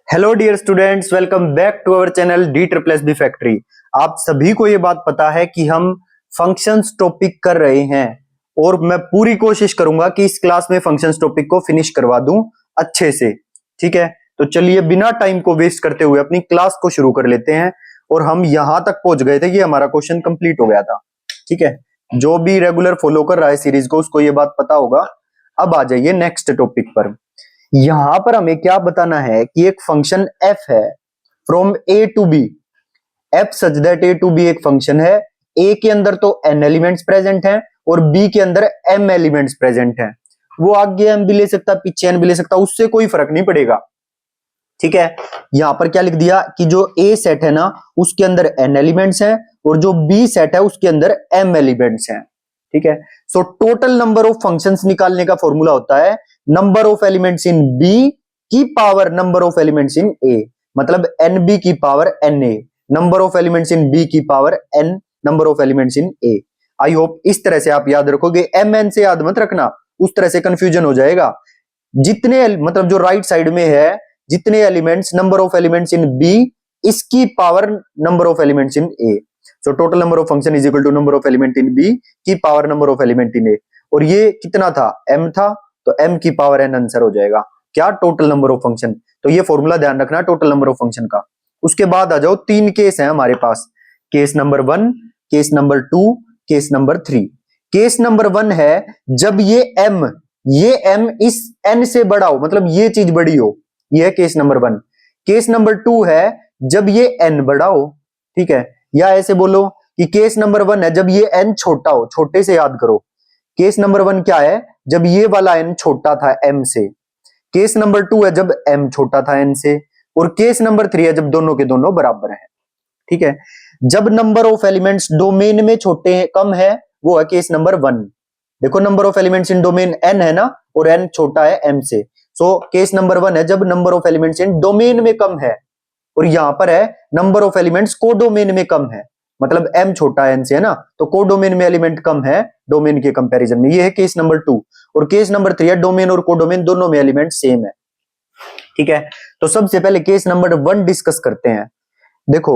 Hello dear students, welcome back to our channel D triple S B factory. आप सभी को ये बात पता है कि हम फंक्शंस टॉपिक कर रहे हैं और मैं पूरी कोशिश करूंगा कि इस क्लास में फंक्शंस टॉपिक को फिनिश करवा दूं अच्छे से। ठीक है, तो चलिए बिना टाइम को वेस्ट करते हुए अपनी क्लास को शुरू कर लेते हैं। और हम यहां तक पहुंच गए थे कि हमारा क्वेश्चन कंप्लीट हो गया था। ठीक है, जो भी रेगुलर फॉलो कर रहा है सीरीज को उसको ये बात पता होगा। अब आ जाइए नेक्स्ट टॉपिक पर। यहां पर हमें क्या बताना है कि एक फंक्शन f है from a to b। f such that a to b एक फंक्शन है। a के अंदर तो n एलिमेंट्स प्रेजेंट हैं और b के अंदर m एलिमेंट्स प्रेजेंट हैं। वो आगे m भी ले सकता, पीछे n भी ले सकता, उससे कोई फर्क नहीं पड़ेगा। ठीक है, यहां पर क्या लिख दिया कि जो a सेट है ना उसके अंदर n एलिमेंट्स हैं और जो b सेट है उसके अंदर m एलिमेंट्स हैं। ठीक है, सो टोटल नंबर ऑफ फंक्शंस निकालने का फॉर्मूला होता है number of elements in b की power number of elements in a, मतलब nb की power na, number of elements in b की power n number of elements in a। I hope इस तरह से आप याद रखोगे, mn से याद मत रखना, उस तरह से कंफ्यूजन हो जाएगा। जितने मतलब जो राइट साइड में है जितने elements number of elements in b इसकी power number of elements in a। So total number of function is equal to number of element in b की power number of element in a। और ये कितना था, m था, तो m की power n answer हो जाएगा क्या, टोटल नंबर ऑफ फंक्शन। तो ये फॉर्मूला ध्यान रखना टोटल नंबर ऑफ फंक्शन का। उसके बाद आ जाओ, तीन केस है हमारे पास, case number 1, case number 2, case number 3। Case number 1 है जब ये m इस n से बड़ा हो, मतलब ये चीज बड़ी हो, ये है केस नंबर 1। केस नंबर 2 है जब ये n बड़ा हो। ठीक है, या ऐसे बोलो कि केस नंबर 1 है जब ये n छोटा हो, छोटे से याद करो। केस नंबर 1 क्या है, जब ये वाला n छोटा था m से। केस नंबर 2 है जब m छोटा था n से। और केस नंबर 3 है जब दोनों के दोनों बराबर हैं। ठीक है, जब नंबर ऑफ एलिमेंट्स डोमेन में छोटे हैं, कम है, वो है केस नंबर 1। देखो number of elements in domain n है ना, और n छोटा है m से। सो केस नंबर 1 है जब number of elements in domain में कम है। और यहां पर है नंबर ऑफ एलिमेंट्स कोडोमेन में कम है, मतलब m छोटा है n से, है ना, तो कोडोमेन में एलिमेंट कम है डोमेन के कंपैरिजन में। ये है केस नंबर 2। और केस नंबर 3 है डोमेन और कोडोमेन दोनों में एलिमेंट सेम है। ठीक है, तो सबसे पहले केस नंबर 1 डिस्कस करते हैं। देखो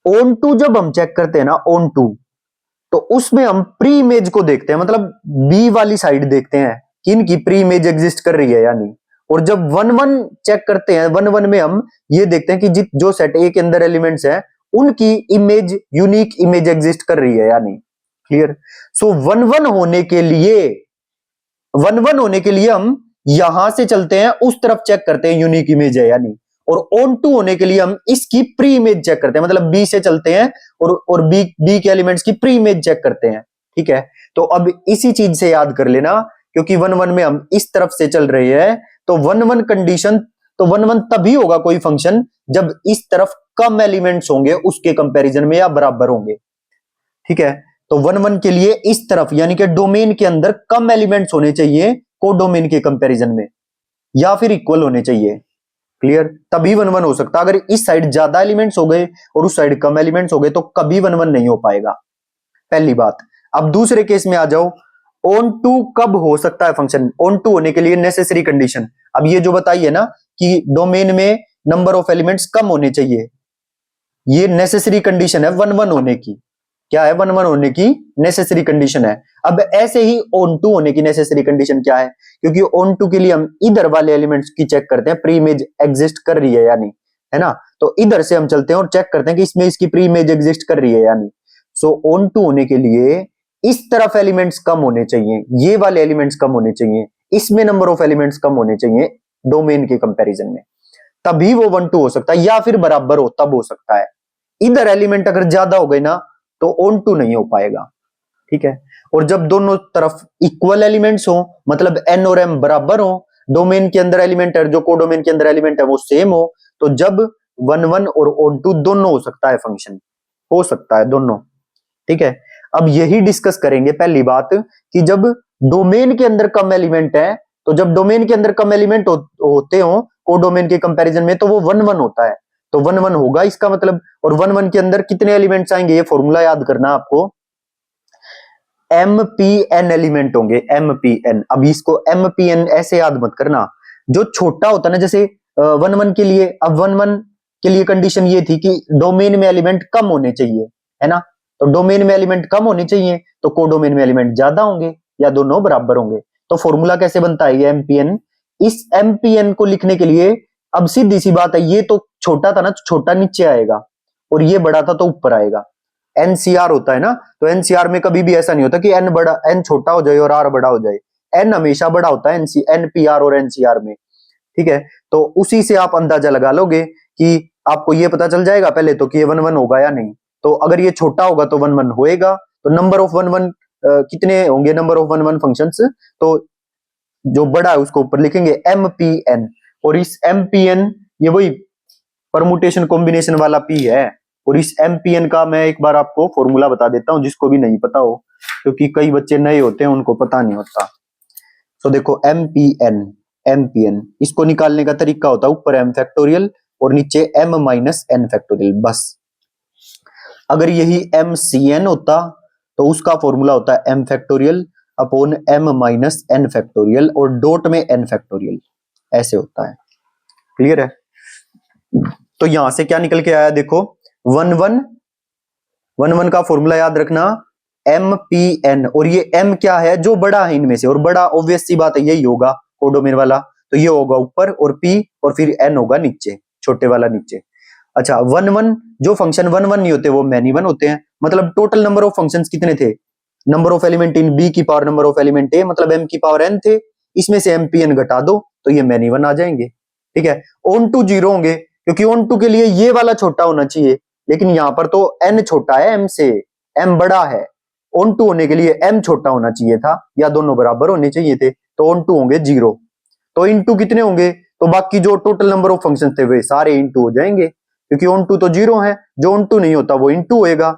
ऑन टू जब हम चेक करते हैं ना, ऑन टू, तो उसमें हम प्री इमेज को देखते हैं, मतलब बी वाली साइड देखते हैं कि इनकी प्री इमेज एग्जिस्ट कर रही है या नहीं। और जब 1-1 चेक करते हैं, 1-1 में हम ये देखते हैं कि जो सेट ए के अंदर एलिमेंट्स है उनकी इमेज, यूनिक इमेज एग्जिस्ट कर रही है या नहीं। क्लियर। सो 1-1 होने के लिए हम यहां से चलते हैं, उस तरफ चेक करते हैं यूनिक इमेज है या नहीं। और ऑन टू होने के लिए हम इसकी प्री इमेज चेक करते हैं, मतलब बी से चलते हैं और बी के एलिमेंट्स की प्री इमेज चेक करते हैं। ठीक है, तो अब इसी चीज से याद कर लेना, क्योंकि 1-1 में हम इस तरफ से चल रहे हैं, तो 1-1 कंडीशन, तो 1-1 तभी होगा कोई फंक्शन जब इस तरफ कम एलिमेंट्स होंगे उसके कंपैरिजन में या बराबर होंगे। ठीक है, तो 1-1 के लिए इस तरफ यानी कि डोमेन के अंदर कम एलिमेंट्स होने चाहिए कोडोमेन के कंपैरिजन में, या फिर इक्वल होने चाहिए। क्लियर, तभी 1-1 हो सकता। अगर इस साइड ज्यादा एलिमेंट्स हो गए और उस साइड कम एलिमेंट्स हो गए तो कभी 1-1 नहीं हो पाएगा, पहली बात। अब दूसरे केस में आ जाओ, ऑन टू कब हो सकता है फंक्शन, ऑन टू होने के लिए नेसेसरी कंडीशन। अब ये जो बताई है ना कि डोमेन में नंबर ऑफ एलिमेंट्स कम होने चाहिए, ये नेसेसरी कंडीशन है 1-1 होने की। क्या है, 1-1 होने की नेसेसरी कंडीशन है। अब ऐसे ही ऑन टू होने की नेसेसरी कंडीशन क्या है, क्योंकि ऑन टू के लिए हम इधर वाले एलिमेंट्स की चेक करते हैं प्री इमेज एग्जिस्ट कर रही है या नहीं, है ना, तो इधर से हम चलते हैं और चेक करते हैं कि इसमें इसकी प्री इमेज एग्जिस्ट कर रही है या नहीं। सो ऑन टू होने के लिए इस तरफ एलिमेंट्स कम होने चाहिए, ये वाले एलिमेंट्स कम होने चाहिए, इसमें नंबर ऑफ एलिमेंट्स कम होने चाहिए डोमेन के कंपैरिजन में, तभी वो 1-2 हो सकता है, या फिर बराबर हो तब हो सकता है। इधर एलिमेंट अगर ज्यादा हो गए ना तो ऑन टू नहीं हो पाएगा। ठीक है, और जब दोनों तरफ इक्वल एलिमेंट्स हो, मतलब n और m बराबर हो, डोमेन के अंदर एलिमेंट है जो कोडोमेन के अंदर एलिमेंट है वो सेम हो, तो जब 1-1 और ऑन टू दोनों हो सकता है, फंक्शन हो सकता है दोनों। ठीक है, अब यही डिस्कस करेंगे पहली बात कि जब डोमेन के अंदर कम एलिमेंट है, तो जब डोमेन के अंदर कम एलिमेंट होते हो कोडोमेन के कंपैरिजन में, तो वो 1-1 होता है, तो 1-1 होगा इसका मतलब। और 1-1 के अंदर कितने एलिमेंट्स आएंगे, ये फॉर्मूला याद करना आपको, MPN एलिमेंट होंगे, MPN। अब इसको MPN ऐसे याद मत करना, जो छोटा होता है ना, जैसे वन वन के लिए, अब वन वन के लिए कंडीशन ये थी कि डोमेन में एलिमेंट कम होने चाहिए, है ना। तो डोमेन में एलिमेंट कम होने चाहिए तो कोडोमेन में एलिमेंट ज्यादा होंगे या दोनों बराबर होंगे। तो फॉर्मूला कैसे बनता है ये एमपीएन। इस एमपीएन को लिखने के लिए अब सीधी सी बात है, ये तो छोटा था ना, तो छोटा नीचे आएगा और ये बड़ा था तो ऊपर आएगा। एनसीआर होता है ना, तो एनसीआर में कभी भी ऐसा नहीं होता कि एन बड़ा, एन छोटा हो जाए और आर बड़ा हो जाए। एन हमेशा बड़ा होता है एनपीआर और एनसीआर में, ठीक है। तो उसी से आप अंदाजा लगा लोगे कि आपको ये पता चल जाएगा पहले तो कि ये वन वन होगा या नहीं। तो अगर ये छोटा होगा तो वन वन होएगा। तो नंबर ऑफ वन वन कितने होंगे, number of one one functions, तो जो बड़ा है उसको ऊपर लिखेंगे एमपीएन। और इस एमपीएन ये वही परमुटेशन कॉम्बिनेशन वाला पी है। और इस एमपीएन का मैं एक बार आपको फॉर्मूला बता देता हूं जिसको भी नहीं पता हो, क्योंकि कई बच्चे नए होते हैं उनको पता नहीं होता। तो देखो एमपीएन, एमपीएन इसको निकालने का तरीका होता है ऊपर एम फैक्टोरियल और नीचे एम माइनस एन फैक्टोरियल, बस। अगर यही एम सी एन होता तो उसका फॉर्मूला होता है m factorial upon m minus n factorial और डॉट में एन फैक्टोरियल, ऐसे होता है। क्लियर है। तो यहां से क्या निकल के आया देखो, वन वन, वन वन का फॉर्मूला याद रखना एम पी एन, और ये एम क्या है, जो बड़ा है इनमें से, और बड़ा ऑब्वियस सी बात है यही होगा कोडोमेन वाला, तो ये होगा ऊपर और पी और फिर एन होगा नीचे, छोटे वाला नीचे। अच्छा वन वन, जो फंक्शन वन वन नहीं होते वो मैनी वन होते हैं। मतलब टोटल नंबर ऑफ फंक्शंस कितने थे, number of element in b की power number of element a, मतलब एम की पावर एन थे, इसमें से एम पी एन घटा दो तो ये मैनी वन आ जाएंगे, ठीक है। ऑन टू जीरो होंगे क्योंकि ऑन टू के लिए ये वाला छोटा होना चाहिए, लेकिन यहां पर तो एन छोटा है एम से, एम बड़ा है। ऑन टू होने के लिए एम छोटा होना चाहिए था या दोनों बराबर होने चाहिए थे, तो ऑन टू होंगे जीरो। तो इन टू कितने होंगे, तो बाकी जो टोटल नंबर ऑफ फंक्शन थे वे सारे इन टू हो जाएंगे, क्योंकि ऑन टू तो जीरो है, जो ऑन टू नहीं होता वो इन टू होएगा।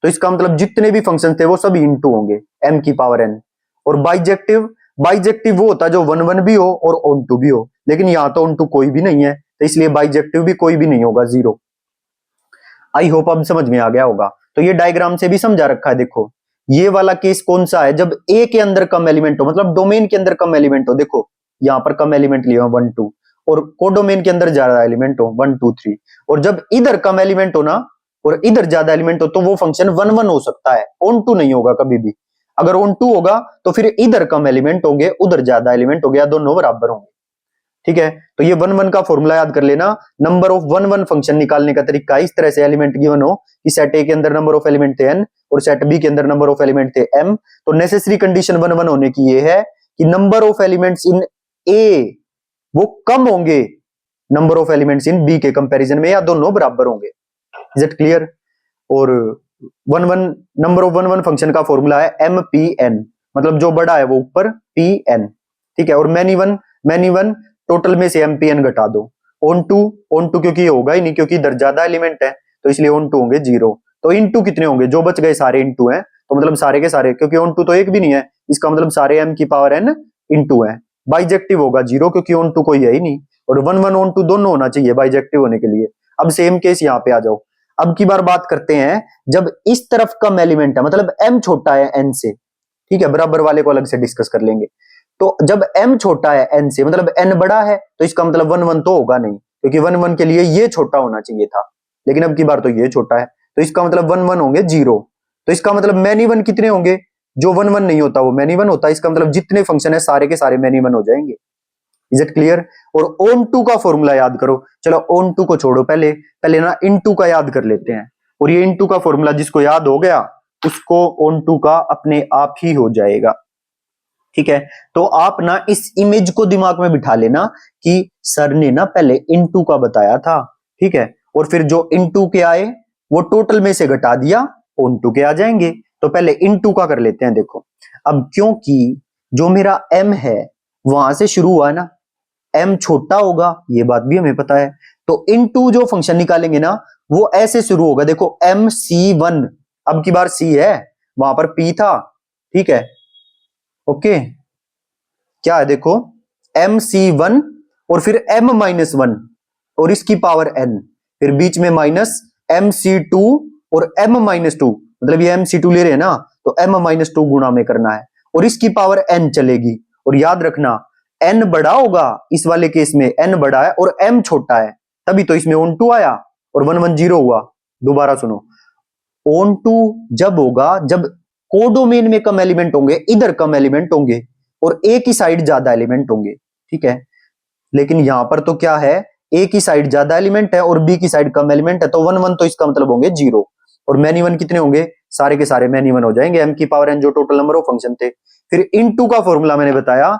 तो इसका मतलब जितने भी फंक्शन थे वो सभी इन टू होंगे एम की पावर एन। और बाइजेक्टिव, बाइजेक्टिव वो होता है जो वन वन भी हो और ऑन टू भी हो, लेकिन यहां तो ऑन टू कोई भी नहीं है, तो इसलिए बाइजेक्टिव भी कोई भी नहीं होगा, जीरो। आई होप अब समझ में आ गया होगा। तो ये डायग्राम से भी समझा रखा है। देखो ये वाला केस कौन सा है, जब ए के अंदर कम एलिमेंट हो, मतलब डोमेन के अंदर कम एलिमेंट हो। देखो यहां पर कम एलिमेंट लिए हो वन टू, और कोडोमेन के अंदर ज्यादा एलिमेंट हो वन टू थ्री। और जब इधर कम एलिमेंट हो ना और इधर ज्यादा एलिमेंट हो तो वो फंक्शन वन वन हो सकता है, ऑन टू नहीं होगा कभी भी। अगर ऑन टू होगा तो फिर इधर कम एलिमेंट होंगे उधर ज्यादा एलिमेंट हो गया, दोनों बराबर होंगे, ठीक है। तो ये वन वन का फॉर्मूला याद कर लेना। Number of one one function निकालने का तरीका इस तरह से, एलिमेंट गिवन हो कि सेट ए के अंदर नंबर ऑफ एलिमेंट थे एन और सेट बी के अंदर नंबर ऑफ एलिमेंट थे एम, तो नेसेसरी कंडीशन वन वन होने की ये है कि number of elements in A वो कम होंगे number of elements in B के कंपैरिजन में, या दोनों बराबर होंगे। Is it clear. और one one, number of one one function का फॉर्मूला है एम पी एन, मतलब जो बड़ा है वो ऊपर पी एन, ठीक है। और many one, many one total में से एम पी एन घटा दो। ऑन टू, ऑन टू क्योंकि होगा ही नहीं क्योंकि इधर ज्यादा एलिमेंट है, तो इसलिए ऑन टू होंगे जीरो। तो इन टू कितने होंगे, जो बच गए सारे इन टू है, तो मतलब सारे के सारे, क्योंकि ऑन टू तो एक भी नहीं है, इसका मतलब सारे एम की पावर एन इन टू है। बाइजेक्टिव होगा जीरो क्योंकि ऑन टू कोई है ही नहीं, और वन वन ऑन टू दोनों होना चाहिए बाइजेक्टिव होने के लिए। अब सेम केस यहाँ पे आ जाओ। अब की बार बात करते हैं जब इस तरफ कम एलिमेंट है, मतलब m छोटा है n से, ठीक है, बराबर वाले को अलग से डिस्कस कर लेंगे। तो जब m छोटा है n से, मतलब n बड़ा है, तो इसका मतलब वन वन तो होगा नहीं, क्योंकि वन वन के लिए ये छोटा होना चाहिए था, लेकिन अब की बार तो ये छोटा है, तो इसका मतलब वन वन होंगे जीरो। तो इसका मतलब मैनी वन कितने होंगे, जो वन वन नहीं होता वो मैनी वन होता है, इसका मतलब जितने फंक्शन है सारे के सारे मैनी वन हो जाएंगे। Is it clear. और ऑन टू का फॉर्मूला याद करो। चलो ऑन टू को छोड़ो, पहले पहले ना इन टू का याद कर लेते हैं। और ये इन टू का फॉर्मूला जिसको याद हो गया उसको ऑन टू का अपने आप ही हो जाएगा, ठीक है। तो आप ना इस इमेज को दिमाग में बिठा लेना कि सर ने ना पहले इन टू का बताया था, ठीक है, और फिर जो इन टू के आए वो टोटल में से घटा दिया, ऑन टू के आ जाएंगे। तो पहले इन टू का कर लेते हैं। देखो अब क्योंकि जो मेरा m है वहां से शुरू हुआ है ना, m छोटा होगा ये बात भी हमें पता है, तो इन टू जो फंक्शन निकालेंगे ना वो ऐसे शुरू होगा। देखो MC1, अब की बार C है, वहां पर P था, ठीक है, ओके। क्या है देखो MC1 और फिर M-1 और इसकी पावर n, फिर बीच में माइनस MC2 और M-2, मतलब ये MC2 ले रहे हैं ना, तो M-2 गुणा में करना है और इसकी पावर n चलेगी। और याद रखना n बड़ा होगा, इस वाले केस में n बड़ा है और m छोटा है, तभी तो इसमें ऑन टू आया और 110 हुआ। दोबारा सुनो, ऑन टू जब होगा जब कोडोमेन में कम एलिमेंट होंगे, इधर कम एलिमेंट होंगे और एक ही साइड ज्यादा एलिमेंट होंगे, ठीक है। लेकिन यहां पर तो क्या है, ए की साइड ज्यादा एलिमेंट है और बी की साइड कम एलिमेंट है, तो 1 1 तो इसका मतलब होंगे 0 और मैनी वन कितने होंगे, सारे के सारे मैनी वन हो जाएंगे, m की पावर n जो टोटल नंबर ऑफ फंक्शन थे। फिर इनटू का फॉर्मूला मैंने बताया,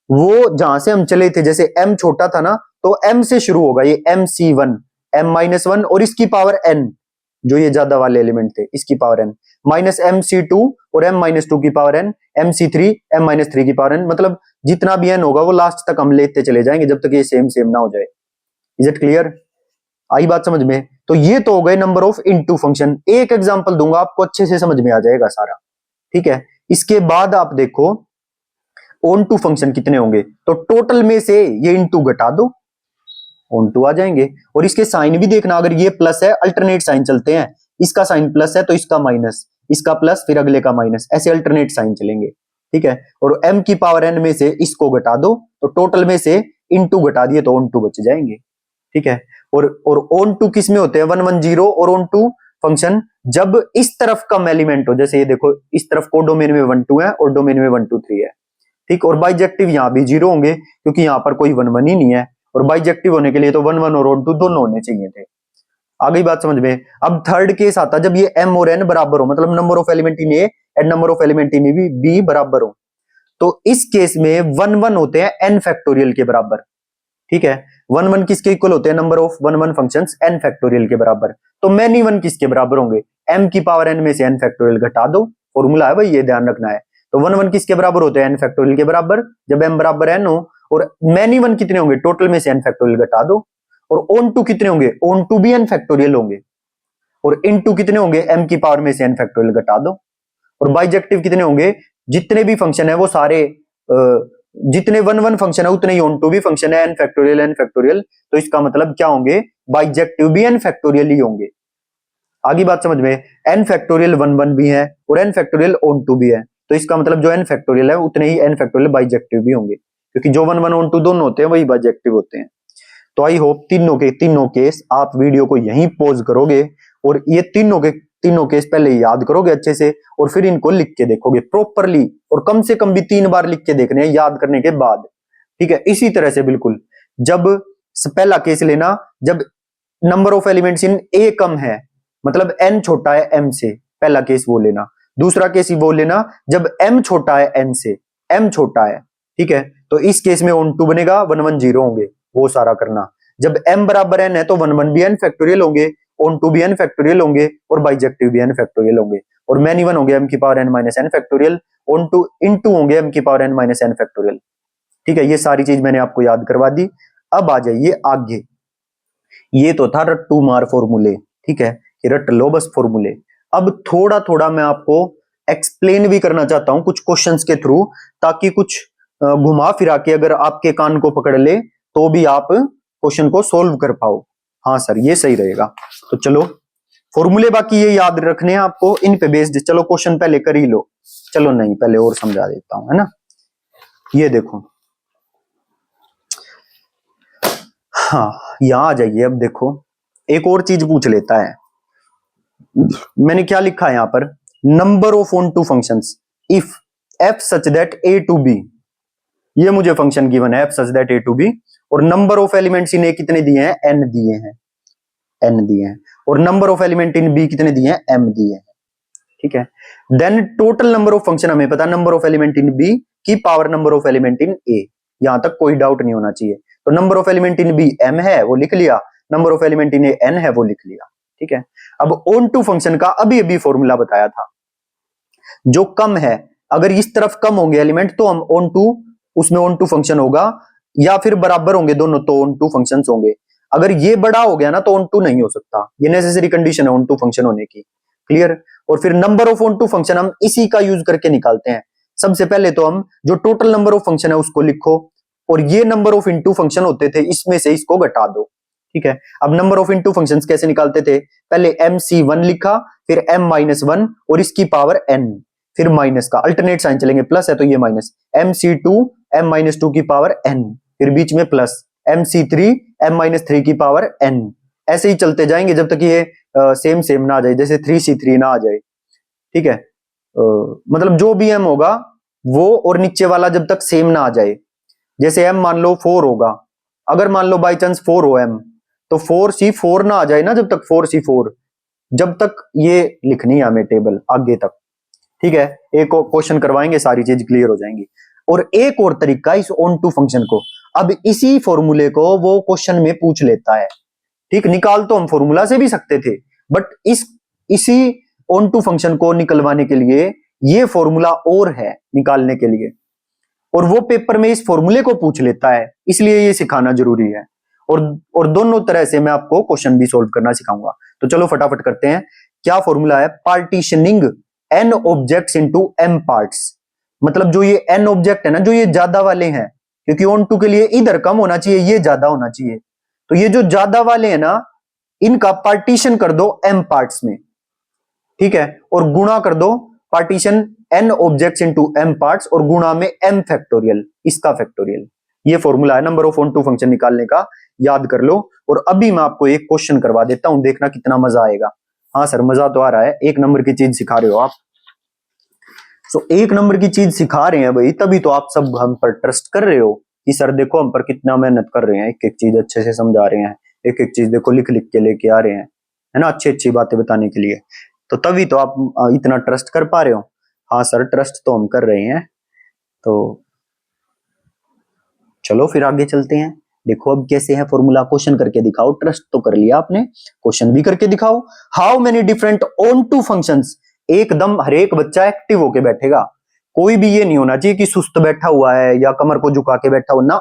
वो जहां से हम चले थे, जैसे m छोटा था ना, तो m से शुरू होगा, ये mc1 m-1 और इसकी पावर n, जो ये ज्यादा वाले एलिमेंट थे इसकी पावर n, माइनस mc2 और m-2 की पावर n, mc3 m-3 की पावर n, मतलब जितना भी n होगा वो लास्ट तक हम लेते चले जाएंगे जब तक ये सेम सेम ना हो जाए। Is it clear? आई बात समझ में? तो ये तो हो गए नंबर ऑफ इनटू फंक्शन। एक एग्जांपल दूंगा आपको, अच्छे से समझ में आ जाएगा सारा, ठीक है। इसके बाद आप देखो ऑन टू फंक्शन कितने होंगे, तो टोटल में से ये इनटू घटा दो, ऑन टू आ जाएंगे। और इसके साइन भी देखना, अगर ये प्लस है अल्टरनेट साइन चलते हैं, इसका साइन प्लस है तो इसका माइनस, इसका प्लस फिर अगले का माइनस, ऐसे अल्टरनेट साइन चलेंगे, ठीक है। और m की पावर n में से इसको घटा दो, तो टोटल में से इनटू घटा दिए तो ऑन टू बच जाएंगे, ठीक है। और ऑन टू किस में होते हैं, 110 और ऑन टू फंक्शन जब इस तरफ कम एलिमेंट हो, जैसे ये देखो इस तरफ को डोमेन में 1 2 है और डोमेन में 1 2 3 है, ठीक। और बाइजेक्टिव यहाँ भी 0 होंगे क्योंकि यहाँ पर कोई 1 1 ही नहीं है, और बाइजेक्टिव होने के लिए तो 1 1 और ऑन टू दोनों होने चाहिए थे। आ गई बात समझ में? अब थर्ड केस आता जब ये m और n बराबर हो, मतलब number of element in a and number of element in b बराबर हो, तो इस केस में 1 1 होते हैं n फैक्टोरियल के बराबर, ठीक है। 1 1 किसके इक्वल होते हैं, number of 1 1 functions n factorial के बराबर। तो मैनी वन किसके बराबर होंगे, m की पावर n में से n फैक्टोरियल घटा दो, फॉर्मूला है भाई, ये ध्यान रखना है। तो 1 1 किसके बराबर होते हैं, n फैक्टोरियल के बराबर, जब m बराबर n हो। और मैनी वन कितने होंगे, टोटल में से n फैक्टोरियल घटा दो। और ऑन टू कितने होंगे, ऑन टू भी n फैक्टोरियल होंगे। और इन टू कितने होंगे, m की पावर में से n फैक्टोरियल घटा दो। और बाइजेक्टिव कितने होंगे, जितने भी फंक्शन है वो सारे जितने 1 1 फंक्शन है उतने ही ऑन टू भी फंक्शन है, n फैक्टोरियल, तो इसका मतलब क्या होंगे, बाइजेक्टिव भी n फैक्टोरियल ही होंगे। आगे बात समझ में, n फैक्टोरियल 1 1 भी है और n फैक्टोरियल ऑन टू भी है, तो इसका मतलब जो n फैक्टोरियल है उतने ही n फैक्टोरियल बाइजेक्टिव भी होंगे, क्योंकि जो 1 1 ऑन टू दोनों होते हैं वही बाइजेक्टिव होते हैं। तो आई होप तीनों केस आप वीडियो को यहीं पॉज करोगे और ये तीनों केस पहले याद करोगे अच्छे से, और फिर इनको लिख के देखोगे प्रॉपरली, और कम से कम भी 3 बार लिख के देखने हैं याद करने के बाद, ठीक है। इसी तरह से बिल्कुल, जब पहला केस लेना, जब नंबर ऑफ एलिमेंट्स इन ए कम है, मतलब n छोटा है m से, पहला केस वो लेना। दूसरा केस वो लेना जब m छोटा है n से, m छोटा है, ठीक है। तो इस केस में ऑन टू बनेगा, 1 1 0 होंगे, वो सारा करना। जब m बराबर n है तो 1 1 भी n फैक्टोरियल होंगे, ऑन टू भी n फैक्टोरियल होंगे और बाइजेक्टिव भी n फैक्टोरियल होंगे। और मैनी वन होंगे m की power n minus n factorial, onto into होंगे m की power n minus n factorial, ठीक है। ये सारी चीज मैंने आपको याद करवा दी। अब आ जाइए आगे, ये तो था रट टू मार फॉर्मूले, ठीक है, ये रट लो बस फॉर्मूले। अब थोड़ा थोड़ा मैं आपको एक्सप्लेन भी करना चाहता हूं कुछ क्वेश्चंस के थ्रू, ताकि कुछ घुमा फिरा के अगर आपके कान को पकड़ ले तो भी आप क्वेश्चन को सोल्व कर पाओ। हाँ सर ये सही रहेगा। तो चलो फॉर्मूले बाकी ये याद रखने हैं आपको, इन पे बेस्ड चलो क्वेश्चन पहले कर ही लो। चलो नहीं पहले और समझा देता हूं, है ना। ये देखो, हाँ यहां आ जाइए। अब देखो एक और चीज पूछ लेता है, मैंने क्या लिखा है यहां पर, number of onto functions if f such that a to b, ये मुझे फंक्शन गिवन है f such that a to b, और number of elements in a कितने दिए हैं, n दिए हैं, n दिए हैं, और number of element in b कितने दिए हैं, m दिए हैं, ठीक है। Then total number of function हमें पता, number of element in b की power number of element in a, यहां तक कोई डाउट नहीं होना चाहिए। तो number of element in b m है वो लिख लिया, number of element in a n है वो लिख लिया, ठीक है। अब ऑन टू फंक्शन का अभी अभी फॉर्मूला बताया था, जो कम है, अगर इस तरफ कम होंगे एलिमेंट तो हम ऑन टू, उसमें ऑन टू फंक्शन होगा, या फिर बराबर होंगे दोनों तो ऑन टू फंक्शंस होंगे। अगर ये बड़ा हो गया ना तो ऑन टू नहीं हो सकता, ये नेसेसरी कंडीशन है ऑन टू फंक्शन होने की, क्लियर। और फिर number of onto function हम इसी का यूज करके निकालते हैं। सबसे पहले तो हम जो टोटल नंबर ऑफ फंक्शन है उसको लिखो, और ये नंबर ऑफ इनटू फंक्शन होते थे इसमें से इसको घटा दो, ठीक है। अब नंबर ऑफ इनटू फंक्शंस कैसे निकालते थे, पहले mc1 लिखा, फिर m-1 और इसकी पावर n, फिर माइनस का अल्टरनेट साइन चलेंगे, प्लस है तो ये माइनस, mc2 m-2 की पावर n, फिर बीच में प्लस mc3 m-3 की पावर n। ऐसे ही चलते जाएंगे जब तक ये सेम सेम ना आ जाए, जैसे 3c3 ना आ जाए। ठीक है, मतलब जो भी m होगा वो और नीचे वाला जब तक सेम ना आ जाए। जैसे m मान लो 4 होगा, अगर मान लो बाई चांस 4 हो m, तो 4c4 ना आ जाए ना, जब तक 4c4, जब तक ये लिखनी है हमें टेबल आगे तक। ठीक है, एक क्वेश्चन करवाएंगे, सारी चीज क्लियर हो जाएंगी। और एक और तरीका इस ऑन टू फंक्शन को, अब इसी फॉर्मूले को वो क्वेश्चन में पूछ लेता है। ठीक, निकाल तो हम फॉर्मूला से भी सकते थे, बट इसी ऑन टू फंक्शन को निकलवाने के लिए ये फॉर्मूला और है निकालने के लिए, और वो पेपर में इस फॉर्मूले को पूछ लेता है, इसलिए ये सिखाना जरूरी है। और दोनों तरह से मैं आपको क्वेश्चन भी सोल्व करना सिखाऊंगा। तो चलो फटाफट करते हैं। क्या फॉर्मूला है? Partitioning n objects into m parts. मतलब जो ये n ऑब्जेक्ट है ना, जो ये ज्यादा वाले हैं, क्योंकि ऑन टू के लिए इधर कम होना चाहिए, ये ज्यादा होना चाहिए, तो ये जो ज्यादा वाले हैं ना, इनका पार्टीशन कर दो m पार्ट्स में। ठीक है, और गुणा कर दो, partition n objects into m parts और गुणा में m फैक्टोरियल, इसका फैक्टोरियल। ये फॉर्मूला है number of onto function निकालने का, याद कर लो। और अभी मैं आपको एक क्वेश्चन करवा देता हूं, देखना कितना मजा आएगा। हाँ सर मजा तो आ रहा है, एक नंबर की चीज सिखा रहे हो आप। सो एक नंबर की चीज सिखा रहे हैं भाई, तभी तो आप सब हम पर ट्रस्ट कर रहे हो कि सर देखो हम पर कितना मेहनत कर रहे हैं, एक एक चीज अच्छे से समझा रहे हैं, एक एक चीज देखो लिख लिख के लेके आ रहे हैं, है ना, अच्छी अच्छी बातें बताने के लिए। तो तभी तो आप इतना ट्रस्ट कर पा रहे हो। हाँ सर ट्रस्ट तो हम कर रहे हैं। तो चलो फिर आगे चलते हैं। देखो अब कैसे है फॉर्मूला, क्वेश्चन करके दिखाओ। ट्रस्ट तो कर लिया आपने, क्वेश्चन भी करके दिखाओ। How many different onto functions. एकदम हर एक बच्चा एक्टिव होके बैठेगा, कोई भी ये नहीं होना चाहिए कि सुस्त बैठा हुआ है या कमर को झुका के बैठा हो ना,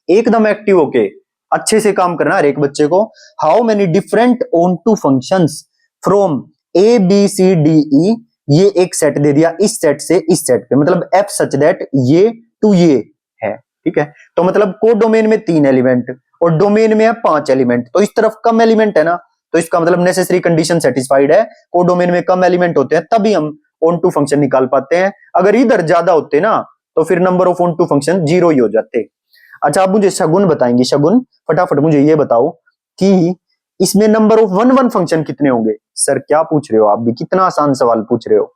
एकदम एक्टिव होके अच्छे से काम करना हर एक बच्चे को। How many different onto functions from A B C D E, ये एक सेट दे दिया, इस सेट से इस सेट पे, मतलब एफ सच दैट ये टू ये है। ठीक है, तो मतलब को डोमेन में 3 एलिमेंट और डोमेन में है 5 एलिमेंट, तो इस तरफ कम एलिमेंट है ना, तो इसका मतलब नेसेसरी कंडीशन सेटिस्फाइड है, को डोमेन में कम एलिमेंट होते हैं तभी हम ऑन टू फंक्शन निकाल पाते हैं। अगर इधर ज्यादा होते ना, तो फिर number of onto function 0 ही हो जाते। अच्छा आप मुझे शगुन बताएंगे, शगुन फटाफट मुझे ये बताओ कि इसमें number of one one function कितने होंगे। सर क्या पूछ रहे हो आप भी, कितना आसान सवाल पूछ रहे हो।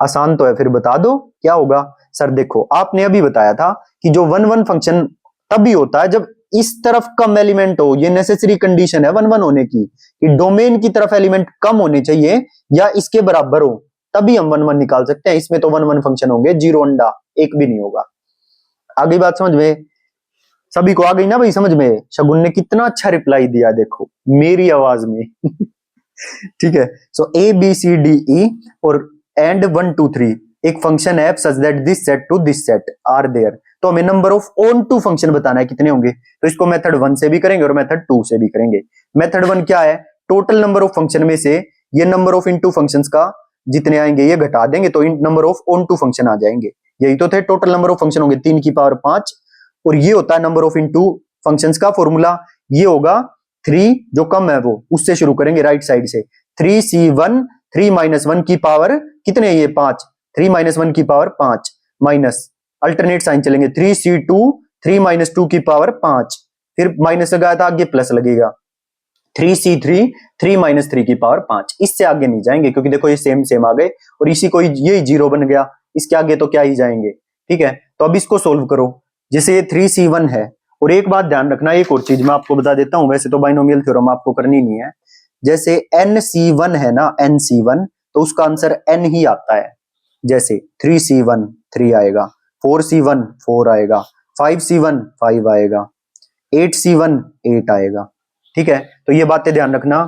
आसान तो है, फिर बता दो क्या होगा। सर देखो आपने अभी बताया था कि जो वन वन फंक्शन तभी होता है जब इस तरफ कम एलिमेंट हो, ये नेसेसरी कंडीशन है वन वन होने की, कि डोमेन की तरफ एलिमेंट कम होने चाहिए या इसके बराबर हो, तभी हम वन वन निकाल सकते हैं। इसमें तो वन वन फंक्शन होंगे, 0 अंडा एक भी नहीं होगा। आगे बात समझ में सभी को आ गई ना भाई समझ में। शगुन ने कितना अच्छा रिप्लाई दिया देखो मेरी आवाज में। ठीक है, सो ए बी सी डी ई और एंड 1 2 3 एक फंक्शन है such that this set to this set are there. तो हमें number of onto function बताना है कितने होंगे, तो इसको मेथड 1 से भी करेंगे और मेथड 2 से भी करेंगे। मेथड 1 क्या है, टोटल नंबर ऑफ फंक्शन में से ये नंबर ऑफ इनटू फंक्शंस का जितने आएंगे ये घटा देंगे, तो number of onto function आ जाएंगे। यही तो थे, टोटल नंबर ऑफ फंक्शन होंगे 3 की पावर 5, और ये होता है नंबर ऑफ इनटू फंक्शंस का फॉर्मूला। ये होगा 3 जो कम है वो, उससे शुरू करेंगे राइट साइड से। 3c1 3 माइनस 1 की पावर कितने, ये 5, 3 माइनस 1 की पावर 5 माइनस अल्टरनेट साइन चलेंगे 3c2 3 माइनस 2 की पावर 5, फिर माइनस लगाया था आगे प्लस लगेगा 3c3 3 माइनस 3 की पावर 5। इससे आगे नहीं जाएंगे क्योंकि देखो ये सेम सेम आ गए और इसी को ये 0 बन गया, इसके आगे तो क्या ही जाएंगे। ठीक है, तो अब इसको सोल्व करो। जैसे ये 3c1 है, और एक बात ध्यान रखना, एक और चीज मैं आपको बता देता हूं, वैसे तो बाइनोमियल थ्योरम आपको करनी नहीं है। जैसे nc1 है ना, nc1, तो उसका आंसर n ही आता है। जैसे 3c1 3 आएगा, 4c1 4 आएगा, 5c1 5 आएगा, 8c1 8 आएगा। ठीक है, तो ये बातें ध्यान रखना,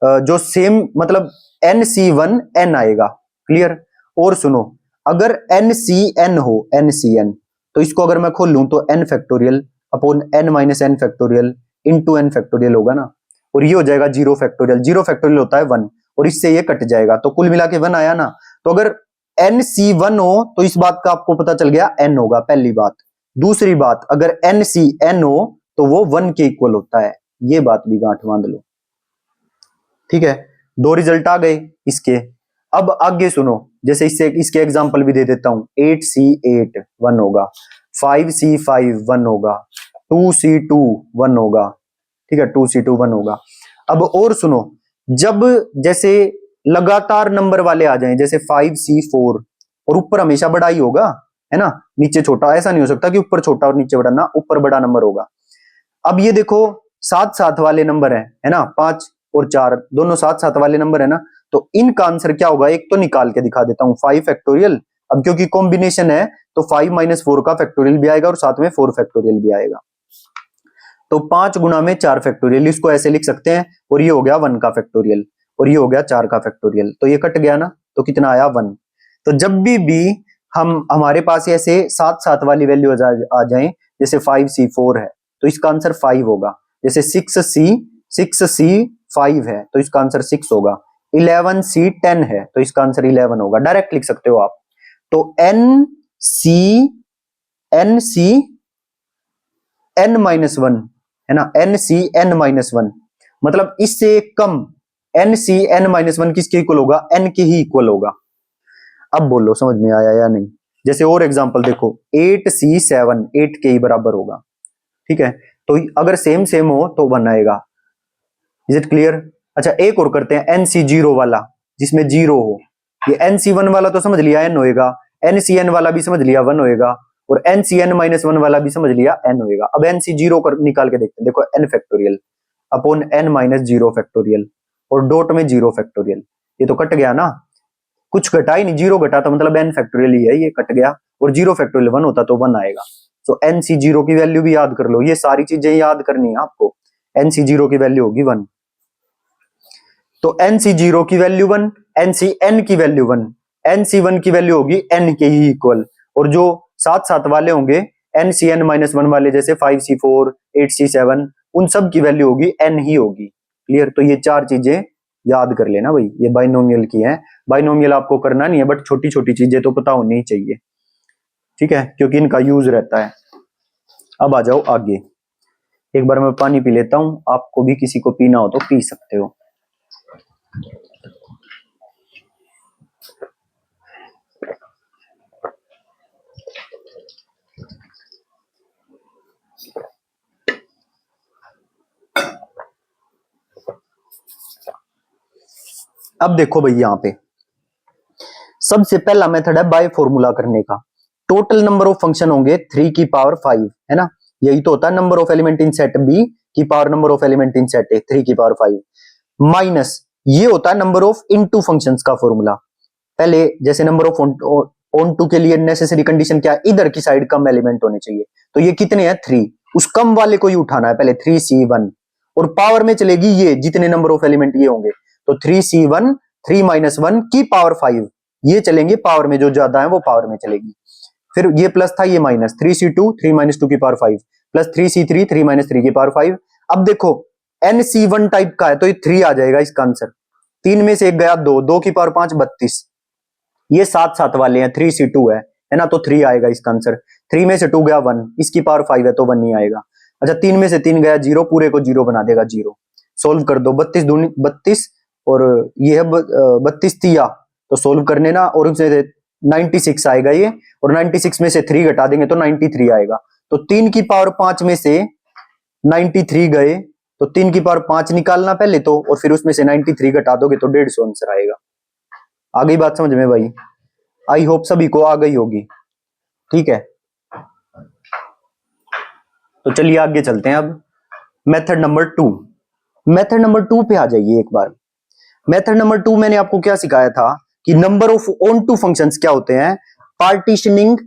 जो सेम मतलब nc1 n आएगा। क्लियर। और सुनो, अगर ncn हो, ncn, तो इसको अगर मैं खोल लूं तो n factorial upon n minus n factorial into n factorial होगा ना, और ये हो जाएगा 0 फैक्टोरियल। 0 फैक्टोरियल होता है 1, और इससे ये कट जाएगा, तो कुल मिला के 1 आया ना। तो अगर nc1 हो तो इस बात का आपको पता चल गया n होगा, पहली बात। दूसरी बात, अगर ncn हो तो वो 1 के इक्वल होता है, ये बात भी गांठ बांध लो। ठीक है, 2 रिजल्ट आ गए इसके। अब आगे सुनो, जैसे इससे इसके एग्जांपल भी दे देता हूं, 8c8 1 होगा, 5C5 1 होगा, 2C2 1 होगा, ठीक है, 2C2 1 होगा। अब और सुनो, जब जैसे लगातार नंबर वाले आ जाएं, जैसे 5C4 और ऊपर हमेशा बड़ा ही होगा, है ना, नीचे छोटा, ऐसा नहीं हो सकता कि ऊपर छोटा और नीचे बड़ा, ना, ऊपर बड़ा नंबर होगा। अब ये देखो साथ साथ वाले नंबर है ना, 5 और 4 दोनों साथ साथ वाले नंबर है ना, तो इनका आंसर क्या होगा, एक तो निकाल के दिखा देता हूं, 5 फैक्टोरियल। अब क्योंकि कॉम्बिनेशन है तो 5 - 4 का फैक्टोरियल भी आएगा और साथ में 4 फैक्टोरियल भी आएगा, तो 5 गुणा में 4 फैक्टोरियल, इसको ऐसे लिख सकते हैं। और ये हो गया 1 का फैक्टोरियल और ये हो गया 4 का फैक्टोरियल, तो ये कट गया ना, तो कितना आया 1। तो जब भी हम हमारे पास ऐसे साथ साथ वाली वैल्यू आ जाए, जैसे 5C4 है तो इसका आंसर 5 होगा, जैसे 6C5 है तो इसका आंसर 6 होगा, 11C10 है तो इसका आंसर 11 होगा, डायरेक्ट लिख सकते हो आप। तो NCN-1 है ना, NCN-1 मतलब इससे कम, NCN-1 किसके इक्वल होगा, N के ही इक्वल होगा। अब बोलो समझ में आया या नहीं। जैसे और एग्जांपल देखो, 8C7 8 के ही बराबर होगा, ठीक है, तो अगर सेम सेम हो तो 1 आएगा। Is it clear? अच्छा एक और करते हैं, NC0 वाला जिसमें 0 हो। ये NC1 वाला तो समझ लिया N होएगा, NCN वाला भी समझ लिया 1 होएगा, और NCN-1 वाला भी समझ लिया N होएगा। अब NC0 कर निकाल के देखते हैं, देखो N factorial upon N-0 factorial और डॉट में 0 फैक्टोरियल, ये तो कट गया ना, कुछ घटा ही नहीं, 0 घटा तो मतलब N फैक्टोरियल ही है, ये कट गया, और 0 फैक्टोरियल 1 होता तो 1 आएगा। तो NC0 की वैल्यू भी याद कर लो, ये सारी चीजें याद करनी है आपको। NC0 की वैल्यू होगी 1, तो NC0 की वैल्यू 1, NCN की वैल्यू 1, NC1 की वैल्यू होगी N के ही इक्वल, और जो साथ साथ वाले होंगे NCN-1 वाले जैसे 5C4 8C7 उन सब की वैल्यू होगी N ही होगी। क्लियर? तो ये चार चीजें याद कर लेना भाई, ये बाइनोमियल की है। बाइनोमियल आपको करना नहीं है, बट छोटी छोटी चीजें तो पता होनी ही चाहिए, ठीक है, क्योंकि इनका यूज रहता है। अब आ जाओ आगे, एक बार मैं पानी पी लेता हूं, आपको भी किसी को पीना हो तो पी सकते हो। अब देखो भाई, यहां पे सबसे पहला मेथड है बाय फॉर्मूला करने का। टोटल नंबर ऑफ फंक्शन होंगे 3 की पावर 5, है ना, यही तो होता है number of element in set B की power number of element in set A 3 की पावर 5, माइनस ये होता है नंबर ऑफ इनटू फंक्शंस का फॉर्मूला। पहले जैसे नंबर ऑफ ऑन टू के लिए नेसेसरी कंडीशन क्या है, इधर की साइड कम एलिमेंट होने चाहिए, तो ये कितने हैं 3, उस कम वाले को ही उठाना है पहले 3C1, और पावर में चलेगी ये जितने नंबर ऑफ एलिमेंट ये होंगे, तो 3C1 3 - 1 की पावर 5, ये चलेंगे पावर में, जो ज्यादा है वो पावर में चलेगी। फिर ये प्लस था, ये माइनस, 3C2 3 - 2 की पावर 5 प्लस 3C3 3 - 3 की पावर 5। अब देखो NC1 टाइप का है तो ये 3 आ जाएगा इसका आंसर, 3 में से एक गया 2, 2 की पावर 5 32, ये साथ साथ वाले हैं, 3C2 है ना, तो 3 आएगा इसका आंसर। 3 में से 2 गया 1, इसकी पावर 5 है तो 1 नहीं आएगा। अच्छा 3 में से 3 गया 0, पूरे को 0 बना देगा 0। सोल्व कर दो, 32 दूनी 32 और ये है 32 तिया, तो सोल्व करने ना, और उससे 96 आएगा ये, और 96 में से 3 घटा देंगे तो 93 आएगा। तो 3 की पावर 5 में से 93 गए, तो 3 की पावर 5 निकालना पहले तो, और फिर उसमें से 93 घटा दोगे तो 150 आंसर आएगा। आ गई बात समझ में भाई? आई होप सभी को आ गई होगी, ठीक है। तो चलिए आगे चलते हैं। अब मेथड नंबर 2, मेथड नंबर 2 पे आ जाइए एक बार। मेथड नंबर 2 मैंने आपको क्या सिखाया था कि number of onto functions क्या होते हैं, partitioning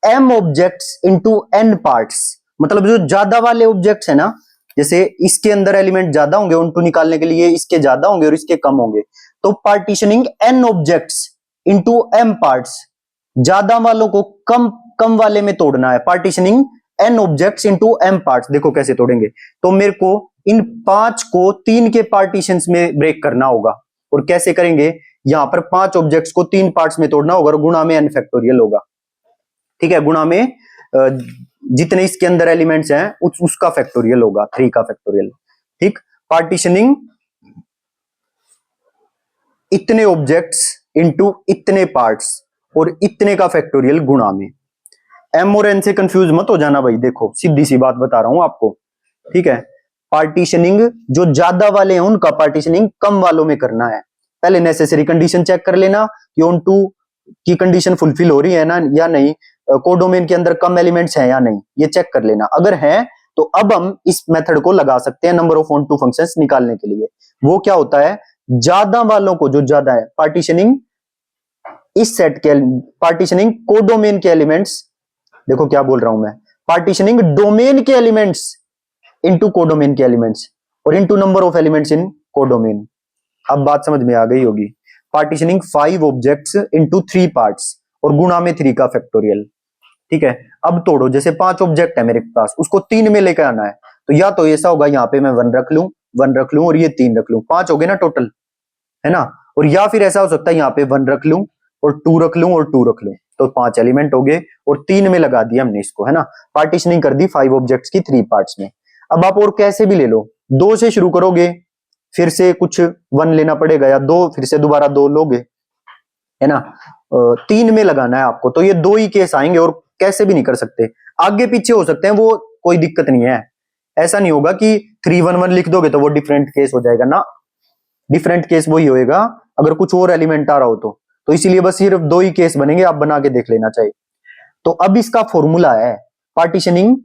m objects into n parts, मतलब जो ज्यादा वाले ऑब्जेक्ट्स है ना, जैसे इसके अंदर एलिमेंट ज्यादा होंगे ऑन टू निकालने के लिए, इसके ज्यादा होंगे और इसके कम होंगे, तो partitioning n objects into m parts, ज्यादा वालों को कम कम वाले में तोड़ना है। Partitioning n objects into m parts, देखो कैसे तोड़ेंगे, तो मेरे को इन 5 को 3 के पार्टीशंस में ब्रेक करना होगा, और कैसे करेंगे, यहां पर 5 ऑब्जेक्ट्स को 3 पार्ट्स में तोड़ना होगा और गुणा में n फैक्टोरियल होगा, ठीक है, गुणा में जितने इसके अंदर एलिमेंट्स हैं उसका फैक्टोरियल होगा, 3 का फैक्टोरियल, ठीक। पार्टीशनिंग इतने ऑब्जेक्ट्स इनटू इतने पार्ट्स और इतने का फैक्टोरियल गुणा में, एम और एन से कंफ्यूज मत हो जाना भाई, देखो सीधी सी बात बता रहा हूं आपको, ठीक है। पार्टीशनिंग जो ज्यादा वाले हैं उनका पार्टीशनिंग कम वालों में करना है। पहले नेसेसरी कंडीशन चेक कर लेना कि ऑन टू की कंडीशन फुलफिल हो रही है ना या नहीं, कोडोमेन के अंदर कम एलिमेंट्स हैं या नहीं, ये चेक कर लेना। अगर है तो अब हम इस मेथड को लगा सकते हैं number of onto functions निकालने के लिए। वो क्या होता है, ज्यादा वालों को, जो ज्यादा है पार्टीशनिंग इस सेट के, पार्टीशनिंग कोडोमेन के एलिमेंट्स, देखो क्या बोल रहा हूं मैं, पार्टीशनिंग डोमेन के एलिमेंट्स इनटू कोडोमेन के एलिमेंट्स और into number of elements in codomain. अब बात समझ में आ गई होगी। पार्टीशनिंग 5 ऑब्जेक्ट्स इनटू 3 पार्ट्स और गुणा में 3 का फैक्टोरियल, ठीक है। अब तोड़ो, जैसे 5 ऑब्जेक्ट है मेरे पास, उसको 3 में लेकर आना है, तो या तो ऐसा होगा यहाँ पे मैं 1 रख लूं, 1 रख लूं और ये 3 रख लूं, 5 हो गए ना टोटल, है ना। और या फिर ऐसा हो सकता है यहाँ पे 1 रख लूं और 2 रख लूं और 2 रख लूं, तो 5 एलिमेंट हो गए और 3 में लगा दिया हमने इसको, है ना। पार्टीशनिंग कर दी 5 ऑब्जेक्ट्स की 3 पार्ट्स में। अब आप और कैसे भी ले लो, 2 से शुरू करोगे, फिर से कुछ 1 लेना पड़ेगा, या 2 फिर से दोबारा 2 लोगे, है ना। 3 में लगाना है आपको, तो ये 2 ही केस आएंगे और कैसे भी नहीं कर सकते। आगे पीछे हो सकते हैं, वो कोई दिक्कत नहीं है। ऐसा नहीं होगा कि 3 1 1 लिख दोगे तो वो डिफरेंट केस हो जाएगा ना, डिफरेंट केस वही होएगा अगर कुछ और एलिमेंट आ रहा हो तो इसीलिए बस सिर्फ 2 ही केस बनेंगे, आप बना के देख लेना चाहिए। तो अब इसका फॉर्मूला है partitioning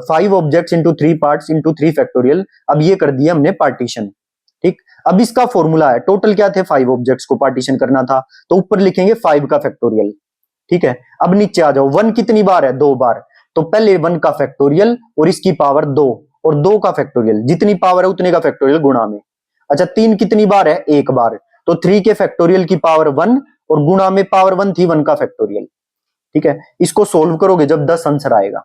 5 objects into 3 parts into 3 factorial. अब ये कर दिया हमने पार्टीशन, ठीक। अब इसका फॉर्मूला है, टोटल क्या थे, 5 ऑब्जेक्ट्स को पार्टीशन करना था, तो ऊपर लिखेंगे 5 का फैक्टोरियल, ठीक है। अब नीचे आ जाओ, 1 कितनी बार है, 2 बार, तो पहले 1 का फैक्टोरियल और इसकी पावर 2 और 2 का फैक्टोरियल, जितनी पावर है उतने का फैक्टोरियल गुणा में। अच्छा 3 कितनी बार है, 1 बार, तो 3 के फैक्टोरियल की पावर 1 और गुणा में पावर 1 थी 1 का फैक्टोरियल, ठीक है। इसको सोल्व करोगे जब 10 आंसर आएगा।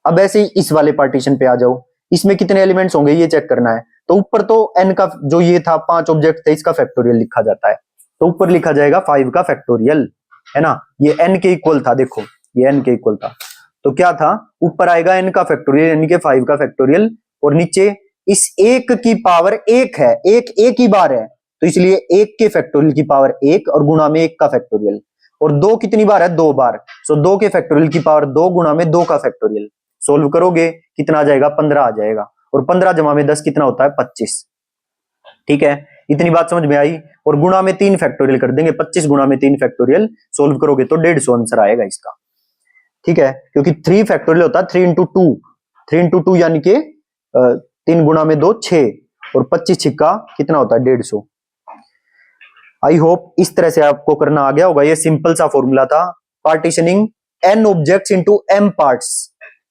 अब ऐसे ही इस वाले पार्टीशन पे आ जाओ, इसमें कितने एलिमेंट्स होंगे ये चेक करना है। तो ऊपर तो n का जो ये था 5 ऑब्जेक्ट थे, इसका फैक्टोरियल लिखा जाता है, तो ऊपर लिखा जाएगा 5 का फैक्टोरियल, है ना। ये n के इक्वल था, देखो ये n के इक्वल था, तो क्या था, ऊपर आएगा n का फैक्टोरियल यानी कि 5 का फैक्टोरियल, और नीचे इस 1 की पावर 1 है, एक ही बार है, तो इसलिए 1 के फैक्टोरियल की पावर 1 और गुणा में 1 का फैक्टोरियल, और 2 कितनी बार है, 2 बार, सो 2 के फैक्टोरियल की पावर 2 गुणा में 2 का फैक्टोरियल। सोल्व करोगे कितना आ जाएगा, 15 आ जाएगा, और 15 जमा में 10 कितना होता है, 25, ठीक है। इतनी बात समझ में आई। और गुणा में 3 फैक्टोरियल कर देंगे, 25 गुणा में 3 फैक्टोरियल, सोल्व करोगे तो 150 आंसर आएगा इसका, ठीक है। क्योंकि 3 फैक्टोरियल होता है 3 इंटू 2, 3 इंटू 2 यानी कि 3 गुणा में 2 6, और 25 छिक्का कितना होता है, 150। आई होप इस तरह से आपको करना आ गया होगा। ये सिंपल सा फॉर्मूला था, partitioning n objects into m parts,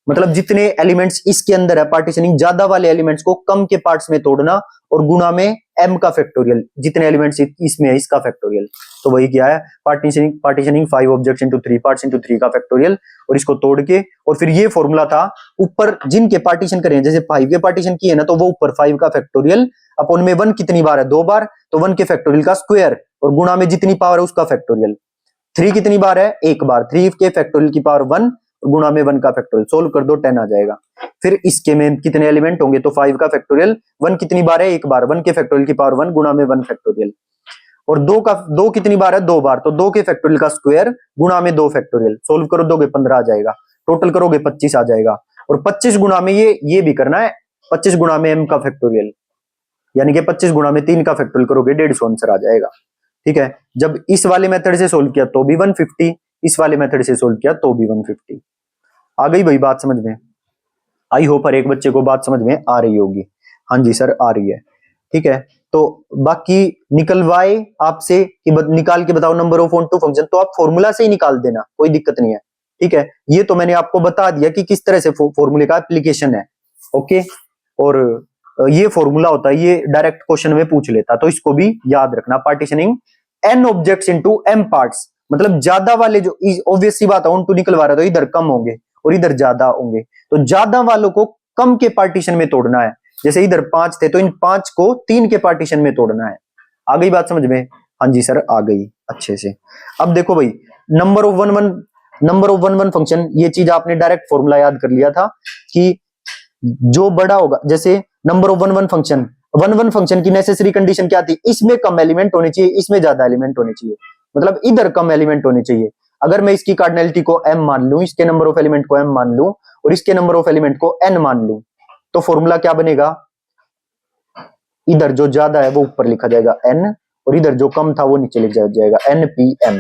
मतलब जितने एलिमेंट्स इसके अंदर है, पार्टीशनिंग ज्यादा वाले एलिमेंट्स को कम के पार्ट्स में तोड़ना, और गुणा में m का फैक्टोरियल, जितने एलिमेंट्स इसमें है इसका फैक्टोरियल। तो वही क्या है, partitioning 5 objects into 3 parts into 3 का फैक्टोरियल, और इसको तोड़ के, और फिर ये फॉर्मूला था ऊपर जिनके पार्टीशन करें, जैसे 5 के पार्टीशन किए ना, तो वो ऊपर 5 का फैक्टोरियल अपन में 1 कितनी बार है, 2 बार, तो 1 के फैक्टोरियल का स्क्वायर और गुणा में जितनी पावर है उसका फैक्टोरियल। 3 कितनी बार है, 1 बार, 3 के फैक्टोरियल की पावर 1 गुणा में 1 का फैक्टोरियल, सोल्व कर दो 10 आ जाएगा। फिर इसके में कितने एलिमेंट होंगे, तो 5 का फैक्टोरियल, 1 कितनी बार है, 1 बार, 1 के फैक्टोरियल की पावर 1 गुणा में 1 फैक्टोरियल, और 2 कितनी बार है, 2 बार, तो 2 के फैक्टोरियल का स्क्वायर गुणा में 2 फैक्टोरियल, सोल्व कर दोगे 15 आ जाएगा, टोटल करोगे 25 आ जाएगा। और 25 गुणा में ये भी करना है, 25 गुणा में m का फैक्टोरियल, यानी कि 25 गुणा में 3 का फैक्टोरियल करोगे 150 आंसर आ जाएगा, ठीक है। जब इस वाले मेथड से सोल्व किया तो भी 150, इस वाले मेथड से सोल्व किया तो भी 150। आ गई भाई बात समझ में? आई होप हर एक बच्चे को बात समझ में आ रही होगी। हाँ जी सर आ रही है, ठीक है। तो बाकी निकलवाए आपसे कि निकाल के बताओ number of onto function, तो आप फॉर्मूला से ही निकाल देना, कोई दिक्कत नहीं है, ठीक है। ये तो मैंने आपको बता दिया कि किस तरह से फॉर्मूले का एप्लीकेशन है, ओके। और ये फॉर्मूला होता है, ये डायरेक्ट क्वेश्चन में पूछ लेता, तो इसको भी याद रखना। Partitioning n objects into m parts, मतलब ज्यादा वाले जो ऑब्वियस सी बात है ऑन टू निकलवा रहा है, तो इधर कम होंगे और इधर ज्यादा होंगे, तो ज्यादा वालों को कम के पार्टीशन में तोड़ना है। जैसे इधर 5 थे तो इन 5 को 3 के पार्टीशन में तोड़ना है। आ गई बात समझ में? हाँ जी सर आ गई अच्छे से। अब देखो भाई number of one one function, ये चीज आपने डायरेक्ट फॉर्मूला याद कर लिया था कि जो बड़ा होगा, जैसे number of one one function की नेसेसरी कंडीशन क्या थी, इसमें कम एलिमेंट होने चाहिए, इसमें ज्यादा एलिमेंट होने चाहिए, मतलब इधर कम एलिमेंट होने चाहिए। अगर मैं इसकी कार्डिनैलिटी को m मान लूं, इसके नंबर ऑफ एलिमेंट को m मान लूं और इसके नंबर ऑफ एलिमेंट को n मान लूं, तो फॉर्मूला क्या बनेगा, इधर जो ज्यादा है वो ऊपर लिखा जाएगा n और इधर जो कम था वो नीचे लिखा जाएगा npm।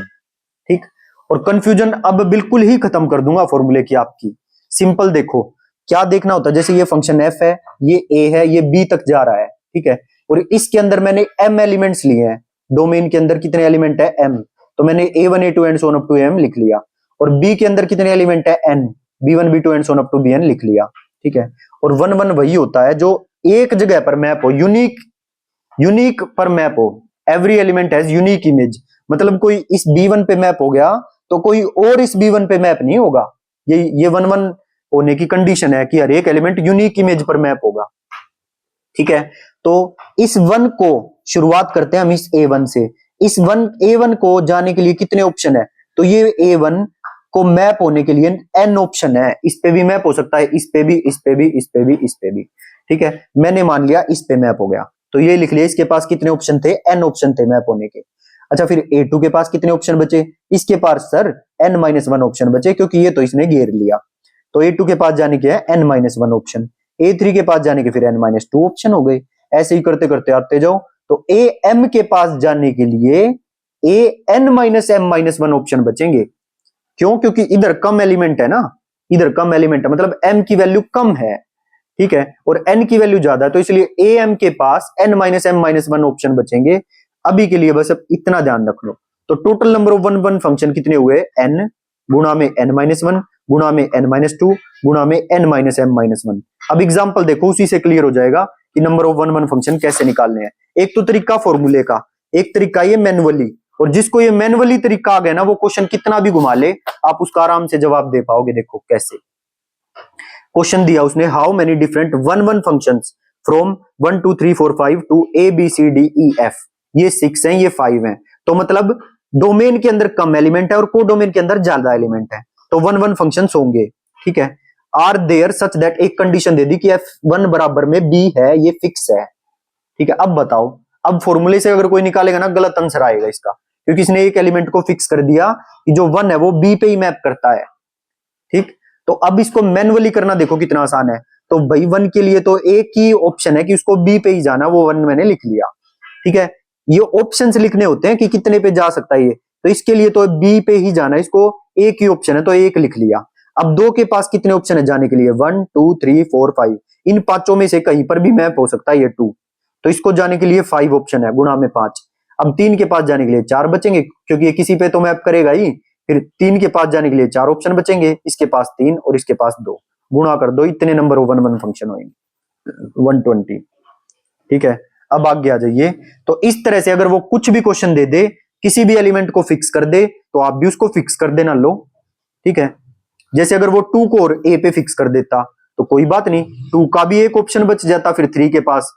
ठीक, और कंफ्यूजन अब बिल्कुल ही खत्म कर दूंगा फॉर्मूले की आपकी। सिंपल देखो क्या देखना होता है, जैसे ये फंक्शन f है, ये a है, ये b तक जा रहा है, ठीक है, और इसके अंदर मैंने m एलिमेंट्स लिए हैं। डोमेन के अंदर कितने एलिमेंट है m, तो मैंने a1 a2 and so on up m लिख लिया। और b के अंदर कितने एलिमेंट है n, b1 b2 and so on up bn लिख लिया। ठीक है, और 1 1 वही होता है जो एक जगह पर मैप हो, यूनिक पर मैप हो। Every element has unique image, मतलब कोई इस b1 पे मैप हो गया तो कोई और इस b1 पे मैप नहीं होगा। ये 1 1 होने की कंडीशन है कि हर एक एलिमेंट यूनिक इमेज पर मैप होगा। ठीक है, तो इस 1 को शुरुआत करते हैं हम इस a1 से। इस a1 को जाने के लिए कितने ऑप्शन है, तो ये a1 को मैप होने के लिए n ऑप्शन है। इस पे भी मैप हो सकता है, इस पे भी, इस पे भी, इस पे भी, इस पे भी। ठीक है, मैंने मान लिया इस पे मैप हो गया, तो ये लिख लिया इसके पास कितने ऑप्शन थे, n ऑप्शन थे मैप होने के। अच्छा, फिर a2 के पास कितने ऑप्शन बचे, इसके पास सर n-1 ऑप्शन बचे, क्योंकि ये तो इसने घेर लिया। तो a2 के पास जाने के है n-1 ऑप्शन, a3 के पास जाने के फिर n-2 ऑप्शन हो गए। ऐसे ही करते करते आते जाओ, तो am के पास जाने के लिए an-m-1 ऑप्शन बचेंगे। क्यों, क्योंकि इधर कम एलिमेंट है ना, इधर कम एलिमेंट है, मतलब m की वैल्यू कम है। ठीक है, और n की वैल्यू ज्यादा है, तो इसलिए am के पास n-m-1 ऑप्शन बचेंगे। अभी के लिए बस अब इतना ध्यान रख लो। तो टोटल नंबर ऑफ 1 1 फंक्शन कितने हुए, n गुणा में n-1 गुणा में n-2 गुणा में n-m-1। अब एग्जांपल देखो, उसी से क्लियर हो जाएगा कि नंबर ऑफ 1 1 फंक्शन कैसे निकालने हैं। एक तो तरीका फॉर्मूले का, एक तरीका ये मैनुअली, और जिसको ये मैनुअली तरीका आ गया ना, वो क्वेश्चन कितना भी घुमा ले आप उसका आराम से जवाब दे पाओगे। देखो कैसे क्वेश्चन दिया उसने, how many different 1 1 functions from 1 2 3 4 5 to a b c d e f, ये 6 हैं, ये 5 हैं, तो मतलब डोमेन के अंदर कम एलिमेंट है और को डोमेन के अंदर ज्यादा एलिमेंट है, तो 1 1 फंक्शंस होंगे। ठीक है, आर देयर सच दैट, एक कंडीशन दे दी कि f1 बराबर में b है, ये फिक्स है। ठीक है, अब बताओ, अब फॉर्मूले से अगर कोई निकालेगा ना गलत आंसर आएगा इसका, क्योंकि इसने एक एलिमेंट को फिक्स कर दिया कि जो 1 है वो b पे ही मैप करता है। ठीक, तो अब इसको मैनुअली करना देखो कितना आसान है। तो भाई 1 के लिए तो एक ही ऑप्शन है कि उसको b पे ही जाना, वो 1 मैंने लिख लिया। ठीक है, ये ऑप्शंस लिखने होते हैं कि कितने पे जा सकता है ये, तो इसके लिए तो b पे ही जाना है, इसको एक ही ऑप्शन है तो एक लिख लिया। अब 2 के पास कितने ऑप्शन है जाने के लिए, 1 2 3 4 5, इन पांचों में से कहीं पर भी मैप हो सकता है ये 2, तो इसको जाने के लिए 5 ऑप्शन है गुणा में 5। अब 3 के पास जाने के लिए 4 बचेंगे, क्योंकि ये किसी पे तो मैप करेगा ही। फिर 3 के पास जाने के लिए 4 ऑप्शन बचेंगे, इसके पास 3 और इसके पास 2, गुणा कर दो, इतने नंबर ऑफ 1 1 फंक्शन होंगे 120। ठीक है, अब आगे आ जाइए। तो इस तरह से अगर वो कुछ भी क्वेश्चन दे दे, किसी भी एलिमेंट को फिक्स कर दे, तो आप भी उसको फिक्स कर देना लो। ठीक है, जैसे अगर वो 2 को और a पे फिक्स कर देता तो कोई बात नहीं, 2 का भी एक ऑप्शन बच जाता, फिर 3 के पास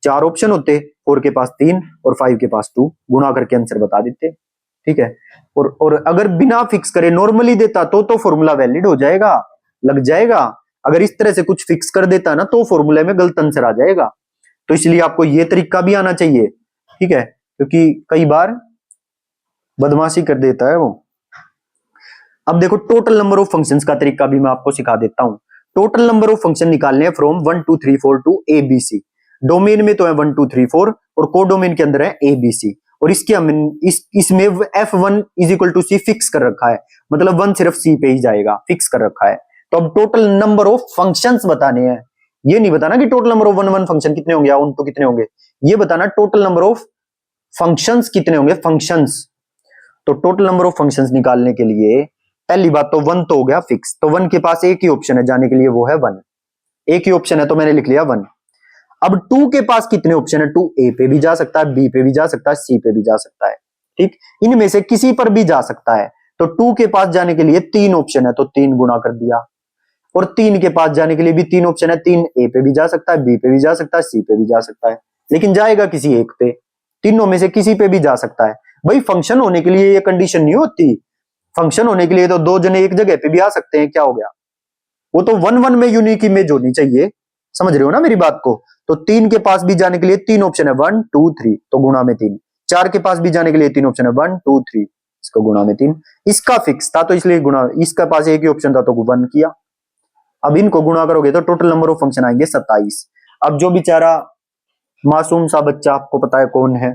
4 ऑप्शन होते, 4 के पास 3 और 5 के पास 2, गुणा करके आंसर बता देते। ठीक है, और अगर बिना फिक्स करे नॉर्मली देता तो फॉर्मूला वैलिड हो जाएगा, लग जाएगा। अगर इस तरह से कुछ फिक्स कर देता ना तो फॉर्मूले में गलत आंसर आ जाएगा, तो इसलिए आपको ये तरीका भी आना चाहिए। ठीक है, क्योंकि कई बार बदमाशी कर देता है वो। अब देखो टोटल नंबर ऑफ फंक्शंस का तरीका भी मैं आपको सिखा देता हूं। टोटल नंबर ऑफ फंक्शन निकालने हैं from 1 2 3 4 to a b c। Domain में तो है 1 2 3 4 और को डोमेन के अंदर है a b c, और इसके हम इसमें f1 is equal to c fix कर रखा है, मतलब 1 सिर्फ c पे ही जाएगा, फिक्स कर रखा है। तो अब टोटल नंबर ऑफ फंक्शंस बताने हैं, ये नहीं बताना कि टोटल नंबर ऑफ 1 1 फंक्शन कितने होंगे या उन तो कितने होंगे, ये बताना टोटल नंबर ऑफ फंक्शंस कितने होंगे, फंक्शंस। तो टोटल नंबर ऑफ फंक्शंस निकालने के लिए पहली बात तो 1 तो हो गया फिक्स, तो 1 के पास एक ही ऑप्शन है जाने के लिए, वो है 1, एक ही ऑप्शन है तो मैंने लिख लिया 1। अब 2 के पास कितने ऑप्शन है, 2 a पे भी जा सकता है, b पे भी जा सकता है, c पे भी जा सकता है। ठीक, इनमें से किसी पर भी जा सकता है, तो 2 के पास जाने के लिए 3 ऑप्शन है तो 3 गुणा कर दिया, और 3 के पास जाने के लिए भी 3 ऑप्शन है, 3 a पे भी जा सकता है, b पे भी जा सकता है, c पे भी जा सकता है, लेकिन जाएगा किसी एक पे, तीनों में से किसी पे भी जा सकता है। भाई फंक्शन होने के लिए ये कंडीशन नहीं होती, फंक्शन होने के लिए तो 2 जने एक जगह पे भी आ सकते हैं, क्या हो गया, वो तो 1 1 में यूनिक इमेज होनी चाहिए, समझ रहे हो ना मेरी बात को। तो 3 के पास भी जाने के लिए 3 ऑप्शन है, 1 2 3, तो गुणा में 3। 4 के पास भी जाने के लिए 3 ऑप्शन है, 1 2 3, इसको गुणा में 3, इसका फिक्स था तो इसलिए गुणा, इसका पास एक ही ऑप्शन था तो 1 किया। अब इनको गुणा करोगे तो टोटल नंबर ऑफ फंक्शन आएंगे 27। अब जो बेचारा मासूम सा बच्चा, आपको पता है कौन है,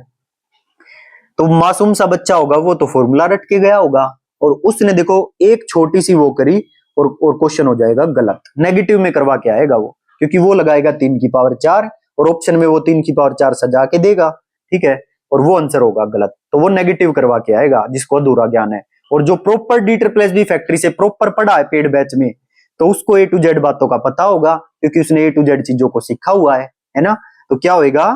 तो मासूम सा बच्चा होगा वो तो फॉर्मूला रट के गया होगा और उसने देखो एक छोटी सी वो करी और क्वेश्चन हो जाएगा गलत, नेगेटिव में करवा के आएगा वो, क्योंकि वो लगाएगा 3 की पावर 4 और ऑप्शन में वो 3 की पावर 4 सजा के देगा, ठीक है, और वो आंसर होगा गलत, तो वो नेगेटिव करवा के आएगा जिसको अधूरा ज्ञान है। और जो proper D triple S B factory से प्रॉपर पढ़ा है पेड बैच में, तो उसको ए टू जेड बातों का पता होगा क्योंकि उसने ए टू जेड चीजों को सीखा हुआ है ना। तो क्या होएगा,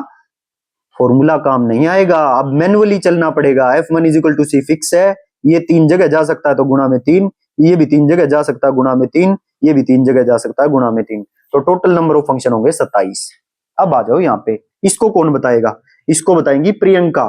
फॉर्मूला काम नहीं आएगा, अब मैनुअली चलना पड़ेगा। F1 is equal to c fix है, ये 3 जगह जा सकता है तो गुणा में 3, ये भी 3 जगह जा सकता है गुणा में 3, ये भी 3 जगह जा सकता है गुणा में 3, तो टोटल नंबर ऑफ फंक्शन होंगे 27। अब आ जाओ यहाँ पे, इसको कौन बताएगा, इसको बताएंगी प्रियंका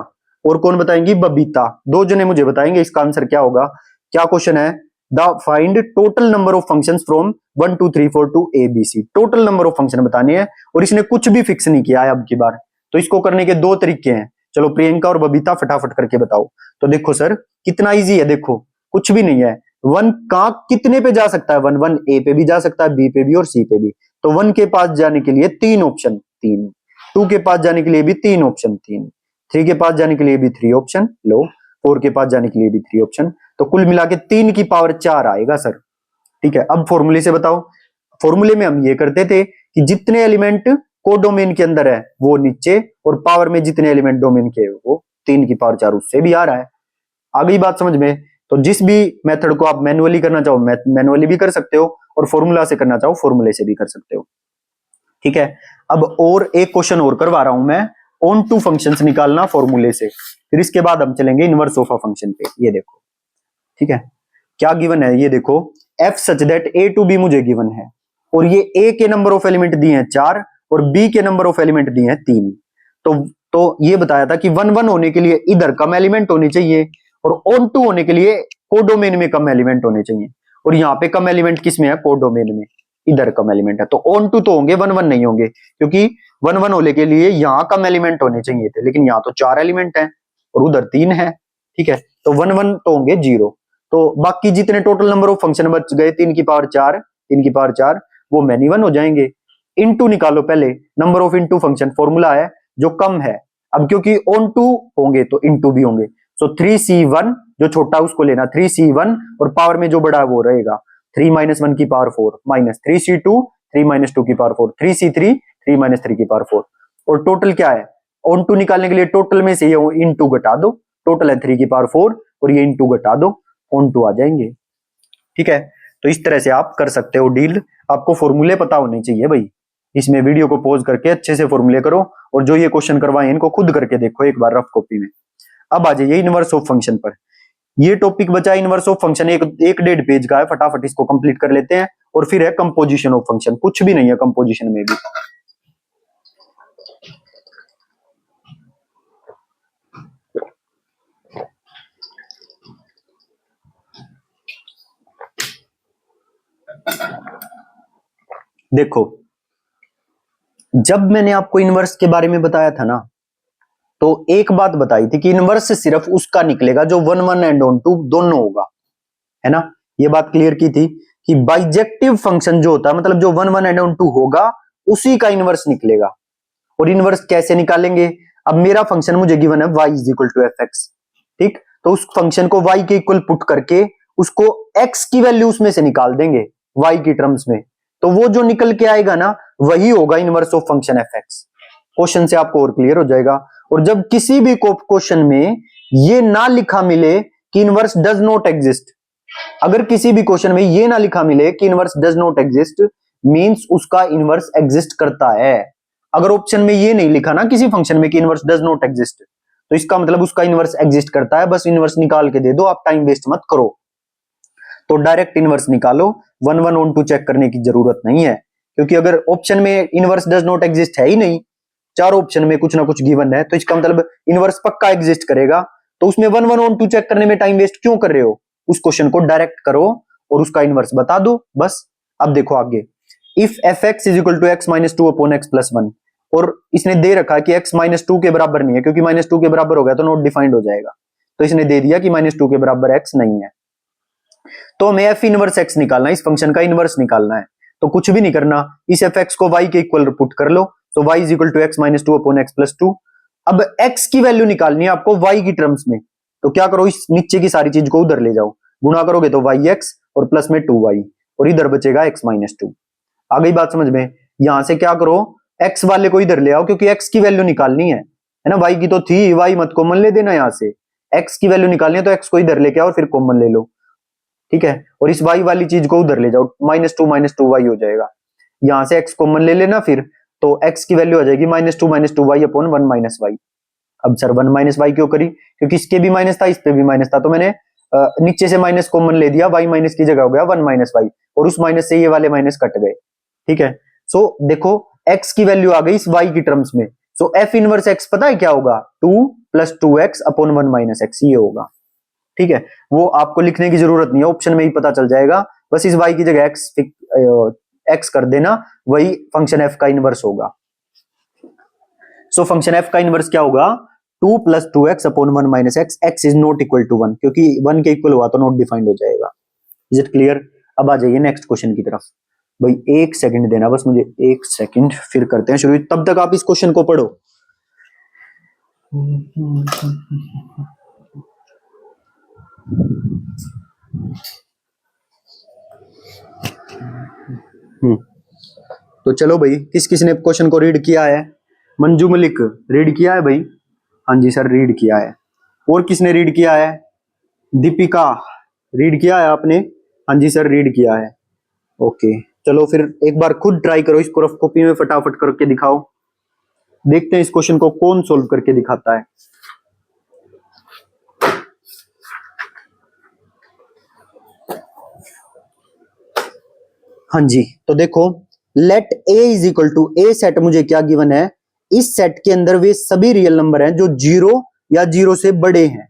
और कौन बताएंगी बबीता, दो जने मुझे बताएंगे इसका आंसर क्या होगा। क्या क्वेश्चन है, the find total number of functions from 1 2 3 4 to ABC, total number of function बताने हैं और इसने कुछ भी फिक्स नहीं किया है अब की बार, तो इसको करने के दो तरीके हैं। चलो प्रियंका और बबीता फटाफट करके बताओ। तो देखो सर कितना इजी है, देखो कुछ भी नहीं है, 1 का कितने पे जा सकता है, 1 1 A पे भी जा सकता है, B पे भी और C पे भी, तो 1 के पास जाने के लिए 3 ऑप्शन 3, 2 के पास जाने के लिए भी 3 ऑप्शन 3, 3 के पास जाने के लिए भी 3 ऑप्शन लो, 4 के पास जाने के लिए भी 3 ऑप्शन, तो कुल मिला के 3 की पावर 4 आएगा सर, ठीक है। अब फॉर्मूले से बताओ, फॉर्मूले में हम ये करते थे कि जितने एलिमेंट कोडोमेन के अंदर है वो नीचे और पावर में जितने एलिमेंट डोमेन के वो 3 की पावर 4 उससे भी आ रहा है। आ गई बात समझ में। तो जिस भी मेथड को आप मैनुअली करना चाहो मैनुअली भी कर सकते हो और फॉर्मूला से करना चाहो फॉर्मूले से भी कर सकते हो, ठीक है। अब और एक क्वेश्चन और करवा रहा हूं मैं, ऑन टू फंक्शंस निकालना फॉर्मूले से, फिर इसके बाद हम चलेंगे इनवर्स ऑफ अ फंक्शन पे। ये देखो, ठीक है, क्या गिवन है ये देखो, f such that a to b मुझे गिवन है और ये a के नंबर ऑफ एलिमेंट दिए हैं 4 और b के नंबर ऑफ एलिमेंट दिए हैं 3, तो ये बताया था कि 1 1 होने के लिए इधर कम एलिमेंट होने चाहिए और ऑन टू होने के लिए कोडोमेन में कम एलिमेंट होने चाहिए, और यहाँ पे कम एलिमेंट किस में है, कोडोमेन में, इधर कम एलिमेंट है, तो ऑन टू तो होंगे 1 1 नहीं होंगे, क्योंकि 1 1 होने के लिए यहाँ कम एलिमेंट होने चाहिए थे, लेकिन यहाँ तो 4 एलिमेंट है और उधर 3 है, ठीक है, तो 1 1 तो होंगे 0। तो बाकी जितने टोटल नंबर ऑफ फंक्शन बच गए 3 की पावर 4 3 की पावर 4 वो मैनी 1 हो जाएंगे। इनटू निकालो पहले, number of into function formula है जो कम है, अब क्योंकि ऑन टू होंगे तो इनटू भी होंगे, सो 3c1 जो छोटा उसको लेना 3c1 और पावर में जो बड़ा है वो रहेगा 3 - 1 की पावर 4 माइनस 3c2 3 - 2 की पावर 4 3c3 3 - 3 की पावर 4, और टोटल क्या है, ऑन टू निकालने के लिए टोटल में से ये इनटू घटा दो, टोटल है 3 की पावर 4 और ये इनटू घटा दो, ऑन टू आ जाएंगे, ठीक है। तो इस तरह से आप कर सकते हो डील, आपको फॉर्मूले पता होने चाहिए भाई, इसमें वीडियो को पॉज करके अच्छे से फॉर्मूले करो और जो ये क्वेश्चन करवाए इनको खुद करके देखो एक बार रफ कॉपी में। अब आ जाइए इनवर्स ऑफ फंक्शन पर, ये टॉपिक बचा इनवर्स ऑफ फंक्शन, एक 1.5 पेज का है, फटाफट इसको कंप्लीट कर लेते हैं, और फिर है कंपोजिशन ऑफ फंक्शन, कुछ भी नहीं है कंपोजिशन में भी। देखो जब मैंने आपको इनवर्स के बारे में बताया था ना, तो एक बात बताई थी कि इनवर्स सिर्फ उसका निकलेगा जो 1 1 एंड ऑन टू दोनों होगा, है ना, ये बात क्लियर की थी कि बाइजेक्टिव फंक्शन जो होता है मतलब जो 1 1 एंड ऑन टू होगा उसी का इनवर्स निकलेगा। और इनवर्स कैसे निकालेंगे, अब मेरा फंक्शन मुझे गिवन है y = fx, ठीक, तो उस फंक्शन को y के इक्वल पुट करके उसको x की वैल्यू उसमें से निकाल देंगे y की टर्म्स में, तो वो जो निकल के आएगा ना वही होगा inverse of function fx। Question से आपको और क्लियर हो जाएगा। और जब किसी भी क्वेश्चन में ये ना लिखा मिले कि इनवर्स डज नॉट एग्जिस्ट, अगर किसी भी क्वेश्चन में ये ना लिखा मिले कि inverse does not exist means उसका इनवर्स एग्जिस्ट करता है। अगर ऑप्शन में ये नहीं लिखा ना किसी फंक्शन में कि इनवर्स डज नॉट एग्जिस्ट, तो इसका मतलब उसका इनवर्स एग्जिस्ट करता है, बस इनवर्स निकाल के दे दो, आप टाइम वेस्ट मत करो। तो डायरेक्ट इनवर्स निकालो, 1 1 ऑन टू चेक करने की जरूरत नहीं है, क्योंकि अगर ऑप्शन में इनवर्स डज नॉट एग्जिस्ट है ही नहीं, चार ऑप्शन में कुछ ना कुछ गिवन है, तो इसका मतलब इनवर्स पक्का एग्जिस्ट करेगा, तो उसमें 1 1 ऑन टू चेक करने में टाइम वेस्ट क्यों कर रहे हो, उस क्वेश्चन को डायरेक्ट करो और उसका इनवर्स बता दो बस। अब देखो आगे, इफ fx = x - 2 / x + 1, और इसने दे रखा कि x - 2 के बराबर नहीं है, क्योंकि -2 के बराबर हो गया तो नॉट डिफाइंड हो जाएगा, तो इसने दे दिया कि -2 के बराबर एक्स नहीं है। तो हमें एफ इनवर्स एक्स निकालना है, इस फंक्शन का इनवर्स निकालना है। तो कुछ भी नहीं करना, इस एफ एक्स को वाई के इक्वल पुट कर लो, तो y is equal to x minus two upon x plus two. अब x की वैल्यू निकालनी है आपको y की टर्म्स में, तो क्या करो, इस नीचे की सारी चीज को उधर ले जाओ, गुणा करोगे तो yx और प्लस में 2y और इधर बचेगा x माइनस टू। आ गई बात समझ में? यहां से क्या करो, x वाले को इधर ले आओ क्योंकि x की वैल्यू निकालनी है ना, y की तो थी, y मत कॉमन ले देना, यहां से x की वैल्यू निकालनी है तो x को इधर लेके आओ और फिर कॉमन ले लो, ठीक है। और इस y वाली चीज को उधर ले जाओ, -2 y हो जाएगा, यहां से x कॉमन ले लेना, फिर तो x की वैल्यू आ जाएगी -2 y अपॉन 1 माइनस वाई। अब सर 1 माइनस वाई क्यों करी, क्योंकि इसके भी माइनस था, इस पे भी माइनस था, तो मैंने नीचे से माइनस कॉमन ले दिया, y माइनस की जगह हो गया 1 माइनस वाई, और उस माइनस से ये वाले माइनस कट गए, ठीक है। सो देखो x की वैल्यू आ गई इस y की टर्म्स में, सो f इनवर्स x पता है क्या होगा, 2 plus 2x upon 1 minus x, ये होगा, ठीक है। वो आपको लिखने की जरूरत नहीं है, ऑप्शन में ही पता चल जाएगा, बस इस y की जगह x कर देना, वही फंक्शन f का इनवर्स होगा। सो फंक्शन f का इनवर्स क्या होगा, 2 plus 2x upon 1 minus x, x is not equal to 1, क्योंकि 1 के इक्वल हुआ तो नॉट डिफाइंड हो जाएगा। Is it clear? अब आ जाइए नेक्स्ट क्वेश्चन की तरफ। भाई 1 सेकंड देना बस मुझे, 1 सेकंड, फिर करते हैं शुरू, तब तक आप इस क्वेश्चन को पढ़ो। तो चलो भाई, किस किस ने क्वेश्चन को रीड किया है? मंजू मलिक रीड किया है भाई? हाँ जी सर रीड किया है। और किसने रीड किया है? दीपिका रीड किया है आपने? हाँ जी सर रीड किया है। ओके चलो फिर एक बार खुद ट्राई करो, इसको रफ कॉपी में फटाफट करके दिखाओ, देखते हैं इस क्वेश्चन को कौन सोल्व करके दिखाता है। हाँ जी तो देखो, let a is equal to a set, मुझे क्या गिवन है, इस सेट के अंदर वे सभी रियल नंबर हैं जो 0 या 0 से बड़े हैं।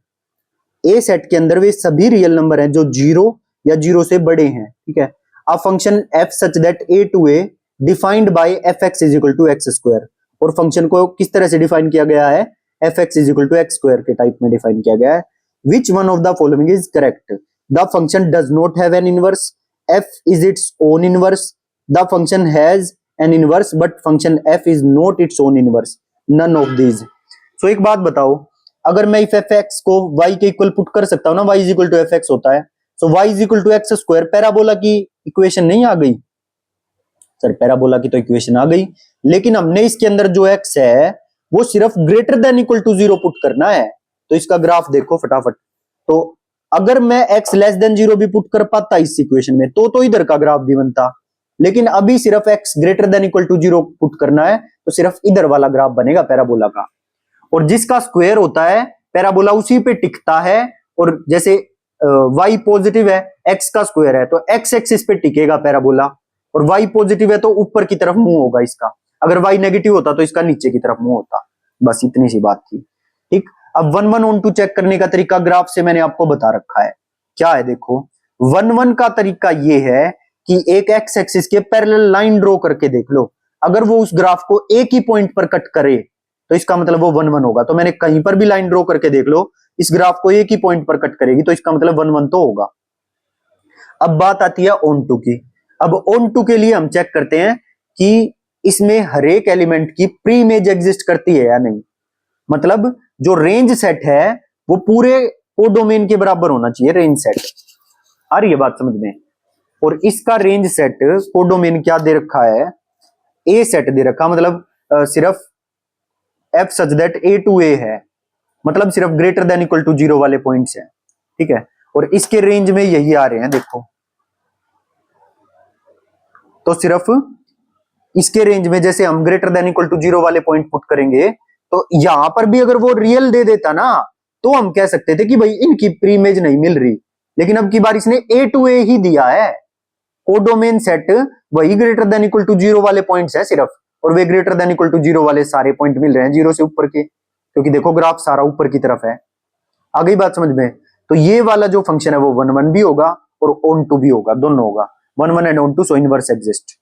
ए सेट के अंदर वे सभी रियल नंबर हैं जो 0 या 0 से बड़े हैं, ठीक है। A function f such that a to a defined by fx is equal to x square, और फंक्शन को किस तरह से डिफाइन किया गया है, fx is equal to x square के टाइप में डिफाइन किया गया है। Which one of the following is correct, the function does not have an inverse, f is its own inverse, the function has an inverse but function f is not its own inverse, none of these। so एक बात बताओ, अगर मैं if fx को y के equal put कर सकता हूं ना, y is equal to fx होता है, so y is equal to x square, parabola की इक्वेशन नहीं आ गई सर? पैराबोला की तो इक्वेशन आ गई, लेकिन हमने इसके अंदर जो x है वो सिर्फ greater than equal to 0 put करना है। तो इसका ग्राफ देखो फटाफट, तो अगर मैं x लेस देन 0 भी पुट कर पाता इस इक्वेशन में तो इधर का ग्राफ भी बनता, लेकिन अभी सिर्फ x greater than equal to 0 put करना है, तो सिर्फ इधर वाला ग्राफ बनेगा पैराबोला का, और जिसका स्क्वायर होता है पैराबोला उसी पे टिकता है, और जैसे y पॉजिटिव है, x का स्क्वायर है, तो x एक्सिस पे टिकेगा पैराबोला, और y पॉजिटिव है तो ऊपर की तरफ मुंह होगा इसका, अगर y नेगेटिव होता तो इसका नीचे की तरफ मुंह होता। बस इतनी सी बात थी, ठीक। अब 1 1 ऑन टू चेक करने का तरीका ग्राफ से मैंने आपको बता रखा है, क्या है देखो, 1 1 का तरीका ये है कि एक एक्स एक्सिस के पैरेलल लाइन ड्रॉ करके देख लो, अगर वो उस ग्राफ को एक ही पॉइंट पर कट करे तो इसका मतलब वो 1 1 होगा। तो मैंने कहीं पर भी लाइन ड्रॉ करके देख लो, इस ग्राफ को एक ही पॉइंट पर कट करेगी तो इसका मतलब 1 1 तो होगा। अब बात आती है ऑन टू की। अब ऑन टू के लिए हम चेक करते हैं कि इसमें हर एक एलिमेंट की प्री इमेज एग्जिस्ट करती है या नहीं, मतलब जो रेंज सेट है वो पूरे कोडोमेन के बराबर होना चाहिए, रेंज सेट। आ रही है बात समझ में? और इसका रेंज सेट कोडोमेन क्या दे रखा है, ए सेट दे रखा, मतलब सिर्फ f such that a to a है, मतलब सिर्फ ग्रेटर देन इक्वल टू 0 वाले पॉइंट्स हैं, ठीक है। और इसके रेंज में यही आ रहे हैं देखो, तो सिर्फ इसके रेंज में जैसे हम ग्रेटर देन इक्वल टू 0 वाले पॉइंट पुट करेंगे, तो यहां पर भी अगर वो रियल दे देता ना तो हम कह सकते थे कि भाई इनकी प्री इमेज नहीं मिल रही, लेकिन अब की बार इसने a टू a ही दिया है, कोडोमेन सेट वही ग्रेटर देन इक्वल टू 0 वाले पॉइंट्स है सिर्फ, और वे ग्रेटर देन इक्वल टू 0 वाले सारे पॉइंट मिल रहे हैं 0 से ऊपर के, क्योंकि देखो ग्राफ सारा ऊपर की तरफ है। आ गई बात समझ में? तो ये वाला जो फंक्शन है वो 1 1 भी होगा और ऑन टू भी होगा, दोनों होगा, 1 1 and onto, so inverse exist.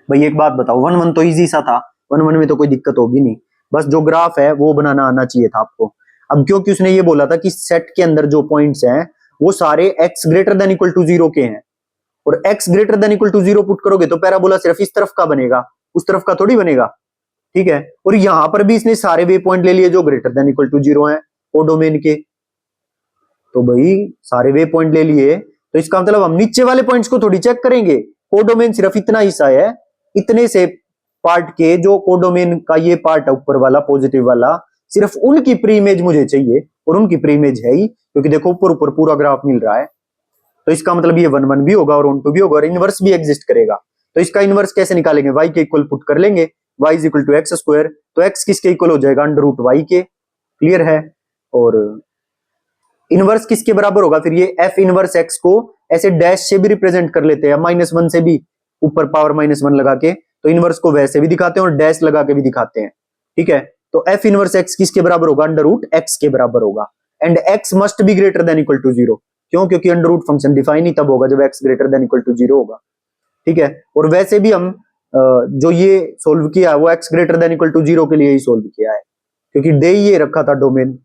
भाई एक बात बताओ, 1 1 तो इजी सा था, 1 1 में तो कोई दिक्कत होगी नहीं, बस जो ग्राफ है वो बनाना आना चाहिए था आपको। अब क्योंकि उसने ये बोला था कि सेट के अंदर जो पॉइंट्स हैं वो सारे x greater than equal to 0 के हैं, और x greater than equal to 0 put करोगे तो पैराबोला सिर्फ इस तरफ का बनेगा, उस तरफ का थोड़ी बनेगा, ठीक है। और यहां पर भी इसने सारे वे पॉइंट ले लिए जो ग्रेटर देन इक्वल टू 0 है ओ डोमेन के, तो भाई सारे वे पॉइंट ले लिए, तो इसका मतलब हम नीचे वाले पॉइंट्स को थोड़ी चेक करेंगे। कोडोमेन सिर्फ इतना हिस्सा है, इतने से पार्ट के जो कोडोमेन का ये पार्ट है ऊपर वाला पॉजिटिव वाला, सिर्फ उनकी प्री इमेज मुझे चाहिए, और उनकी प्री इमेज है ही, क्योंकि देखो ऊपर ऊपर पूरा ग्राफ मिल रहा है। तो इसका मतलब ये 1 1 भी होगा और 1 2 भी होगा और इनवर्स भी एग्जिस्ट करेगा। तो इसका इनवर्स कैसे निकालेंगे, y के इक्वल पुट कर लेंगे, y is equal to x square, तो x किसके इक्वल हो जाएगा, अंडर रूट y के, क्लियर है। और इनवर्स किसके बराबर होगा, फिर ये f इनवर्स x को ऐसे डैश से भी रिप्रेजेंट कर लेते हैं, -1 से भी ऊपर पावर -1 लगा के, तो इनवर्स को वैसे भी दिखाते हैं और डैश लगा के भी दिखाते हैं, ठीक है। तो f इनवर्स x किसके बराबर होगा, अंडर रूट x के बराबर होगा, and x must be greater than equal to 0, क्यों, क्योंकि अंडर रूट फंक्शन डिफाइन ही तब होगा जब x greater than equal to 0 होगा, ठीक है। और वैसे भी हम जो ये सोल्व किया है वो x greater than equal to 0 के लिए ही सोल्व किया है, क्योंकि दे ये रखा था डोमेन।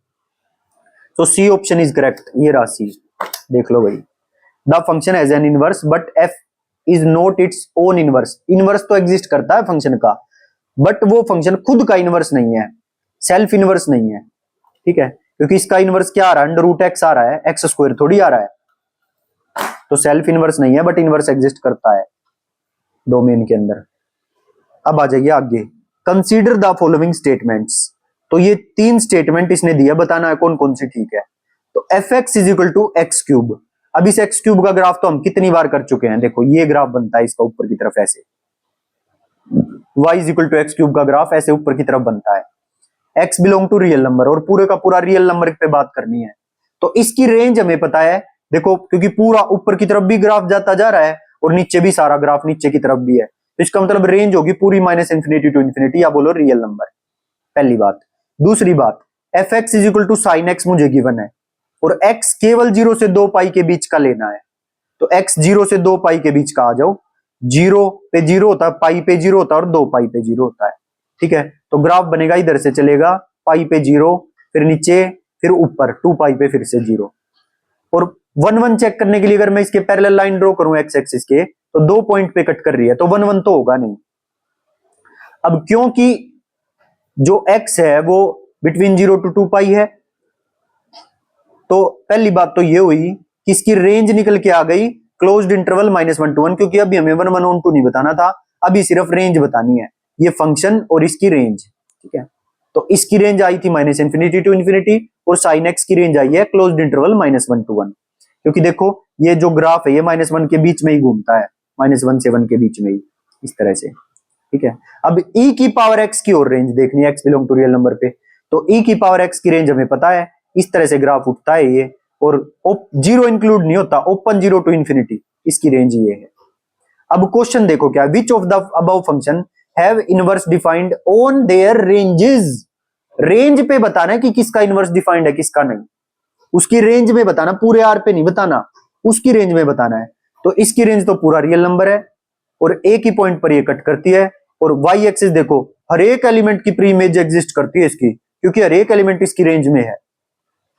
तो सी ऑप्शन इज करेक्ट, ये राशि देख लो भाई। The function has an inverse but f is not its own inverse, inverse तो एग्जिस्ट करता है फंक्शन का, बट वो फंक्शन खुद का इनवर्स नहीं है, सेल्फ इनवर्स नहीं है, ठीक है, क्योंकि इसका इनवर्स क्या आ रहा है, अंडर रूट x आ रहा है, एक्स स्क्वायर थोड़ी आ रहा है, तो सेल्फ इनवर्स नहीं है, बट इनवर्स एग्जिस्ट करता है डोमेन के अंदर। अब आ जाइए आगे, कंसीडर द फॉलोइंग स्टेटमेंट्स, तो ये 3 स्टेटमेंट इसने दिया, बताना है कौन कौन सी ठीक है। तो fx is equal to x cube, अब इस एक्स क्यूब का ग्राफ तो हम कितनी बार कर चुके हैं, देखो ये ग्राफ बनता है इसका ऊपर की तरफ ऐसे, y is equal to x cube का ग्राफ ऐसे ऊपर की तरफ बनता है, x belong to real number, और पूरे का पूरा रियल नंबर पे बात करनी है, तो इसकी रेंज हमें पता है, देखो क्योंकि पूरा ऊपर की तरफ भी ग्राफ जाता जा रहा है और नीचे भी सारा ग्राफ नीचे की तरफ भी है, तो इसका मतलब रेंज होगी पूरी -∞ टू इन्फिनिटी, या बोलो रियल नंबर, पहली बात। दूसरी बात, fx is equal to sine x मुझे गिवन है, और x केवल 0 से 2 पाई के बीच का लेना है, तो x 0 से 2 पाई के बीच का आ जाओ, 0 पे 0 होता है, पाई पे 0 होता है और 2 पाई पे 0 होता है, ठीक है। तो ग्राफ बनेगा इधर से चलेगा, पाई पे 0, फिर नीचे, फिर ऊपर 2 पाई पे फिर से 0, और 1 1 चेक करने के लिए अगर मैं इसके पैरेलल लाइन ड्रॉ करूं x एक्सिस के, तो 2 पॉइंट पे कट कर रही है, तो 1 1 तो होगा नहीं। अब क्योंकि जो x है वो बिटवीन 0 टू 2 पाई है, तो पहली बात तो ये हुई कि इसकी रेंज निकल के आ गई क्लोज्ड इंटरवल -1 to 1, क्योंकि अभी हमें 1 1 2 नहीं बताना था, अभी सिर्फ रेंज बतानी है, ये फंक्शन और इसकी रेंज, ठीक है। तो इसकी रेंज आई थी -∞ टू इन्फिनिटी, और साइन एक्स की रेंज आई है क्लोज्ड इंटरवल -1 to 1, क्योंकि देखो ये जो ग्राफ है ये -1 के बीच में ही घूमता है, -1 से 1 के बीच में ही, इस तरह से, ठीक है। अब e की पावर x की और रेंज देखनी है, x belong to real number पे, तो e की पावर x की रेंज हमें पता है, इस तरह से ग्राफ उठता है ये, और 0 इंक्लूड नहीं होता, ओपन 0 टू इन्फिनिटी, इसकी रेंज ये है। अब क्वेश्चन देखो क्या, which of the above function have inverse defined on their ranges, range पे बताना है कि किसका इनवर्स डिफाइंड है किसका नहीं, उसकी रेंज में बताना, पूरे आर पे नहीं बताना, उसकी रेंज में बताना है। तो इसकी रेंज तो पूरा रियल नंबर है, और एक ही पॉइंट पर ये कट करती है, और वाई एक्सिस देखो हर एक एलिमेंट की प्री इमेज एग्जिस्ट करती है इसकी, क्योंकि हर एक एलिमेंट इसकी रेंज में है,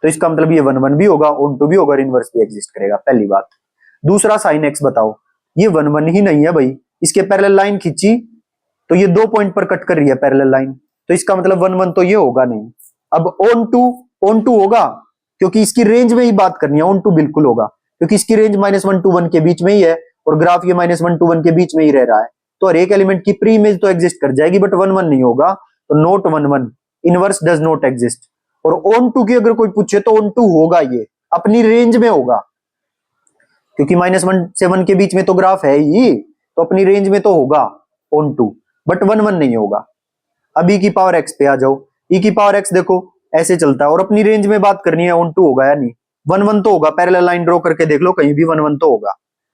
तो इसका मतलब ये 1 1 भी होगा, ऑन टू भी होगा, इनवर्स भी एग्जिस्ट करेगा, पहली बात। दूसरा, साइन एक्स बताओ, ये 1 1 ही नहीं है भाई, इसके पैरेलल लाइन खींची तो ये 2 पॉइंट पर कट कर रही है पैरेलल लाइन, तो इसका मतलब 1 1 तो ये होगा नहीं। अब ऑन टू होगा, क्योंकि इसकी रेंज में ही बात करनी है, ऑन टू बिल्कुल होगा, क्योंकि इसकी रेंज -1 to 1 के बीच में ही है, और ग्राफ ये -1 to 1 के बीच में ही रह रहा है, तो हर एक एलिमेंट की प्री इमेज तो एग्जिस्ट कर जाएगी, बट 1 1 नहीं होगा, तो not 1 1, inverse does not exist. और ऑन टू की अगर कोई पूछे तो ऑन टू होगा, ये अपनी रेंज में होगा, क्योंकि -1 से 1 के बीच में तो ग्राफ है ही, तो अपनी रेंज में तो होगा ऑन टू, बट 1 1 नहीं होगा। अब e की पावर x पे आ जाओ, e की पावर x देखो ऐसे चलता है, और अपनी रेंज में बात करनी है, ऑन टू होगा या नहीं, 1 1 तो होगा, पैरेलल लाइन ड्रॉ करके देख लो कहीं भी 1 1 तो होगा,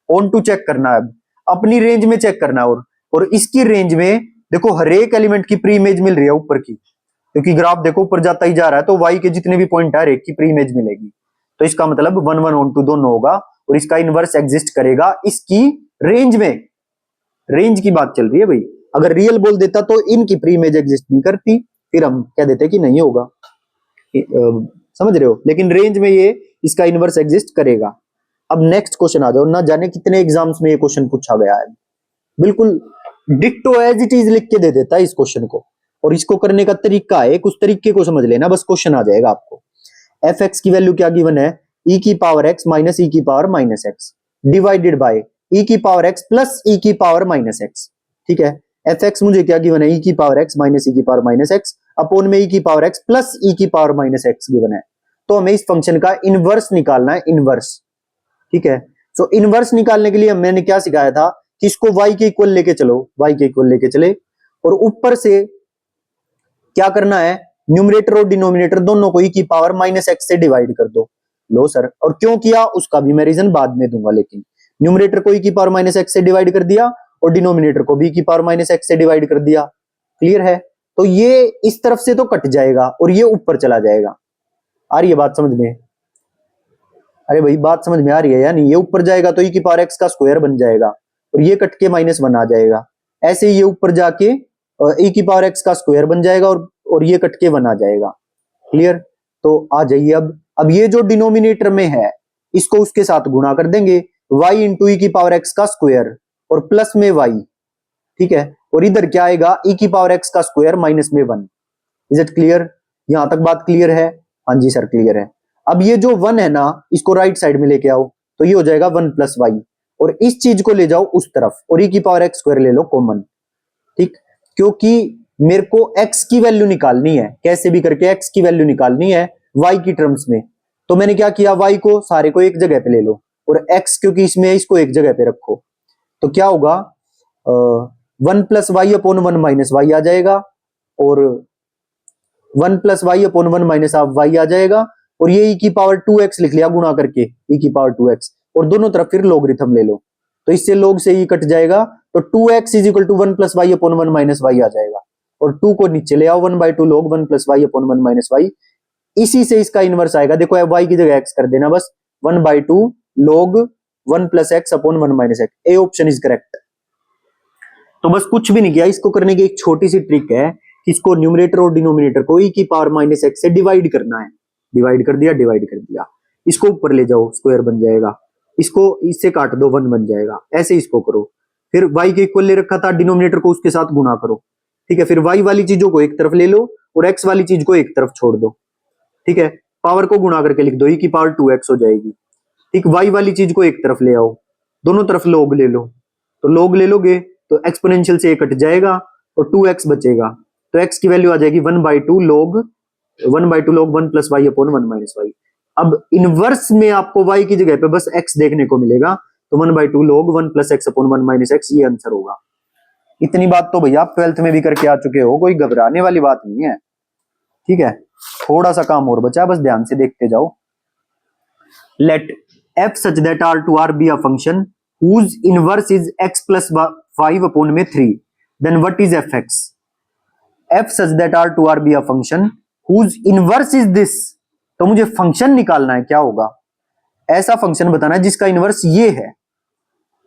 ऑन टू चेक करना है, अब अपनी रेंज में चेक करना है, और इसकी रेंज में देखो हर एक एलिमेंट की प्री इमेज मिल रही है ऊपर की, क्योंकि ग्राफ देखो ऊपर जाता ही जा रहा है, तो y के जितने भी पॉइंट है हर एक की प्री इमेज मिलेगी, तो इसका मतलब 1 1 ऑन टू दोनों होगा, और इसका इनवर्स एग्जिस्ट करेगा इसकी रेंज में, रेंज की बात चल रही है भाई, अगर रियल बोल देता तो इनकी प्री इमेज एग्जिस्ट नहीं करती, फिर हम कह देते कि नहीं होगा, समझ रहे हो, लेकिन रेंज में ये इसका इनवर्स एग्जिस्ट करेगा। अब नेक्स्ट क्वेश्चन आ जाओ, ना जाने कितने एग्जाम्स में ये क्वेश्चन पूछा गया है, बिल्कुल डिक्टो एज इट इज लिख के दे देता है इस क्वेश्चन को। और इसको करने का तरीका है, उस तरीके को समझ लेना, बस क्वेश्चन आ जाएगा आपको। एफ एक्स की वैल्यू क्या गिवन है, ई की पावर एक्स माइनस ई की power minus X divided by E की पावर एक्स प्लस ई की पावर माइनस एक्स। ठीक है, एफ एक्स मुझे क्या गिवन है, ई की पावर एक्स माइनस ई की पावर माइनस एक्स अपॉन में ई की पावर एक्स प्लस ई की पावर माइनस एक्स गिवन है। तो हमें इस फंक्शन का इनवर्स निकालना है, इनवर्स। ठीक है, सो इनवर्स निकालने के लिए मैंने क्या सिखाया था कि इसको y के इक्वल लेके चलो, y के इक्वल लेके चले, और ऊपर से क्या करना है, न्यूमरेटर और डिनोमिनेटर दोनों को e की पावर माइनस एक्स से डिवाइड कर दो। लो सर, और क्यों किया उसका भी मैं रीजन बाद में दूंगा, लेकिन न्यूमरेटर को e की पावर माइनस एक्स से डिवाइड कर दिया और डिनोमिनेटर को b की पावर माइनस एक्स से डिवाइड कर दिया। क्लियर है, तो ये इस तरफ से तो कट जाएगा और ये ऊपर चला जाएगा। आ रही है बात समझ में? अरे भाई बात समझ में आ रही है या नहीं? ये ऊपर जाएगा तो e की पावर एक्स का स्क्वायर बन जाएगा और ये कट के -1 आ जाएगा। ऐसे ही ये ऊपर जाके e की पावर एक्स का स्क्वायर बन जाएगा और ये कट के 1 आ जाएगा। क्लियर, तो आ जाइए अब ये जो डिनोमिनेटर में है इसको उसके साथ गुणा कर देंगे, y इंटू ई की पावर एक्स का स्क्वायर और प्लस में y। ठीक है, और इधर क्या आएगा, e की पावर एक्स का स्क्वायर माइनस में 1। Is it clear? यहां तक बात क्लियर है? हाँ जी सर क्लियर है। अब ये जो 1 है ना, इसको राइट साइड में लेके आओ तो ये हो जाएगा 1 प्लस वाई, और इस चीज को ले जाओ उस तरफ और e की पावर एक्स स्क्वायर ले लो कॉमन। ठीक, क्योंकि मेरे को x की वैल्यू निकालनी है, कैसे भी करके x की वैल्यू निकालनी है y की टर्म्स में। तो मैंने क्या किया, y को सारे को एक जगह पे ले लो और x क्योंकि इसमें है इसको एक जगह पे रखो। तो क्या होगा, 1 plus y upon 1 minus y आ जाएगा, और 1 plus y upon 1 minus half y आ जाएगा, और ये e की पावर 2x लिख लिया गुणा करके, e की पावर 2x, और दोनों तरफ फिर लॉगरिथम ले लो तो इससे log से e कट जाएगा, तो 2x is equal to 1 plus y upon 1 minus y आ जाएगा, और 2 को नीचे ले आओ, 1/2 log 1 plus y upon 1 minus y. इसी से इसका इनवर्स आएगा, देखो y की जगह x कर देना बस, 1/2 log 1 plus x upon 1 minus x. A option is correct. तो बस कुछ भी नहीं किया, इसको करने की एक छोटी सी ट्रिक है कि इसको न्यूमरेटर और डिनोमिनेटर को e की पावर माइनस एक्स से डिवाइड करना है। डिवाइड कर दिया, डिवाइड कर दिया, इसको ऊपर ले जाओ स्क्वायर बन जाएगा, इसको इससे काट दो 1 बन जाएगा। ऐसे इसको करो, फिर y के इक्वल ले रखा था, डिनोमिनेटर को उसके साथ गुणा करो। ठीक है, फिर y वाली चीजों को एक तरफ ले लो और x वाली चीज को एक तरफ छोड़ दो। ठीक है, पावर को गुणा करके लिख दो, e की पावर 2x हो जाएगी। ठीक, y वाली चीज को एक तरफ ले आओ, दोनों तरफ log ले लो, तो log ले लोगे तो एक्सपोनेंशियल से कट जाएगा और 2x बचेगा, तो x की वैल्यू आ जाएगी 1/2 log 1 plus y upon 1 minus y. अब इनवर्स में आपको y की जगह पे बस x देखने को मिलेगा, तो 1/2 log 1 plus x upon 1 minus x, ये आंसर होगा। इतनी बात तो भैया आप 12th में भी करके आ चुके हो, कोई घबराने वाली बात नहीं है। ठीक है, थोड़ा सा काम और बचा, बस ध्यान से देखते जाओ। Let f such that R2R be a function whose inverse is x plus 5 upon में 3, then what is fx? f such that R2R be a function whose inverse is this, तो मुझे फंक्शन निकालना है, क्या होगा, ऐसा फंक्शन बताना है जिसका इनवर्स ये है।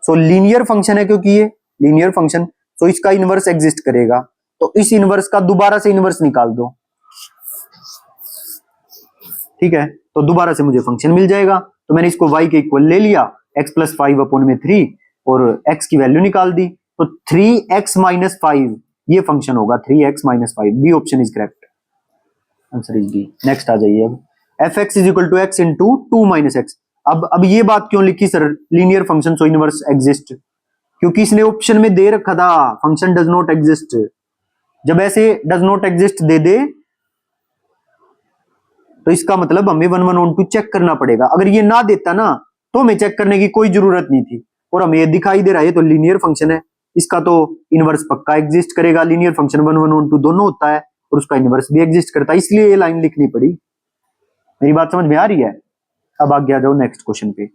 सो लीनियर फंक्शन है, क्योंकि ये लीनियर फंक्शन, तो इसका इनवर्स एग्जिस्ट करेगा, तो इस इनवर्स का दोबारा से इनवर्स निकाल दो। ठीक है, तो दोबारा से मुझे फंक्शन मिल जाएगा, तो मैंने इसको y के इक्वल ले लिया, x प्लस 5 अपॉन में 3 और x की वैल्यू निकाल दी, तो 3x माइनस 5 ये फंक्शन होगा, 3x minus 5। B option is correct, answer is B. Next आ जाइए, अब fx is equal to x into 2 minus x. अब ये बात क्यों लिखी sir, linear function so inverse exist, क्योंकि इसने ऑप्शन में दे रखा था फंक्शन डज नॉट एग्जिस्ट। जब ऐसे डज नॉट एग्जिस्ट दे दे तो इसका मतलब हमें 1 1 2 चेक करना पड़ेगा। अगर ये ना देता ना तो हमें चेक करने की कोई जरूरत नहीं थी, और हमें ये दिखाई दे रहा है, तो लीनियर फंक्शन है, इसका तो इनवर्स पक्का एग्जिस्ट करेगा। लीनियर फंक्शन 1 1 2 दोनों होता है और उसका इनवर्स भी एग्जिस्ट करता है, इसलिए ये लाइन लिखनी पड़ी। मेरी बात समझ में आ रही है? अब आगे आ जाओ नेक्स्ट क्वेश्चन पे।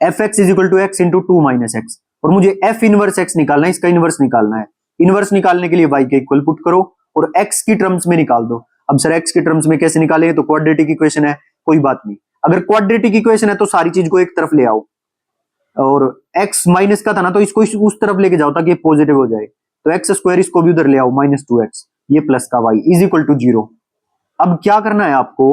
F x is equal to x into 2 minus x, और मुझे एफ इनवर्स एक्स निकालना है, इसका इनवर्स निकालना है। इनवर्स निकालने के लिए y के इक्वल पुट करो और x की टर्म्स में निकाल दो। अब सर x की टर्म्स में कैसे निकालेंगे, तो क्वाड्रेटिक इक्वेशन है, कोई बात नहीं। अगर क्वाड्रेटिक इक्वेशन है तो सारी चीज को एक तरफ ले आओ, और x माइनस का था ना तो इसको उस तरफ लेके जाओ ताकि पॉजिटिव हो जाए, तो एक्स स्क्वायर इसको भी उधर ले आओ, -2x, ये प्लस का y इज इक्वल टू 0। अब क्या करना है आपको,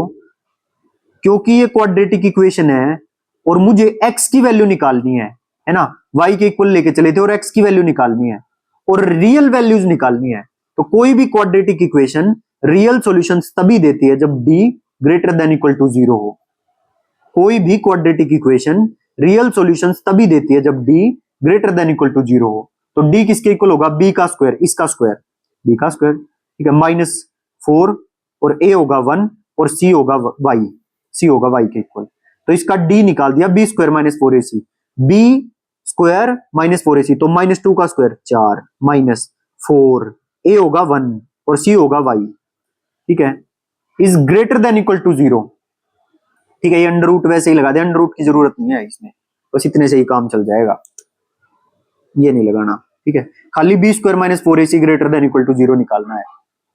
क्योंकि ये क्वाड्रेटिक इक्वेशन है और मुझे x की वैल्यू निकालनी है ना, y के इक्वल लेके चले थे और x की वैल्यू निकालनी है और रियल वैल्यूज निकालनी है। तो कोई भी क्वाड्रेटिक इक्वेशन रियल सॉल्यूशंस तभी देती है जब d greater than equal to 0 हो। कोई भी क्वाड्रेटिक इक्वेशन रियल सॉल्यूशंस तभी देती है जब d greater than equal to 0 हो। तो d किसके इक्वल होगा, b का स्क्वायर, इसका स्क्वायर, b का स्क्वायर, ठीक है, -4 और a होगा 1 और c होगा y, c होगा y के इक्वल। तो इसका d निकाल दिया, b square minus 4ac, b square minus 4ac, तो -2 का स्क्वायर 4 -4, a होगा 1 और c होगा y, ठीक है, is greater than equal to 0, ठीक है। ये अंडर रूट वैसे ही लगा दे, अंडर रूट की जरूरत नहीं है इसमें, बस इतने से ही काम चल जाएगा, ये नहीं लगाना, ठीक है। खाली b square minus 4ac greater than equal to 0 निकालना है,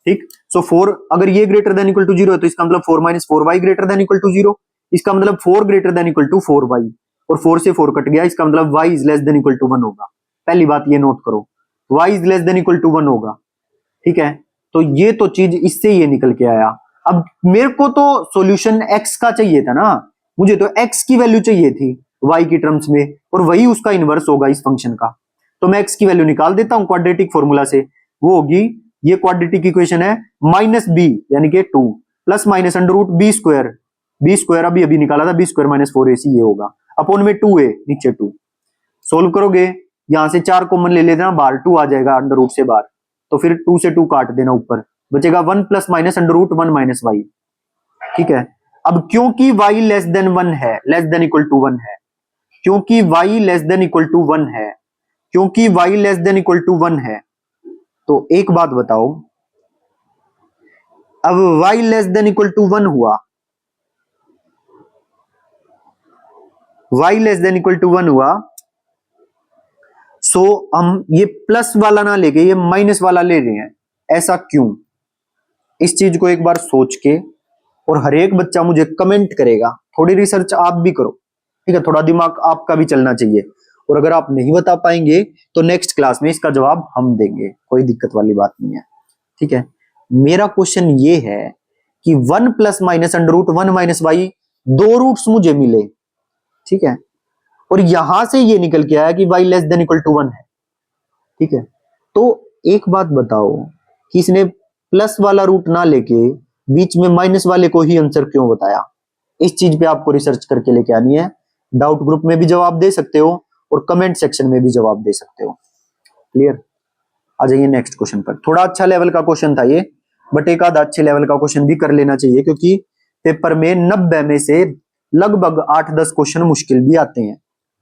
ठीक। सो 4 अगर ये ग्रेटर देन इक्वल टू 0 है तो इसका मतलब 4 minus 4y greater than equal to 0, इसका मतलब 4 greater than equal to 4y और 4 से 4 कट गया, इसका मतलब y is less than equal to 1 होगा। पहली बात ये नोट करो, y is less than equal to 1 होगा, ठीक है। तो ये तो चीज इससे ये निकल के आया। अब मेरे को तो सॉल्यूशन x का चाहिए था ना, मुझे तो x की वैल्यू चाहिए थी y की टर्म्स में और वही उसका इनवर्स होगा इस फंक्शन का। तो मैं x की वैल्यू निकाल देता हूं क्वाड्रेटिक फॉर्मूला से, वो होगी, ये क्वाड्रेटिक इक्वेशन है -b यानी कि 2 plus minus under root b square अभी निकाला था, b स्क्वायर माइनस 4ac ये होगा अपॉन में 2a नीचे 2। सोल्व करोगे यहां से 4 कॉमन ले लेना, बाहर 2 आ जाएगा अंडर रूट से बाहर, तो फिर 2 से 2 काट देना, ऊपर बचेगा 1 plus minus under root 1 minus y, ठीक है। अब क्योंकि y लेस देन 1 है, लेस देन इक्वल टू 1 है, क्योंकि y less than equal to 1 है, क्योंकि y less than equal to 1 है, तो एक बात बताओ, अब y less than equal to 1 हुआ, y less than equal to 1 हुआ, सो हम ये प्लस वाला ना लेके ये माइनस वाला ले रहे हैं, ऐसा क्यों? इस चीज को एक बार सोच के और हर एक बच्चा मुझे कमेंट करेगा, थोड़ी रिसर्च आप भी करो, ठीक है, थोड़ा दिमाग आपका भी चलना चाहिए, और अगर आप नहीं बता पाएंगे तो नेक्स्ट क्लास में इसका जवाब हम देंगे, कोई दिक्कत वाली बात नहीं है, ठीक है। मेरा क्वेश्चन ये है कि 1 plus minus under root 1 minus y, दो रूट्स मुझे मिले, ठीक है, और यहां से ये निकल के आया कि y less than equal to 1 है, ठीक है। तो एक बात बताओ कि इसने प्लस वाला रूट ना लेके बीच में माइनस वाले को ही आंसर क्यों बताया? इस चीज पे आपको रिसर्च करके लेके आनी है, डाउट ग्रुप में भी जवाब दे सकते हो और कमेंट सेक्शन में भी जवाब दे सकते हो, क्लियर। आ जाइए नेक्स्ट क्वेश्चन पर। थोड़ा अच्छा लेवल का क्वेश्चन था ये, बट एक आधा अच्छे लेवल का क्वेश्चन भी कर लेना चाहिए, क्योंकि पेपर में 90 में से लगभग 8-10 क्वेश्चन मुश्किल भी आते हैं,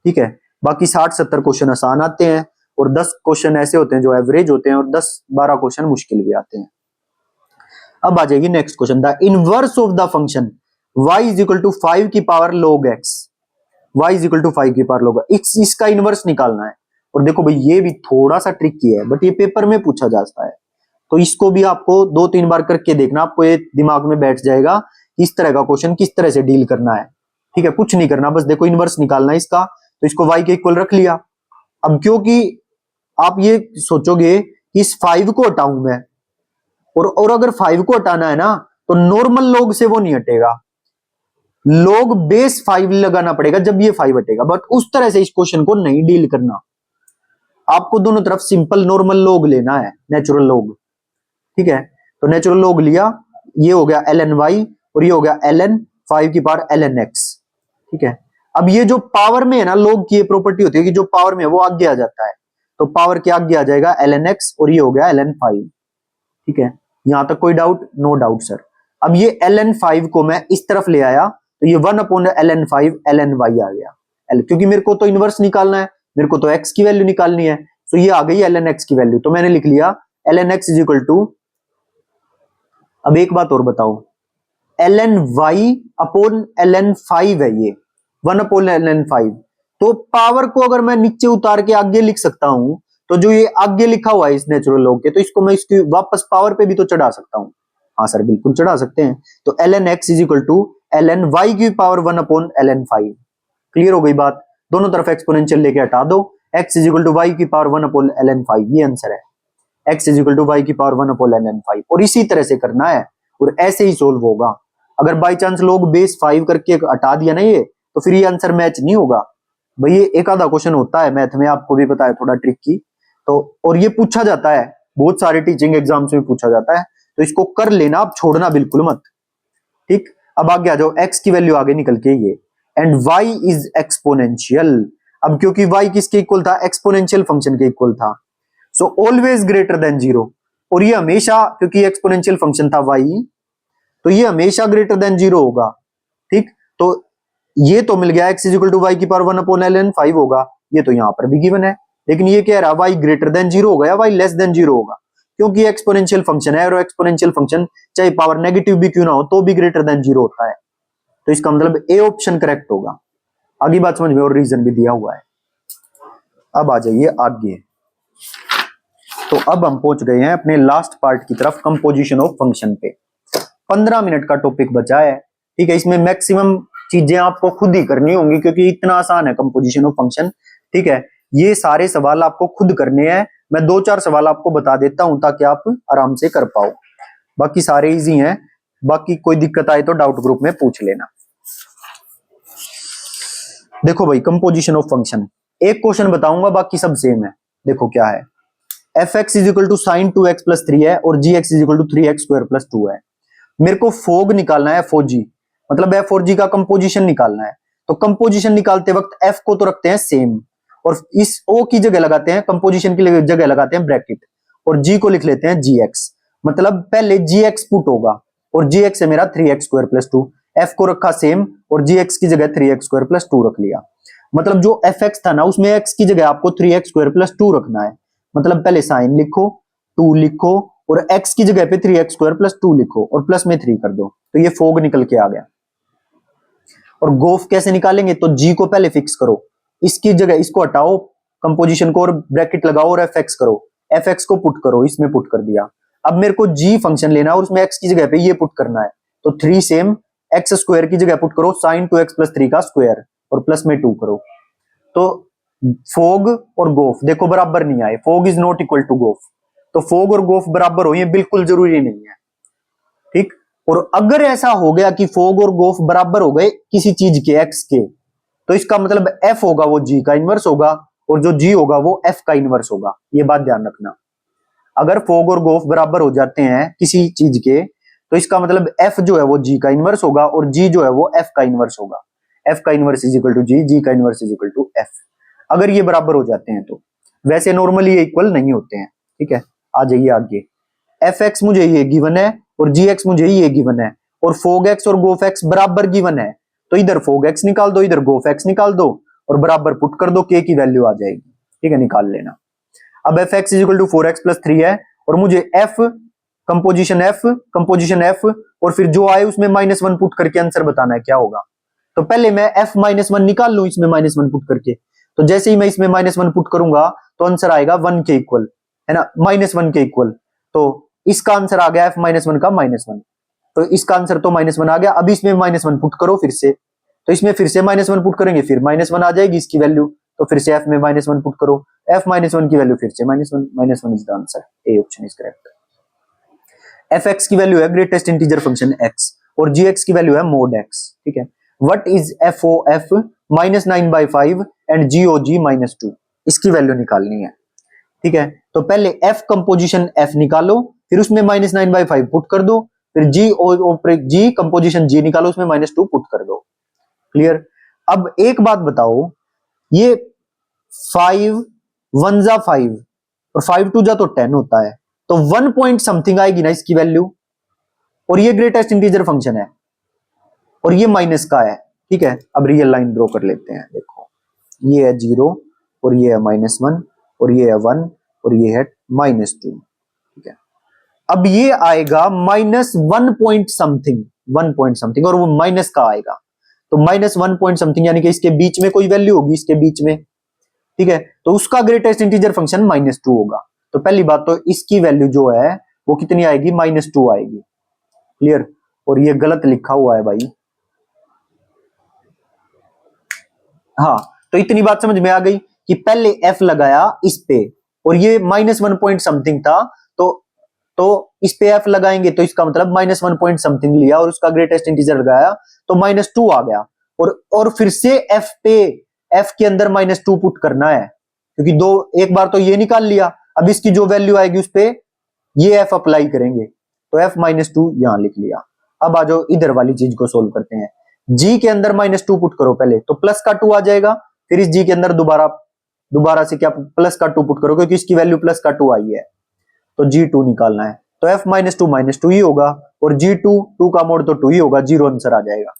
ठीक है, बाकी 60-70 क्वेश्चन आसान आते हैं और 10 क्वेश्चन ऐसे होते हैं जो एवरेज होते हैं और 10-12 क्वेश्चन मुश्किल भी आते हैं। अब आ जाएगी next question, the inverse of the function y is equal to 5 की power log x, y is equal to 5 की पावर log x, इसका इनवर्स निकालना है। और देखो भाई ये भी थोड़ा सा ट्रिकी है, बट ये पेपर में पूछा जाता है, तो इसको भी आपको 2-3 बार करके देखना, आपको ये दिमाग में बैठ जाएगा इस तरह का क्वेश्चन किस तरह से डील करना है, ठीक है। कुछ नहीं करना, बस देखो इनवर्स निकालना है इसका, तो इसको y के इक्वल रख लिया। अब क्योंकि आप ये सोचोगे कि इस 5 को हटाऊं मैं, और अगर 5 को हटाना है ना तो नॉर्मल लॉग से वो नहीं हटेगा, लॉग बेस 5 लगाना पड़ेगा जब ये 5 हटेगा, बट उस तरह से इस क्वेश्चन को नहीं डील करना, आपको दोनों तरफ सिंपल नॉर्मल लॉग लेना है, नेचुरल लॉग, ठीक है। तो नेचुरल लॉग लिया, ये हो गया ln y और ये हो गया ln 5 की पावर ln x, ठीक है। अब ये जो पावर में है ना, लॉग की ये प्रॉपर्टी होती है कि जो पावर में है वो आगे आ जाता है, तो पावर के आगे आ जाएगा ln x और ये हो गया ln 5, ठीक है। यहां तक कोई डाउट? No doubt sir. अब ये ln 5 को मैं इस तरफ ले आया तो ये 1 अपॉन ln 5 ln y आ गया, क्योंकि मेरे को तो इनवर्स निकालना है, मेरे को तो x की वैल्यू निकालनी है, तो ये आ गई ln x की वैल्यू, तो मैंने लिख लिया ln x is equal to, अब एक बात और बताओ, ln y अपॉन ln 5 है ये, 1 अपॉन ln 5, तो पावर को अगर मैं नीचे उतार के आगे लिख सकता हूं, तो जो ये आगे लिखा हुआ है इस नेचुरल लॉग के, तो इसको मैं इसकी वापस पावर पे भी तो चढ़ा सकता हूं। हाँ सर बिल्कुल चढ़ा सकते हैं, तो ln x is equal to ln y की पावर 1 अपॉन ln 5, क्लियर हो गई बात। दोनों तरफ एक्सपोनेंशियल लेके हटा दो, x is equal to y की पावर 1 अपॉन ln 5, ये आंसर है, x is equal to y की पावर 1 अपॉन ln 5, और इसी तरह से करना है और ऐसे ही सोल्व होगा। अगर बाई चांस लोग बेस 5 करके हटा दिया ना ये, तो फिर ये आंसर मैच नहीं होगा भाई। ये एक आधा क्वेश्चन होता है मैथ में, आपको भी पता है, थोड़ा ट्रिकी। तो और ये पूछा जाता है, बहुत सारे टीचिंग एग्जाम्स में पूछा जाता है, तो इसको कर लेना, आप छोड़ना बिल्कुल मत। ठीक, अब आगे आ जाओ, x की वैल्यू आगे निकल के ये, एंड y इज एक्सपोनेंशियल। अब क्योंकि y किसके इक्वल था, एक्सपोनेंशियल फंक्शन के इक्वल था, सो ऑलवेज ग्रेटर देन 0। और ये हमेशा, क्योंकि एक्सपोनेंशियल फंक्शन था y, तो ये हमेशा ग्रेटर देन 0 होगा। ठीक, तो ये तो मिल गया x is equal to y की पावर 1 अपॉन ln 5 होगा, ये तो यहां पर भी गिवन है। लेकिन ये कह रहा है y ग्रेटर देन 0 होगा या y लेस देन 0 होगा, क्योंकि एक्सपोनेंशियल फंक्शन है, और एक्सपोनेंशियल फंक्शन चाहे पावर नेगेटिव भी क्यों ना हो तो भी ग्रेटर देन 0 होता है। तो इसका मतलब ए ऑप्शन करेक्ट होगा। आगे बात समझ में, और रीजन भी दिया हुआ है। अब आ जाइए आगे। तो अब हम पहुंच गए हैं अपने लास्ट पार्ट की तरफ, कंपोजिशन ऑफ फंक्शन पे। 15 मिनट का टॉपिक बचा है। ठीक है, इसमें मैक्सिमम चीजें आपको खुद ही करनी होंगी, क्योंकि इतना आसान है कंपोजिशन ऑफ फंक्शन। ठीक है, ये सारे सवाल आपको खुद करने हैं। मैं 2-4 सवाल आपको बता देता हूं ताकि आप आराम से कर पाओ, बाकी सारे इजी हैं। बाकी कोई दिक्कत आए तो डाउट ग्रुप में पूछ लेना। देखो भाई, कंपोजिशन ऑफ फंक्शन, एक क्वेश्चन बताऊंगा, बाकी सब सेम है। देखो क्या है, f x is equal to sine 2x plus 3 है, और g x is equal to 3x square plus 2 है। मेरे को फोग निकालना है, एफ ओ जी, मतलब एफ और जी का कंपोजिशन निकालना है। तो कंपोजिशन निकालते वक्त एफ को तो रखते हैं सेम, और इस ओ की जगह लगाते हैं, कंपोजिशन की जगह लगाते हैं ब्रैकेट, और जी को लिख लेते हैं जी एक्स। मतलब पहले जी एक्स पुट होगा, और जी एक्स है मेरा 3x स्क्वायर प्लस 2, एफ को रखा सेम, और जी एक्स की जगह 3x स्क्वायर प्लस 2 रख लिया। मतलब जो एफ एक्स था ना, उसमें एक्स की जगह आपको 3x स्क्वायर प्लस 2 रखना है। मतलब पहले साइन लिखो, 2 लिखो, और x की जगह पे 3x स्क्वायर प्लस 2 लिखो, और प्लस में 3 कर दो, तो ये फोग निकल के आ गया। और गोफ कैसे निकालेंगे, तो g को पहले फिक्स करो, इसकी जगह इसको हटाओ, कंपोजिशन को, और ब्रैकेट लगाओ, और एफ एक्स करो, एफ एक्स को पुट करो, इसमें पुट कर दिया। अब मेरे को g फंक्शन लेना है, और उसमें x की जगह पे ये पुट करना है, तो 3 सेम, x स्क्वायर की जगह पुट करो साइन 2x प्लस 3 का स्क्वायर, और प्लस में 2 करो। तो फोग और गोफ देखो बराबर नहीं आए, fog is not equal to gof, तो फोग और गोफ बराबर हो, ये बिल्कुल जरूरी नहीं है। ठीक, और अगर ऐसा हो गया कि फोग और गोफ बराबर हो गए किसी चीज के एक्स के, तो इसका मतलब एफ होगा वो जी का इनवर्स होगा, और जो जी होगा वो एफ का इनवर्स होगा। ये बात ध्यान रखना, अगर फोग और गोफ बराबर हो जाते हैं किसी चीज के, तो इसका मतलब एफ जो है वो जी का इनवर्स होगा, और जी जो है वो एफ का इनवर्स होगा। एफ का inverse is equal to G, G का inverse is equal to F, अगर ये बराबर हो जाते हैं तो। वैसे नॉर्मली ये इक्वल नहीं होते हैं। ठीक है, आ जाइए आगे। एफ एक्स मुझे ये गिवन है, और जी एक्स मुझे ये गिवन है, और फोग एक्स और गोफ एक्स बराबर गिवन है, तो इधर फोग एक्स निकाल दो, इधर गोफ एक्स निकाल दो, और बराबर पुट कर दो, के की वैल्यू आ जाएगी। ठीक है, निकाल लेना। अब f x is equal to 4x plus 3 है, और मुझे एफ कंपोजिशन एफ, और फिर जो आए उसमें -1 पुट करके आंसर बताना है क्या होगा। तो पहले मैं एफ -1 निकाल लू इसमें -1 पुट करके, तो जैसे ही मैं इसमें -1 पुट करूंगा तो आंसर आएगा 1 के इक्वल, है ना, -1 के इक्वल। तो इसका आंसर आ गया एफ -1 का -1, तो इसका आंसर तो -1 आ गया। अब इसमें -1 पुट करो फिर से, तो इसमें फिर से -1 पुट करेंगे, फिर -1 आ जाएगी इसकी वैल्यू, तो फिर से एफ में -1 पुट करो, एफ -1 की वैल्यू फिर से -1 is the answer, A option is correct. F x की वैल्यू है ग्रेटेस्ट इंटीजर फंक्शन एक्स, और जी एक्स की वैल्यू है मोड एक्स। ठीक है, what is f o f -9/5 and g o g -2, इसकी वैल्यू निकालनी है। ठीक है, तो पहले एफ कंपोजिशन एफ निकालो, फिर उसमें -9/5 पुट कर दो, फिर जी कंपोजिशन जी निकालो, उसमें -2 पुट कर दो। क्लियर। अब एक बात बताओ, ये 5 1 जा 5 और 5 2 जा तो 10 होता है, तो 1 पॉइंट समथिंग आएगी ना इसकी वैल्यू, और ये ग्रेटेस्ट इंटीजर फंक्शन है, और ये माइनस का है। ठीक है, अब रियल लाइन ड्रॉ कर लेते हैं। देखो, ये है 0, और ये है -1, और ये है 1, और ये है -2। ठीक है, अब ये आएगा -1 पॉइंट समथिंग, 1 पॉइंट समथिंग, और वो माइनस का आएगा, तो -1 पॉइंट समथिंग, यानी कि इसके बीच में कोई वैल्यू होगी, इसके बीच में। ठीक है, तो उसका ग्रेटेस्ट इंटीजर फंक्शन -2 होगा। तो पहली बात तो इसकी वैल्यू जो है वो कितनी आएगी, -2 आएगी। क्लियर। और ये गलत लिखा हुआ है भाई। हाँ, तो इतनी बात समझ में आ गई कि पहले एफ लगाया इस पे, और ये -1 पॉइंट समथिंग था, तो तो इस पे एफ लगाएंगे तो इसका मतलब -1 पॉइंट समथिंग लिया और उसका ग्रेटेस्ट इंटीजर लगाया तो -2 आ गया। और फिर से एफ पे एफ के अंदर -2 पुट करना है, क्योंकि दो एक बार तो ये निकाल लिया, अब इसकी जो वैल्यू आएगी उस पे ये एफ अप्लाई करेंगे, तो एफ -2 यहां लिख लिया। अब आ जाओ इधर वाली चीज को सोल्व करते हैं। जी के अंदर -2 पुट करो पहले, तो प्लस का 2 आ जाएगा, फिर इस जी के अंदर दोबारा से क्या प्लस का 2 पुट करो, क्योंकि इसकी वैल्यू प्लस का 2 आई है, तो G2 निकालना है, तो f -2 ही होगा, और G2 2 का मोड तो 2 ही होगा, 0 आंसर आ जाएगा।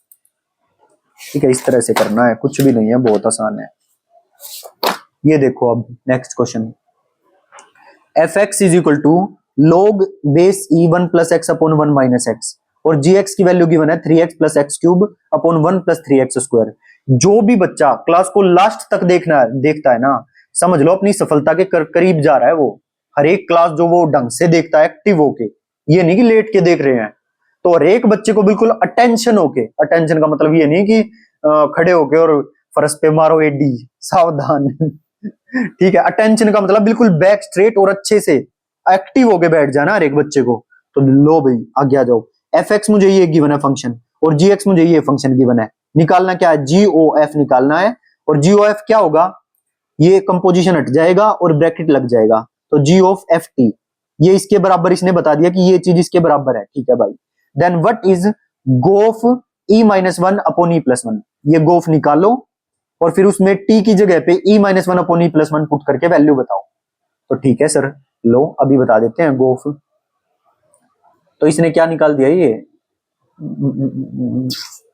ठीक है, इस तरह से करना है, कुछ भी नहीं है, बहुत आसान है। ये देखो अब next question, fx is equal to log base e1 plus x upon 1 minus x, और gx की वैल्यू गिवन है 3x plus x cube upon 1 plus 3x square. जो भी बच्चा क्लास को लास्ट तक देखता है ना, समझ लो अपनी सफलता के करीब जा रहा है वो। हर एक क्लास जो वो ढंग से देखता है एक्टिव होके, ये नहीं कि लेट के देख रहे हैं, तो हर एक बच्चे को बिल्कुल अटेंशन होके, अटेंशन का मतलब ये नहीं कि खड़े होके और फर्श पे मारो एडी, सावधान ठीक है, अटेंशन का मतलब बिल्कुल बैक स्ट्रेट और अच्छे से एक्टिव होके बैठ जाना हर एक बच्चे को। तो लो भाई आगे आ जाओ, एफ एक्स मुझे ये गिवन है फंक्शन, और जी एक्स मुझे ये फंक्शन गिवन है, निकालना क्या है, जी ओ एफ निकालना है, और जी ओ एफ क्या होगा, ये कंपोजिशन हट जाएगा और ब्रैकेट लग जाएगा, तो जी ऑफ एफ टी, ये इसके बराबर, इसने बता दिया कि ये चीज इसके बराबर है। ठीक है भाई, देन व्हाट इज गोफ e-1 अपॉन e+1, ये गोफ निकालो और फिर उसमें t की जगह पे e-1 अपॉन e+1 पुट करके वैल्यू बताओ। तो ठीक है सर, लो अभी बता देते हैं गोफ। तो इसने क्या निकाल दिया ये,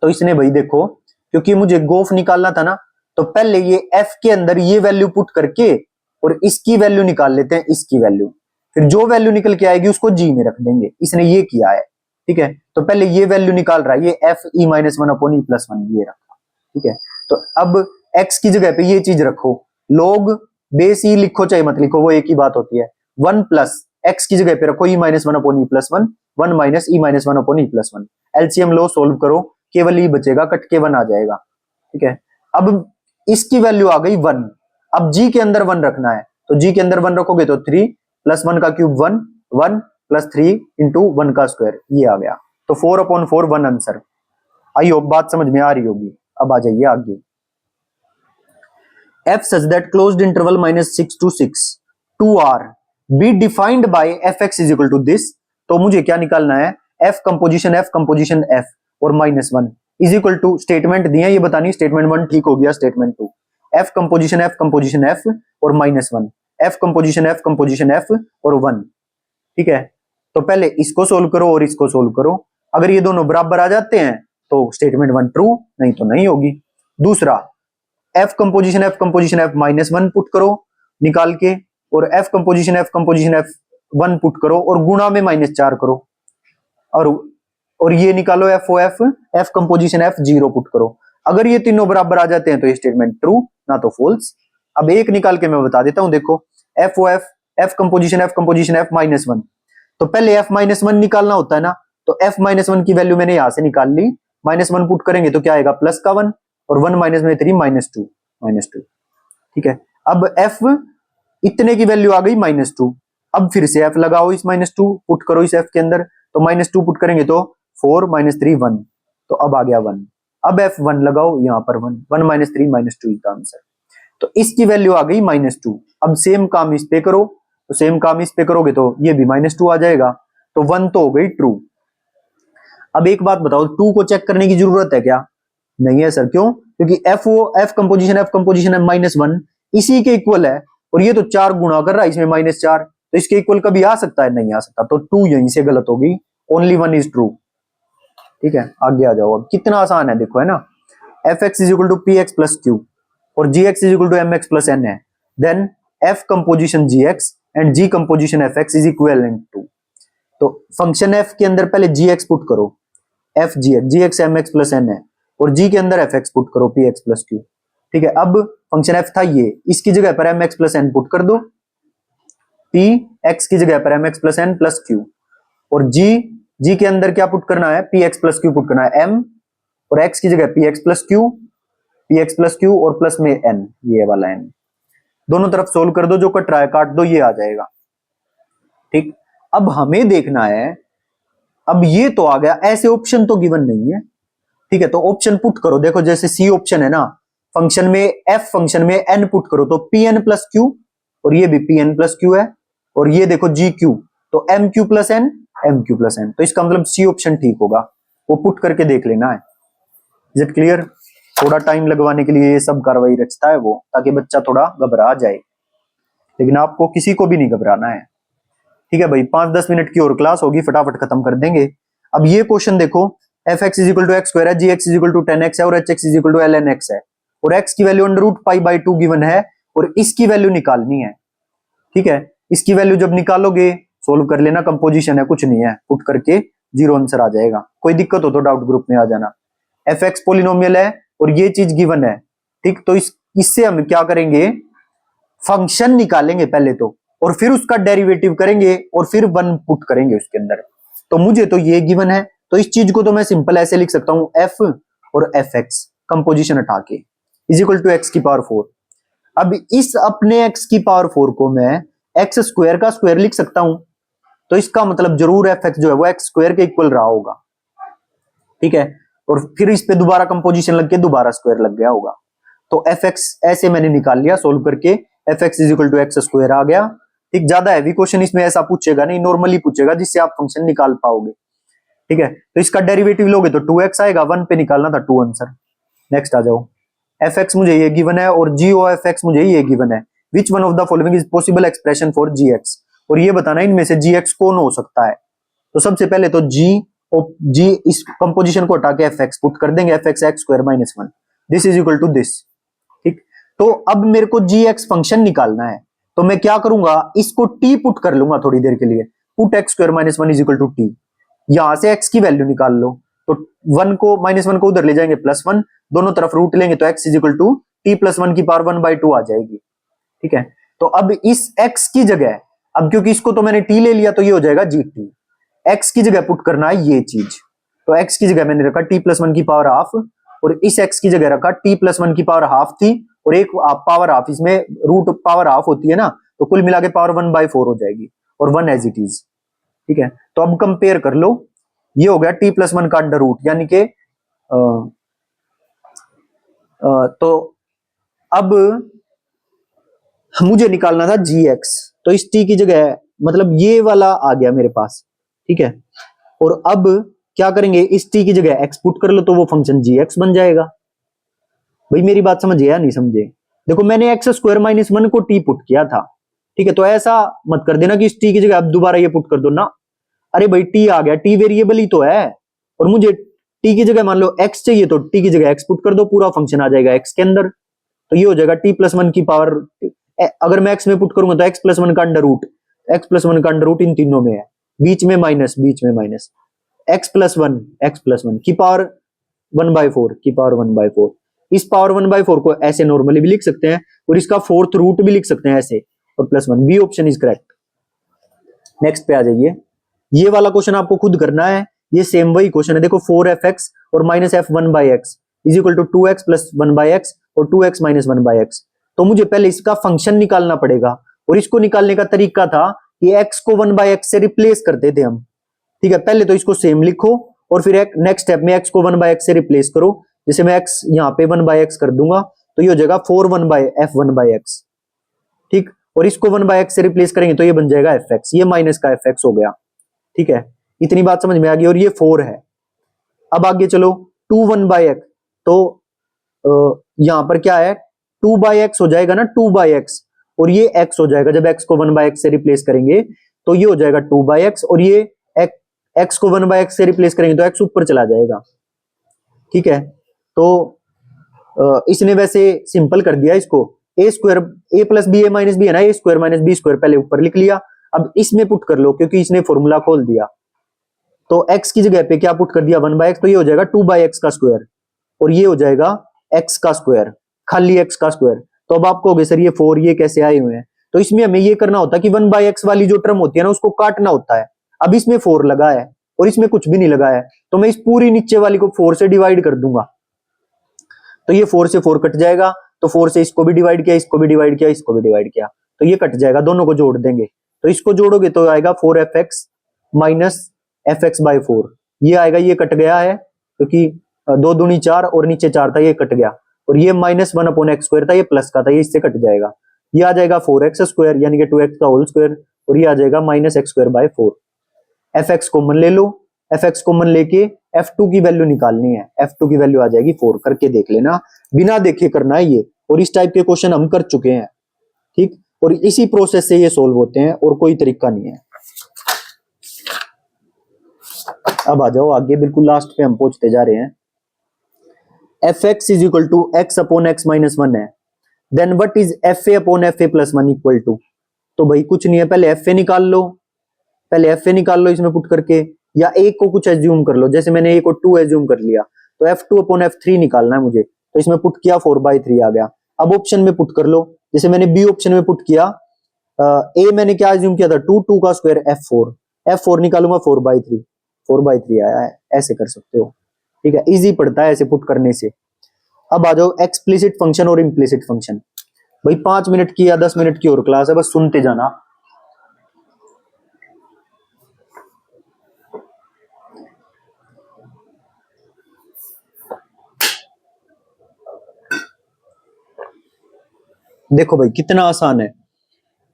तो इसने भाई देखो, क्योंकि मुझे गोफ निकालना था ना, तो पहले ये f के अंदर ये वैल्यू पुट करके और इसकी वैल्यू निकाल लेते हैं, इसकी वैल्यू, फिर जो वैल्यू निकल के आएगी उसको g में रख देंगे, इसने ये किया है। ठीक है, तो पहले ये वैल्यू निकाल रहा है, ये f e-1 अपॉन e+1 ये रखा। ठीक है, तो अब x की जगह पे ये चीज रखो, log बेस e लिखो चाहे मत लिखो, वो एक ही बात होती है, 1 प्लस x की जगह पे रखो e-1 upon e+1, 1 minus e-1 upon e+1, LCM लो, सोल्व करो, केवल e बचेगा, कट के 1 आ जाएगा। ठीक है, अब इसकी वैल्यू आ गई 1, अब g के अंदर 1 रखना है, तो g के अंदर 1 रखोगे तो 3 प्लस 1 का क्यूब 1, 1 प्लस 3 इंटू 1 का स्क्वायर, ये आ गया, तो 4/4 1 आंसर। आई होप बात समझ में आ रही होगी। अब आ जाइए आगे, f such that closed interval -6 to 6 2r be defined by fx is equal to this, तो मुझे क्या निकालना है, f कंपोजिशन f और -1 इज इक्वल टू, स्टेटमेंट दिया ये बतानी, स्टेटमेंट 1 ठीक हो गया, स्टेटमेंट 2 f कंपोजिशन f और -1, f कंपोजिशन f और 1। ठीक है, तो पहले इसको सोल्व करो और इसको सोल्व करो, अगर ये दोनों बराबर आ जाते हैं तो स्टेटमेंट 1 ट्रू, नहीं तो नहीं होगी। दूसरा, f कंपोजिशन f -1 पुट करो निकाल के, और f कंपोजिशन f 1 पुट करो और गुणा में -4 करो, और ये निकालो f कंपोजिशन f 0 पुट करो। अगर ये तीनों बराबर आ जाते हैं तो ये स्टेटमेंट ट्रू, ना तो फॉल्स। अब एक निकाल के मैं बता देता हूं, देखो f कंपोजिशन f -1, तो पहले f -1 निकालना होता है ना, तो f -1 की वैल्यू मैंने यहां से निकाल ली, -1 पुट करेंगे तो क्या आएगा, प्लस का 1, और 1 माइनस में 3 -2। ठीक है, अब f इतने की वैल्यू आ गई -2, अब फिर से f लगाओ, इस -2 पुट करो इस f के अंदर, तो -2 पुट करेंगे तो 4 -3 1, तो अब आ गया 1, अब f1 लगाओ यहाँ पर 1 -3 -2 का आंसर, तो इसकी वैल्यू आ गई -2। अब सेम काम इस पे करो, तो सेम काम इस पे करोगे तो ये भी -2 आ जाएगा, तो 1 तो हो गई ट्रू। अब एक बात बताओ, 2 को चेक करने की जरूरत है क्या, नहीं है सर, क्यों, क्योंकि f कंपोजिशन है -1 इसी के इक्वल है, और ये तो 4 गुणा कर रहा है इसमें -4, तो इसके इक्वल कभी आ सकता है, नहीं आ सकता, तो 2 यहीं से गलत होगी, ओनली 1 इज ट्रू। ठीक है, आगे आ जाओ, अब कितना आसान है देखो, है ना, fx is equal to px plus q और gx is equal to mx plus n है, then f composition gx and g composition fx is equivalent to, तो फंक्शन f के अंदर पहले gx पुट करो, f gx mx plus n है, और g के अंदर fx पुट करो px प्लस q। ठीक है, अब फंक्शन f था ये, इसकी जगह पर mx प्लस n पुट कर दो, px की जगह पर mx plus n plus q, और g के अंदर क्या पुट करना है, px प्लस q पुट करना है, m और x की जगह px प्लस q और प्लस में n, ये वाला n, दोनों तरफ सोल्व कर दो, जो कट रहा है काट दो, ये आ जाएगा। ठीक, अब हमें देखना है, अब ये तो आ गया, ऐसे ऑप्शन तो गिवन नहीं है, ठीक है, तो ऑप्शन पुट करो। देखो जैसे सी ऑप्शन है ना, फंक्शन में एफ फंक्शन में एन पुट करो तो पी एन प्लस क्यू, और ये भी पी एन प्लस क्यू है, और ये देखो जी क्यू, तो m q plus n, m q plus n, तो इसका मतलब सी ऑप्शन ठीक होगा, वो पुट करके देख लेना है। Is it clear? थोड़ा टाइम लगवाने के लिए ये सब कार्रवाई रचता है वो, ताकि बच्चा थोड़ा घबरा जाए, लेकिन आपको किसी को भी नहीं घबराना है, ठीक है भाई। 5-10 मिनट की और क्लास होगी, फटाफट खत्म कर देंगे। अब ये क्वेश्चन देखो, f x is equal to x square है, g x is equal to 10x है, और h x is equal to l n x है, और x की वैल्यू under root pi by 2 given है, और इसकी वैल्यू निकालनी है, ठीक है। इसकी वैल्यू जब निकालोगे, सोल्व कर लेना, कंपोजिशन है, कुछ नहीं है, पुट करके जीरो आंसर आ जाएगा। कोई दिक्कत हो तो डाउट ग्रुप में आ जाना। एफ एक्स पोलिनोमियल है और ये चीज गिवन है, ठीक, तो इससे हम क्या करेंगे, फंक्शन निकालेंगे पहले तो, और फिर उसका डेरिवेटिव करेंगे, और फिर वन पुट करेंगे उसके अंदर। तो मुझे तो ये गिवन है, तो इस चीज को तो मैं सिंपल ऐसे लिख सकता हूं, एफ और एफ एक्स कंपोजिशन हटा के इज इक्वल टू एक्स की पावर 4। अब इस अपने एक्स की पावर 4 को मैं एक्स स्क्वायर का स्क्वायर लिख सकता हूं, तो इसका मतलब जरूर एफ एक्स जो है वो एक्स स्क्वायर के इक्वल रहा होगा, ठीक है, और फिर इस पे दोबारा कंपोजिशन लग के दोबारा स्क्वायर लग गया होगा। तो एफ एक्स ऐसे मैंने निकाल लिया सोल्व करके, f x is equal to x square आ गया, ठीक। ज्यादा हैवी क्वेश्चन इसमें ऐसा पूछेगा नहीं, नॉर्मली पूछेगा जिससे आप फंक्शन निकाल पाओगे, ठीक है। तो इसका डेरिवेटिव लोगे तो 2x आएगा, 1 पे निकालना था 2 आंसर। नेक्स्ट आ जाओ, एफ एक्स मुझे ये गिवन है और जी ओ एफ एक्स मुझे ये गिवन है, which one of the following is possible expression for g x, और ये बताना इनमें से जी एक्स कौन हो सकता है। तो सबसे पहले तो जी इस कंपोजिशन को हटा के एफ एक्स पुट कर देंगे, f x x square minus 1, this is equal to this, ठीक। तो अब मेरे को जी एक्स फंक्शन निकालना है, तो मैं क्या करूंगा, इसको टी पुट कर लूंगा थोड़ी देर के लिए, put x square minus 1 is equal to t, यहां से एक्स की वैल्यू निकाल लो, तो 1 को -1 को उधर ले जाएंगे +1, दोनों तरफ रूट लेंगे तो x is equal to t plus 1 की पावर 1/2 आ जाएगी, ठीक है। तो अब इस x की जगह, अब क्योंकि इसको तो मैंने t ले लिया तो ये हो जाएगा gt, x की जगह पुट करना है ये चीज, तो x की जगह मैंने रखा t प्लस 1 की पावर हाफ, और इस x की जगह रखा t प्लस 1 की पावर हाफ थी, और एक पावर हाफ, इसमें रूट पावर हाफ होती है ना, तो कुल मिला के पावर 1/4 हो जाएगी, और 1 एज इट इज, ठीक है। तो अब कंपेयर कर लो, ये हो गया t प्लस 1 का अंडर रूट, यानी कि तो अब मुझे निकालना था gx, तो इस t की जगह मतलब ये वाला आ गया मेरे पास, ठीक है। और अब क्या करेंगे, इस t की जगह x पुट कर लो तो वो फंक्शन gx बन जाएगा। भाई मेरी बात समझे या नहीं समझे? देखो मैंने एक्स स्क्वायर माइनस 1 को t पुट किया था, ठीक है, तो ऐसा मत कर देना कि इस t की जगह अब दोबारा ये पुट कर दो ना, अरे भाई t आ गया, t वेरिएबल ही तो है, और मुझे t की जगह मान लो x चाहिए तो t की जगह x पुट कर दो, पूरा फंक्शन आ जाएगा x के अंदर, तो ये हो जाएगा t प्लस 1 की पावर, अगर मैं x में पुट करूंगा तो x प्लस 1 का अंडर रूट, x प्लस 1 का अंडर रूट इन तीनों में है, बीच में माइनस x प्लस 1 की पावर 1/4 की पावर 1/4, इस पावर 1/4 को ऐसे नॉर्मली भी लिख सकते हैं, और इसका फोर्थ रूट भी लिख सकते हैं ऐसे, और +1, b option is correct. Next पे आ जाइए, ये वाला क्वेश्चन आपको खुद करना है, ये सेम वही क्वेश्चन है, देखो 4f(x) और -f(1/x) is equal to 2x plus 1/x और 2x माइनस 1/x। तो मुझे पहले इसका फंक्शन निकालना पड़ेगा, और इसको निकालने का तरीका था कि x को 1/x से रिप्लेस करते थे हम, ठीक है। पहले तो इसको सेम लिखो, और फिर एक नेक्स्ट स्टेप में x को 1/x से रिप्लेस करो, जैसे मैं x यहाँ पे 1/x कर दूंगा तो ये हो जाएगा 4(1/f1/x), ठीक, और इसको 1/x से रिप्लेस करेंगे तो ये बन जाएगा fx, ये माइनस का fx हो गया, ठीक है। इतनी बात समझ में आ गई, और ये 4 है। अब आगे चलो 2(1/x), तो यहां पर क्या है, 2/x हो जाएगा ना, 2/x, और ये x हो जाएगा, जब x को 1/x से रिप्लेस करेंगे तो ये हो जाएगा 2/x, और ये x को 1/x से रिप्लेस करेंगे तो x ऊपर चला जाएगा, ठीक है। तो इसने वैसे सिंपल कर दिया इसको, a square a plus b a minus b है ना, a square minus b square पहले ऊपर लिख लिया, अब इसमें पुट कर लो क्योंकि इसने फॉर्मूला खोल दिया, तो x की जगह पे क्या पुट कर दिया 1/x, तो ये हो जाएगा 2/x का स्क्वायर, और ये हो जाएगा x का स्क्वायर, खाली x का स्क्वायर। तो अब आप कहोगे सर ये 4 ये कैसे आए हुए हैं, तो इसमें हमें ये करना होता है कि 1/x वाली जो टर्म होती है ना उसको काटना होता है। अब इसमें 4 लगा है और इसमें कुछ भी नहीं लगा है, तो मैं इस पूरी नीचे वाली को 4 से डिवाइड कर दूंगा, तो ये 4 से 4 कट जाएगा, तो 4 से इसको भी डिवाइड किया, इसको भी डिवाइड किया, इसको भी डिवाइड किया, तो ये कट जाएगा, दोनों को जोड़ देंगे, तो इसको जोड़ोगे तो आएगा 4f(x) माइनस f(x/4). ये आएगा, ये कट गया है क्योंकि 2 दूनी 4 और नीचे 4 था, ये कट गया। और ये -1/x² था, ये प्लस का था, ये इससे कट जाएगा। ये आ जाएगा 4x² यानी कि 2x का होल स्क्वायर, और ये आ जाएगा -x²/4। fx कॉमन ले लो, fx कॉमन लेके f2 की वैल्यू निकालनी है। f2 की वैल्यू आ जाएगी 4, करके देख लेना, बिना देखे करना है ये। और इस टाइप के क्वेश्चन हम कर चुके हैं, ठीक। और इसी प्रोसेस से ये सोल्व होते हैं, और कोई तरीका नहीं है। अब आ जाओ आगे, बिल्कुल लास्ट पे हम पहुंचते जा रहे हैं। fx is equal to x/x-1 है, then what is fa/fa+1 equal to. तो भाई कुछ नहीं है, पहले fa निकाल लो, पहले fa निकाल लो इसमें पुट करके, या a को कुछ एज्यूम कर लो, जैसे मैंने a को 2 एज्यूम कर लिया, तो f2/f3 निकालना है मुझे, तो इसमें पुट किया 4/3 आ गया। अब ऑप्शन में पुट कर लो, जैसे मैंने बी ऑप्शन में पुट किया, a मैंने क्या एज्यूम किया था 2 का स्क्वायर f4 निकालूंगा 4/3 आया है। ऐसे कर सकते हो, ठीक है, इजी पड़ता है ऐसे पुट करने से। अब आ जाओ एक्सप्लिसिट फंक्शन और इम्प्लिसिट फंक्शन। भाई 5 मिनट की या 10 मिनट की और क्लास है, बस सुनते जाना। देखो भाई कितना आसान है।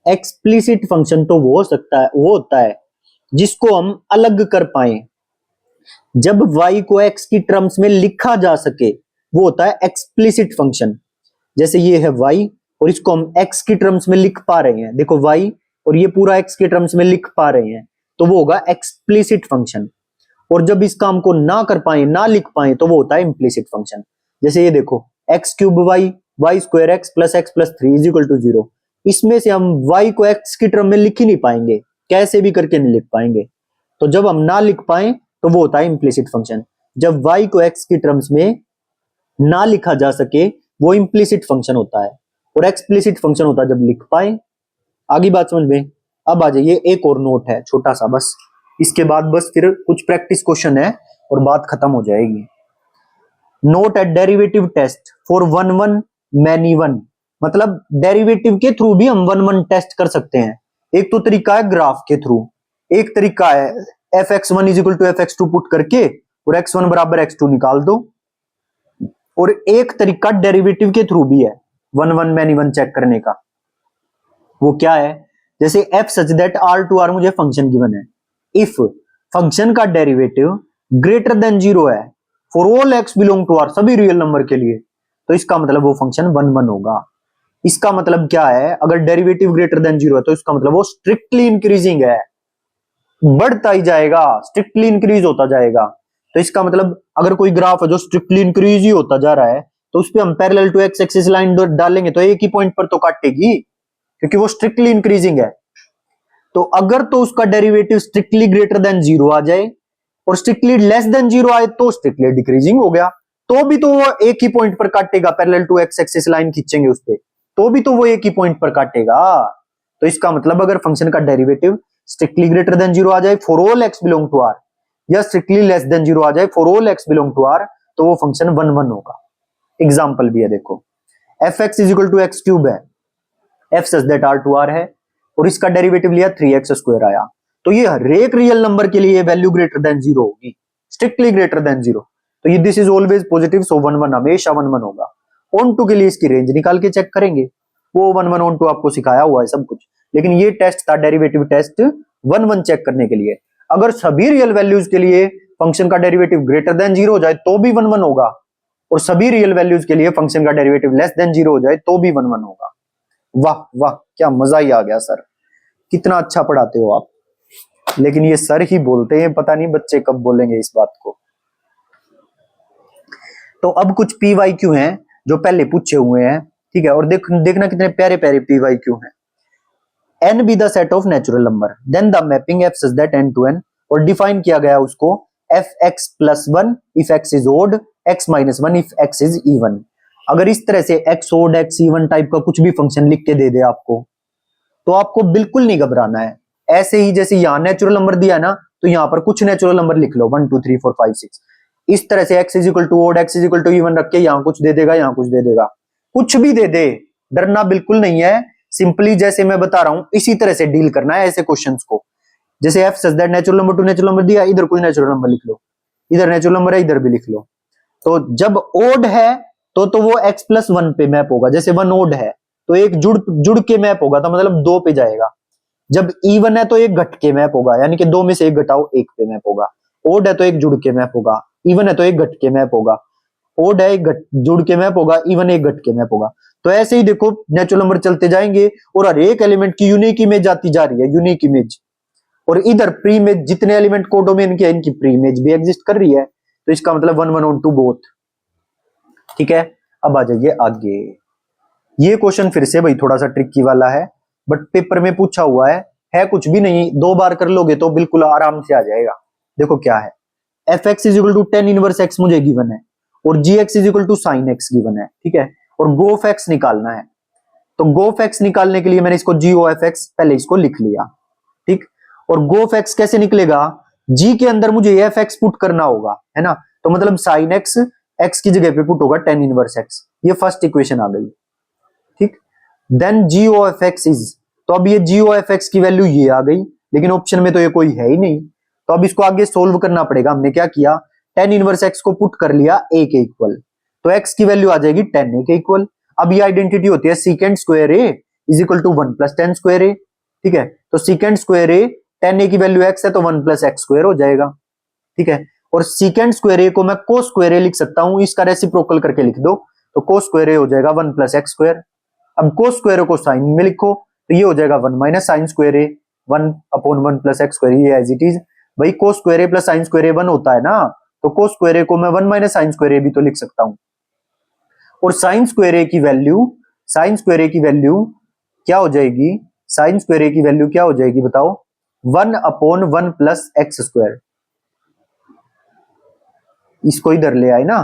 एक्सप्लिसिट फंक्शन तो वो होता है जिसको हम अलग कर पाए, जब y को x की टर्म्स में लिखा जा सके, वो होता है एक्सप्लिसिट फंक्शन। जैसे ये है y और इसको हम x की टर्म्स में लिख पा रहे हैं, देखो y और ये पूरा x के टर्म्स में लिख पा रहे हैं, तो वो होगा एक्सप्लिसिट फंक्शन। और जब इस काम को ना कर पाए, ना लिख पाए, तो वो होता है इम्प्लिसिट फंक्शन। जैसे ये देखो x³ y² x + x + 3 = 0। इसमें से हम y को x की टर्म में लिख ही नहीं पाएंगे, कैसे भी करके नहीं लिख पाएंगे। तो जब हम ना लिख पाए तो वो होता है इम्प्लिसिट फंक्शन। जब y को x की टर्म्स में ना लिखा जा सके, वो इम्प्लिसिट फंक्शन होता है। और एक्सप्लिसिट फंक्शन होता है जब लिख पाए। आगे बात समझ में। अब आ जाइए, एक और नोट है छोटा सा, बस इसके बाद बस फिर कुछ प्रैक्टिस क्वेश्चन है और बात खत्म हो जाएगी। Note at derivative test for 1 many 1, मतलब डेरिवेटिव के थ्रू भी हम 1 टेस्ट कर सकते हैं। एक तो तरीका है ग्राफ के थ्रू, एक तरीका है fx1 = fx2 पुट करके और x1 = x2 निकाल दो, और एक तरीका डेरिवेटिव के थ्रू भी है 1 मैनी 1 चेक करने का। वो क्या है, जैसे f सच दैट r मुझे फंक्शन गिवन है, इफ फंक्शन का डेरिवेटिव ग्रेटर देन 0 है for all x belong to r, सभी रियल नंबर के लिए, तो इसका मतलब वो फंक्शन 1 होगा। इसका मतलब क्या है, अगर डेरिवेटिव ग्रेटर देन 0 है तो इसका मतलब वो स्ट्रिक्टली इंक्रीजिंग है, बढ़ता ही जाएगा, स्ट्रिक्टली इंक्रीज होता जाएगा। तो इसका मतलब अगर कोई ग्राफ है जो स्ट्रिक्टली इंक्रीज ही होता जा रहा है, तो उस पर हम parallel to x axis line डालेंगे तो एक ही पॉइंट पर तो काटेगी, क्योंकि वो स्ट्रिक्टली इंक्रीजिंग है। तो अगर तो उसका डेरिवेटिव स्ट्रिक्टली ग्रेटर देन 0 आ जाए और स्ट्रिक्टली लेस देन 0 आए तो स्ट्रिक्टली डिक्रीजिंग हो गया, तो भी तो वो एक ही पॉइंट पर काटेगा, parallel to x axis line खींचेंगे उस पे, तो भी तो वो एक ही पॉइंट पर काटेगा। तो इसका मतलब अगर फंक्शन का डेरिवेटिव स्ट्रिक्टली ग्रेटर देन 0 आ जाए for all x belong to r, या स्ट्रिक्टली लेस देन 0 आ जाए for all x belong to r, तो वो फंक्शन 1 होगा। एग्जांपल भी है, देखो fx = x³ है, f सच दैट r है, और इसका डेरिवेटिव लिया 3x² आया, तो ये हर एक रियल नंबर के लिए वैल्यू ग्रेटर देन 0 होगी, स्ट्रिक्टली ग्रेटर देन 0। तो ये दिस इज ऑलवेज पॉजिटिव, सो 1 हमेशा 1 होगा। ऑन टू के लिए इसकी रेंज निकाल के चेक करेंगे, वो 1 ऑन टू आपको सिखाया हुआ है सब कुछ, लेकिन ये टेस्ट था डेरिवेटिव टेस्ट 1 चेक करने के लिए। अगर सभी रियल वैल्यूज के लिए फंक्शन का डेरिवेटिव ग्रेटर देन 0 हो जाए तो भी 1 होगा, और सभी रियल वैल्यूज के लिए फंक्शन का डेरिवेटिव लेस देन 0 हो जाए तो भी 1 होगा। वाह वाह, क्या मजा ही आ गया सर, कितना अच्छा पढ़ाते हो आप। लेकिन ये सर ही बोलते हैं, पता नहीं बच्चे कब बोलेंगे इस बात को। तो अब कुछ PYQ हैं जो पहले पूछे हुए हैं, ठीक है, और देखना कितने प्यारे प्यारे PYQ हैं। n be the set of natural number, then the mapping f such that n to n, और डिफाइन किया गया उसको fx + 1 if x is odd, x - 1 if x is even। अगर इस तरह से x odd x even type का कुछ भी फंक्शन लिख के दे दे आपको, तो आपको बिल्कुल नहीं घबराना है। ऐसे ही जैसे यहाँ नेचुरल नंबर दिया ना, तो यहाँ पर कुछ नेचुरल नंबर लिख लो 1 2 3 4 5 6, इस तरह से x = odd x = even रख के यहाँ कुछ दे देगा, यहाँ कुछ दे देगा, कुछ भी दे दे, डरना बिल्कुल नहीं है। सिंपली जैसे मैं बता रहा हूं इसी तरह से डील करना है ऐसे क्वेश्चंस को। जैसे F such that natural number two natural number दिया, इधर कोई नेचुरल नंबर लिख लो, इधर नेचुरल नंबर है इधर भी लिख लो। तो जब ओड है तो वो x प्लस वन पे मैप होगा। जैसे वन ओड है तो एक जुड़ जुड़ के मैप होगा, तो मतलब दो पे जाएगा। जब इवन है तो एक घट के मैप होगा, यानी कि दो में से एक घटाओ एक पे मैप होगा। ओड है तो एक जुड़ के मैप होगा, इवन है तो एक घट के मैप होगा। ओड है एक जुड़ के मैप होगा, इवन एक घट के मैप होगा। तो ऐसे ही देखो नेचुरल नंबर चलते जाएंगे और हर एक एलिमेंट की यूनिक इमेज आती जा रही है, यूनिक इमेज। और इधर प्री इमेज जितने एलिमेंट कोडोमेन के हैं इनकी प्री इमेज भी एग्जिस्ट कर रही है, तो इसका मतलब 1 1 ऑन टू बोथ। ठीक है, अब आ जाइए आगे। ये क्वेश्चन फिर से भाई थोड़ा सा ट्रिकी वाला है, बट पेपर में पूछा हुआ है कुछ भी नहीं, 2 बार कर लोगे तो बिल्कुल आराम से आ जाएगा। देखो क्या है, f x is equal to tan inverse x मुझे गिवन है और g x is equal to sine x given है। ठीक है, और गोफ एक्स निकालना है। तो गोफ एक्स निकालने के लिए मैंने इसको जी ओ एफ एक्स पहले इसको लिख लिया। ठीक, और गोफ एक्स कैसे निकलेगा, जी के अंदर मुझे एफ एक्स पुट करना होगा, है ना। तो मतलब साइन एक्स एक्स की जगह पे पुट होगा टेन इनवर्स एक्स, ये फर्स्ट इक्वेशन आ गई। ठीक, then g o f x is, तो अब ये जी ओ एफ एक्स की वैल्यू ये आ गई, लेकिन ऑप्शन में तो ये कोई है ही नहीं। तो अब इसको आगे सोल्व करना पड़ेगा। हमने क्या किया, टेन इनवर्स एक्स को पुट कर लिया ए के इक्वल, तो एक्स की वैल्यू आ जाएगी टेन ए के इक्वल। अब ये आइडेंटिटी होती है secant square A is equal to one plus tan square A. ठीक है, तो सीकेंड स्क्वायर ए, टेन ए की वैल्यू एक्स है तो वन प्लस एक्स स्क्वायर हो जाएगा। ठीक है, और सीकेंड स्क्वायर ए को मैं को स्क्वायर ए लिख सकता हूं, इसका रेसिप्रोकल करके लिख दो, तो को स्क्वायर ए हो जाएगा वन प्लस एक्स स्क्वायर। अब को स्क्वायर को साइन में लिखो तो ये हो जाएगा one minus sine square A, one upon one plus x square, ये एज इट इज। भाई cos square A plus sine square A one होता है ना, तो को स्क्वायर ए को मैं one minus sine square A भी तो लिख सकता हूं। और साइन स्क्वायर ए की वैल्यू, साइन स्क्वायर ए की वैल्यू क्या हो जाएगी, साइन स्क्वायर ए की वैल्यू क्या हो जाएगी बताओ, one upon one plus x square. इसको इधर ले आए ना,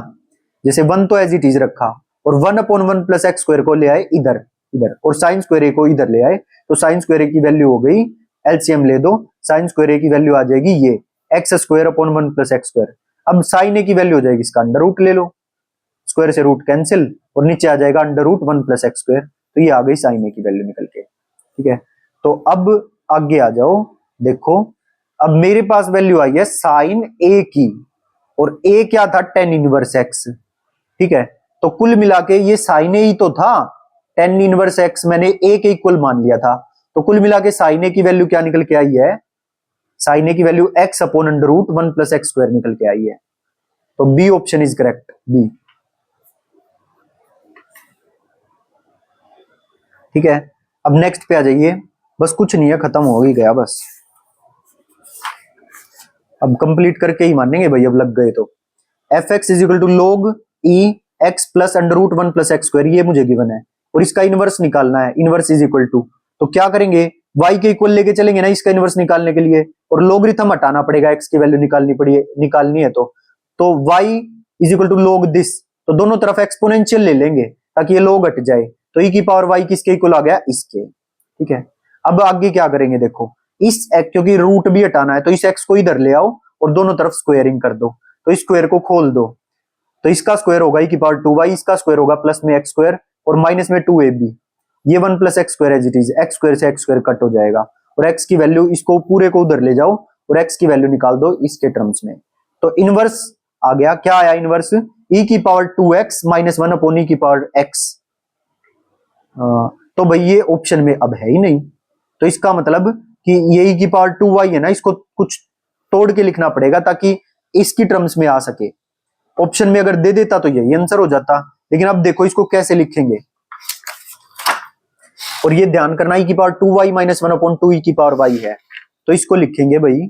जैसे वन तो एज इट इज रखा और one upon one plus x square को ले आए इधर इधर, और साइन स्क्वायर ए को इधर ले आए, तो साइन स्क्वायर ए की वैल्यू हो गई, एलसीएम ले दो, साइन स्क्वायर ए की वैल्यू आ जाएगी ये x square upon one plus x square. अब साइन ए की वैल्यू हो जाएगी इसका अंडर रूट ले लो, स्क्वायर से रूट कैंसिल और नीचे आ जाएगा under root one plus x square, तो ये आ गई साइन ए की वैल्यू निकल के। ठीक है, तो अब आगे आ जाओ, देखो अब मेरे पास वैल्यू आई है साइन ए की, और ए क्या था, टेन इनवर्स एक्स। ठीक है, तो कुल मिला के ये साइन ए ही तो था, टेन इनवर्स एक्स मैंने ए के इक्वल मान लिया था, तो कुल मिला के साइन ए की वैल्यू क्या निकल के आई है, साइन ए की value x upon under root one plus x square निकल के आई है। तो b option is correct, b. ठीक है, अब नेक्स्ट पे आ जाइए, बस कुछ नहीं है, खत्म हो ही गया बस, अब कंप्लीट करके ही मानेंगे भाई, अब लग गए तो। F x is equal to log e x plus under root one plus x square, ये मुझे गिवन है और इसका इनवर्स निकालना है, इनवर्स इज इक्वल टू, तो क्या करेंगे, y के इक्वल लेके चलेंगे ना इसका इनवर्स निकालने के लिए, और लॉगरिथम हटाना पड़ेगा, x की वैल्यू निकालनी है तो y is equal to log this, तो दोनों तरफ एक्सपोनेंशियल ले लेंगे ताकि ये लॉग हट जाए, तो e की पावर y किसके इक्वल आ गया, इसके। ठीक है, अब आगे क्या करेंगे, देखो इस क्योंकि रूट भी हटाना है तो इस x को इधर ले आओ और दोनों तरफ स्क्वायरिंग कर दो, तो इस स्क्वायर को खोल दो, तो इसका स्क्वायर होगा e की पावर टू वाई, इसका स्क्वायर होगा प्लस में एक्स स्क्वायर और माइनस में टू ए बी, ये one plus x square as it is, x square से एक्स स्क्वायर कट हो जाएगा और x की वैल्यू इसको पूरे को उधर ले जाओ और x की वैल्यू निकाल दो इसके टर्म्स में, तो इनवर्स आ गया, क्या आया इनवर्स, e की power to x minus one upon e की पावर एक्स। तो भाई ये ऑप्शन में अब है ही नहीं, तो इसका मतलब कि ये e की पावर टू वाई है ना, इसको कुछ तोड़ के लिखना पड़ेगा ताकि इसकी टर्म्स में आ सके। ऑप्शन में अगर दे देता तो यही आंसर हो जाता, लेकिन अब देखो इसको कैसे लिखेंगे, और ये ध्यान करना e की power to y minus one upon two e की पावर वाई है, तो इसको लिखेंगे भाई,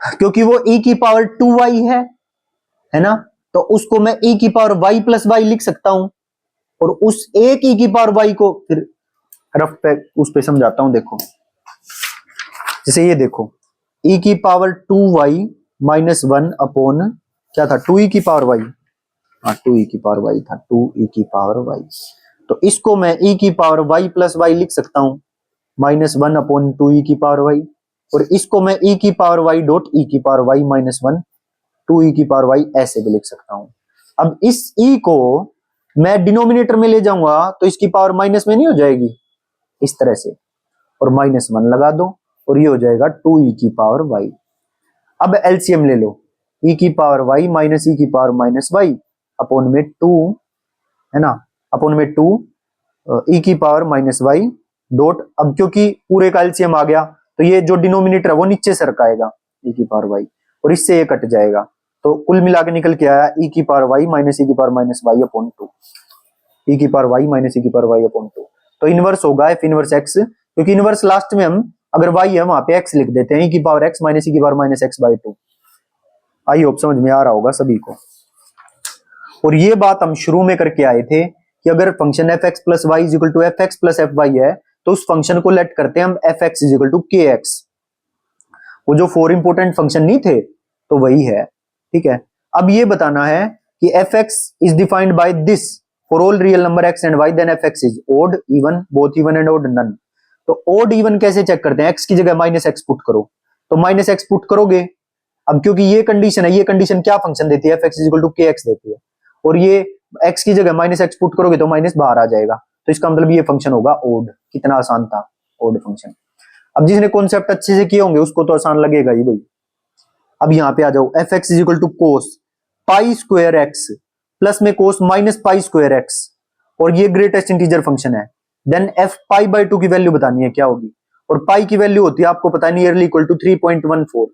क्योंकि वो e की पावर टू वाई है ना, तो उसको मैं e की पावर वाई प्लस वाई लिख सकता हूं, और उस एक e की पावर वाई को फिर रफ पे उस पे समझाता हूं। देखो जैसे ये देखो e की power to y minus one upon क्या था, टू ई की पावर वाई, हाँ टू ई की पावर वाई था, टू ई की पावर वाई, तो इसको मैं e की पावर वाई प्लस वाई लिख सकता हूं minus one upon two e की पावर वाई, और इसको मैं e की पावर वाई डॉट ई की power y minus one two e की पावर वाई ऐसे भी लिख सकता हूं। अब इस e को मैं डिनोमिनेटर में ले जाऊंगा तो इसकी पावर माइनस में नहीं हो जाएगी, इस तरह से, और -1 लगा दो और ये हो जाएगा 2e की पावर y। अब एलसीएम ले लो, e की पावर y माइनस e की पावर माइनस y अपॉन में 2, है ना, अपॉन में 2 e की पावर माइनस y डॉट, अब क्योंकि पूरे का एलसीएम आ गया तो ये जो डिनोमिनेटर है वो नीचे सरकाएगा e की पावर y, और इससे ये कट जाएगा, तो कुल मिला के निकल के आया e की पावर y माइनस e की power minus y upon 2, e की पावर y माइनस e की पावर y अपॉन 2। तो इनवर्स होगा f इनवर्स x, क्योंकि इनवर्स लास्ट में हम अगर y है वहां पे x लिख देते हैं, e की पावर x माइनस e की power minus x by 2। I hope समझ में आ रहा होगा सभी को। और ये बात हम शुरू में करके आए थे कि अगर function f x plus y is equal to f x plus f y है तो उस फंक्शन को लेट करते हैं हम f x is equal to k x. वो जो 4 इंपोर्टेंट फंक्शन नहीं थे तो वही है, ठीक है। अब ये बताना है कि f x is defined by this for all real number x and y, then f x is odd even both even and odd none. तो ओड इवन कैसे चेक करते हैं, एक्स की जगह माइनस एक्स पुट करो, तो minus x put करोगे, अब क्योंकि ये कंडीशन है, ये कंडीशन क्या फंक्शन देती है, f x is equal to k x देती है, और ये x की जगह माइनस एक्स पुट करोगे तो माइनस बाहर आ जाएगा, तो इसका मतलब ये फंक्शन होगा ओड। कितना आसान था, ओड फंक्शन। अब जिसने कॉन्सेप्ट अच्छे से किए होंगे उसको तो आसान लगेगा ही भाई। अब यहाँ पे आ जाओ, f x is equal to cos pi square x plus में cos minus pi square x, और ये ग्रेटेस्ट इंटीजर फंक्शन है। देन एफ पाई बाई 2 की वैल्यू बतानी है क्या होगी, और पाई की वैल्यू होती है आपको पता है नियरली इक्वल टू 3.14,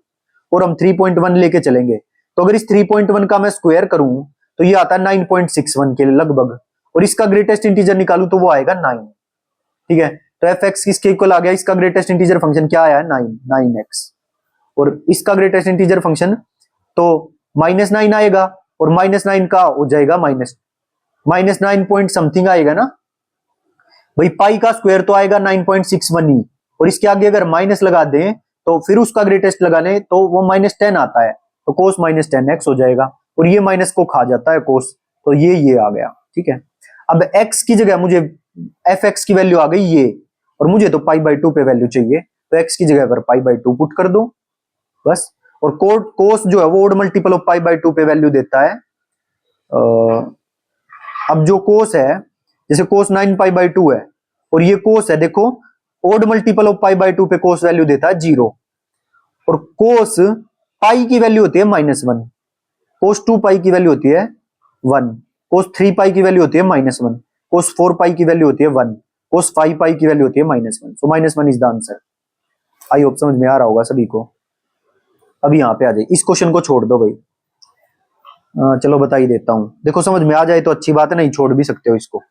और हम 3.1 लेके चलेंगे, तो अगर इस 3.1 का मैं स्क्वायर करूं तो ये आता है 9.61 के लगभग, और इसका ग्रेटेस्ट इंटीजर निकालूं तो वो आएगा 9, ठीक है। तो एफ एक्स किसके इक्वल आ गया, इसका ग्रेटेस्ट इंटीजर फंक्शन क्या आया है 9x, और इसका ग्रेटेस्ट इंटीजर फंक्शन तो -9 आएगा, और -9 का हो जाएगा -9 पॉइंट समथिंग आएगा ना भाई, पाई का स्क्वायर तो आएगा 9.61 ही, और इसके आगे अगर माइनस लगा दें तो फिर उसका ग्रेटेस्ट लगा लें तो वो -10 आता है, तो कोस -10x हो जाएगा, और ये माइनस को खा जाता है कोस, तो ये आ गया, ठीक है। अब x की जगह मुझे एफ एक्स की वैल्यू आ गई ये, और मुझे तो पाई बाई 2 पे वैल्यू चाहिए, तो x की जगह पर पाई बाई 2 पुट कर दो बस, और कोस जो है वो odd multiple of pi by 2 पे वैल्यू देता है। अब जो कोस है, जैसे कोस 9 पाई बाई 2 है, और ये कोस है, देखो odd multiple of pi by 2 पे कोस वैल्यू देता है 0, और कोस पाई की वैल्यू होती है -1, कोस 2 पाई की वैल्यू होती है 1, कोस 3 पाई की वैल्यू होती है -1, कोस 4 पाई की वैल्यू होती है 1, कोस 5 पाई की वैल्यू होती है -1, सो -1 is the answer. I hope समझ में आ रहा होगा सभी को। अब यहाँ पे आ जाए, इस क्वेश्चन को छोड़ दो भाई, चलो बता ही देता हूं, देखो समझ में आ जाए तो अच्छी बात है, नहीं छोड़ भी सकते हो इसको।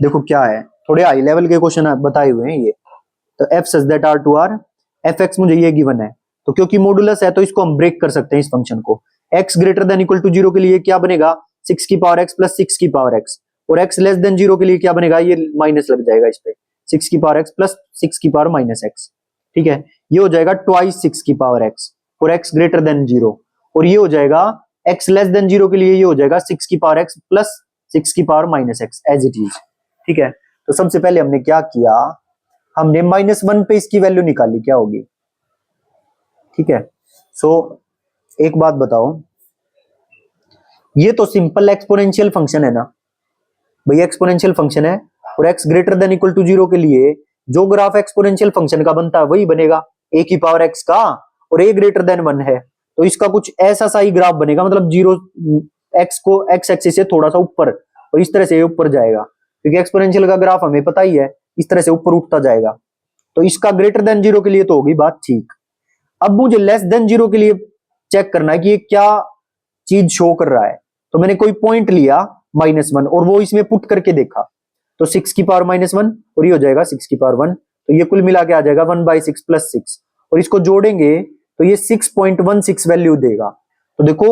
देखो क्या है, थोड़े हाई लेवल के क्वेश्चन बताए हुए हैं ये। तो f such that r to r, f x मुझे ये गिवन है, तो क्योंकि मॉडुलस है तो इसको हम ब्रेक कर सकते हैं इस फंक्शन को। x greater than equal to 0 के लिए क्या बनेगा, 6 की पावर x प्लस 6 की पावर x, और x लेस देन 0 के लिए क्या बनेगा, ये माइनस लग जाएगा इस पे, 6 की पावर x प्लस 6 की पावर माइनस x, ठीक है। ये हो जाएगा ट्वाइस 6 की पावर x और x ग्रेटर देन 0, और ये हो जाएगा x लेस देन 0 के लिए ये हो जाएगा 6 की पावर x प्लस 6 की power minus x as it is, ठीक है। तो सबसे पहले हमने क्या किया, हमने -1 पे इसकी वैल्यू निकाली क्या होगी, ठीक है। सो एक बात बताओ, ये तो सिंपल एक्सपोनेंशियल फंक्शन है ना भाई, एक्सपोनेंशियल फंक्शन है, और x greater than equal to 0 के लिए जो ग्राफ एक्सपोनेंशियल फंक्शन का बनता है वही बनेगा, a की पावर x का, और a ग्रेटर देन 1 है तो इसका कुछ ऐसा सा ही ग्राफ बनेगा, मतलब 0 x को x एक्सिस से थोड़ा सा ऊपर, और इस तरह से ऊपर जाएगा, क्योंकि एक्सपोनेंशियल का ग्राफ हमें पता ही है इस तरह से ऊपर उठता जाएगा। तो इसका ग्रेटर देन 0 के लिए तो होगी बात ठीक। अब मुझे लेस देन 0 के लिए चेक करना है कि ये क्या चीज शो कर रहा है, तो मैंने कोई पॉइंट लिया -1 और वो इसमें पुट करके देखा, तो 6 की पावर -1 और ये हो जाएगा 6 की पावर 1, तो ये कुल मिला के आ जाएगा 1/6 प्लस 6, और इसको जोड़ेंगे तो ये 6.16 वैल्यू देगा। तो देखो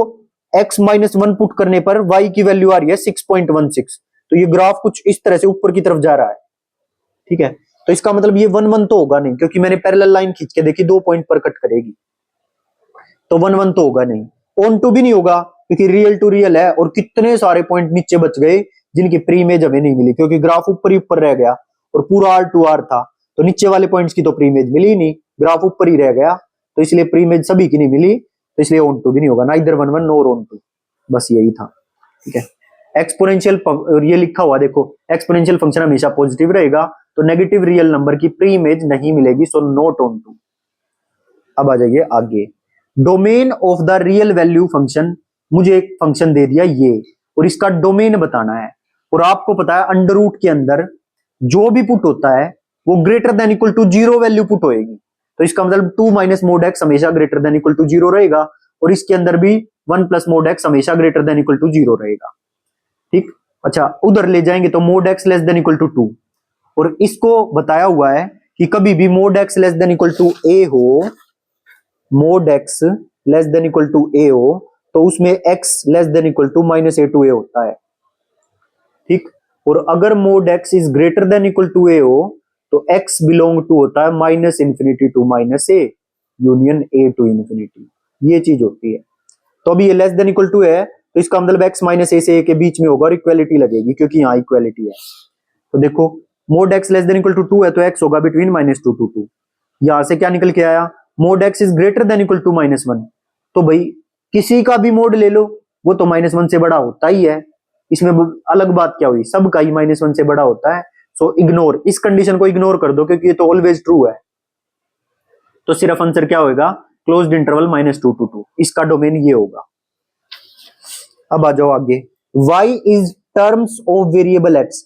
x -1 पुट करने पर y की वैल्यू आ रही है 6.16, तो ये ग्राफ कुछ इस तरह से ऊपर की तरफ जा रहा है, ठीक है। तो इसका मतलब ये 1 तो होगा नहीं, क्योंकि मैंने पैरेलल लाइन खींच के देखी 2 पॉइंट पर कट करेगी, तो 1 तो होगा नहीं। ऑन टू भी नहीं होगा क्योंकि रियल टू रियल है, और कितने सारे पॉइंट नीचे बच गए जिनकी प्री इमेज हमें नहीं मिली, क्योंकि ग्राफ ऊपर ही ऊपर रह गया और पूरा R2R था, तो नीचे वाले पॉइंट्स की तो प्री इमेज मिली ही नहीं, ग्राफ ऊपर ही रह गया, तो इसलिए प्री इमेज सभी की नहीं मिली, तो इसलिए ऑन टू भी नहीं होगा, नाइदर 1 1 नॉर ऑन टू, बस यही था, ठीक है। एक्सपोनेंशियल, ये लिखा हुआ देखो, एक्सपोनेंशियल फंक्शन हमेशा पॉजिटिव रहेगा, तो नेगेटिव रियल नंबर की प्री इमेज नहीं मिलेगी, सो नॉट ऑन टू। अब आ जाइए आगे, domain of the real value function, मुझे एक फंक्शन दे दिया ये, और इसका डोमेन बताना है, और आपको पता है अंडर रूट के अंदर जो भी पुट होता है वो greater than equal to 0 value put होएगी, तो इसका मतलब 2 माइनस मोड एक्स हमेशा ग्रेटर देन इक्वल टू 0 रहेगा, और इसके अंदर भी 1 प्लस मोड एक्स हमेशा ग्रेटर देन इक्वल टू 0 रहेगा। ठीक, अच्छा उधर ले जाएंगे तो mod x less than equal to 2, और इसको बताया हुआ है कि कभी भी mod x less than equal to a हो, mode x less than equal to a हो, तो उसमें x less than equal to minus a to a होता है। ठीक, और अगर mod x is greater than equal to a हो तो एक्स बिलोंग टू होता है minus infinity to minus a union a to infinity, ये चीज होती है। तो अभी ये लेस देन इक्वल टू है, तो इसका मतलब एक्स माइनस ए से ए के बीच में होगा और इक्वालिटी लगेगी, क्योंकि यहाँ इक्वालिटी है। तो देखो mod x less than equal to 2 है, तो एक्स होगा बिटवीन माइनस टू टू 2। यहां से क्या निकल के आया, mod x is greater than equal to minus 1, तो भाई किसी का भी मोड ले लो वो तो माइनस 1 से बड़ा होता ही है, इसमें अलग बात क्या हुई, सबका ही माइनस 1 से बड़ा होता है। सो इग्नोर, इस कंडीशन को इग्नोर कर दो क्योंकि ये तो ऑलवेज ट्रू है, तो सिर्फ आंसर क्या होगा, closed interval minus two to 2, इसका डोमेन ये होगा। अब आ जाओ आगे, y is terms of variable x,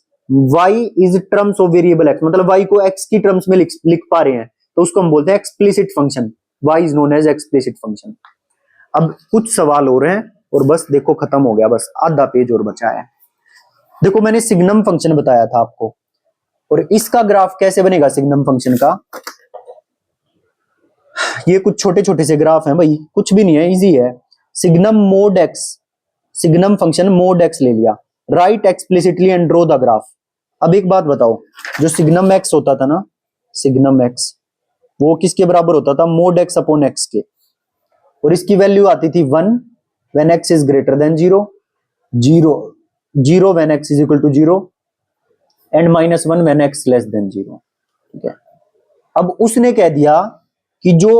y is terms of variable x, मतलब y को x की टर्म्स में लिख पा रहे हैं, तो उसको हम बोलते हैं explicit function, y is known as explicit function. अब कुछ सवाल हो रहे हैं और बस देखो खत्म हो गया, बस आधा पेज और बचा है। देखो मैंने सिग्नम फंक्शन बताया था आपको, और इसका ग्राफ कैसे बनेगा सिग्नम फंक्शन का, ये कुछ छोटे छोटे से ग्राफ हैं भाई, कुछ भी नहीं है, इजी है। Signum mode x, signum function mode x ले लिया, right explicitly and draw the graph. अब एक बात बताओ, जो सिग्नम एक्स होता था ना, सिग्नम एक्स वो किसके बराबर होता था, मोड एक्स अपॉन एक्स के, और इसकी वैल्यू आती थी 1 when x is greater than 0, 0 when x is equal to 0 and -1 when x less than 0। ठीक है, अब उसने कह दिया कि जो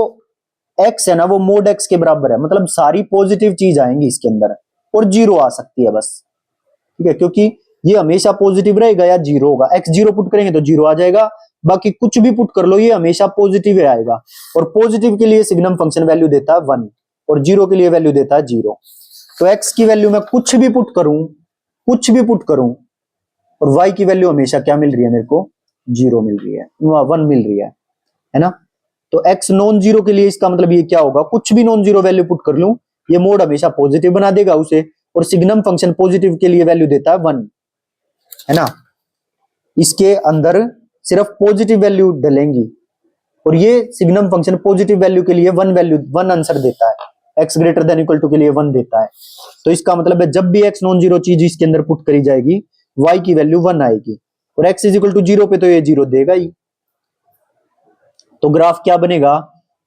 x है ना वो मोड x के बराबर है, मतलब सारी पॉजिटिव चीज आएंगी इसके अंदर और 0 आ सकती है बस। ठीक है, क्योंकि ये हमेशा पॉजिटिव रहेगा या 0 होगा, x 0 पुट करेंगे तो 0 आ जाएगा, बाकी कुछ भी पुट कर लो ये हमेशा पॉजिटिव आएगा, और पॉजिटिव के लिए सिग्नम फंक्शन वैल्यू देता है 1 और 0 के लिए वैल्यू देता है 0। तो x की वैल्यू में कुछ भी पुट करूं, कुछ भी पुट करूं, और y की वैल्यू हमेशा क्या मिल रही है मेरे को, 0 मिल रही है, 1 मिल रही है ना। तो x नॉन जीरो के लिए इसका मतलब ये क्या होगा, कुछ भी नॉन जीरो वैल्यू पुट कर लूं ये मोड हमेशा पॉजिटिव बना देगा उसे, और सिग्नम फंक्शन पॉजिटिव के लिए वैल्यू देता है 1, है ना। इसके अंदर सिर्फ पॉजिटिव वैल्यू डलेंगी, और ये सिग्नम फंक्शन पॉजिटिव वैल्यू के लिए 1 आंसर देता है, x greater than equal to के लिए 1 देता है। तो इसका मतलब है जब भी x नॉन जीरो चीज इसके अंदर पुट करी जाएगी y की वैल्यू 1 आएगी, और x इज इक्वल टू 0 पे तो ये 0 देगा ही। तो ग्राफ क्या बनेगा,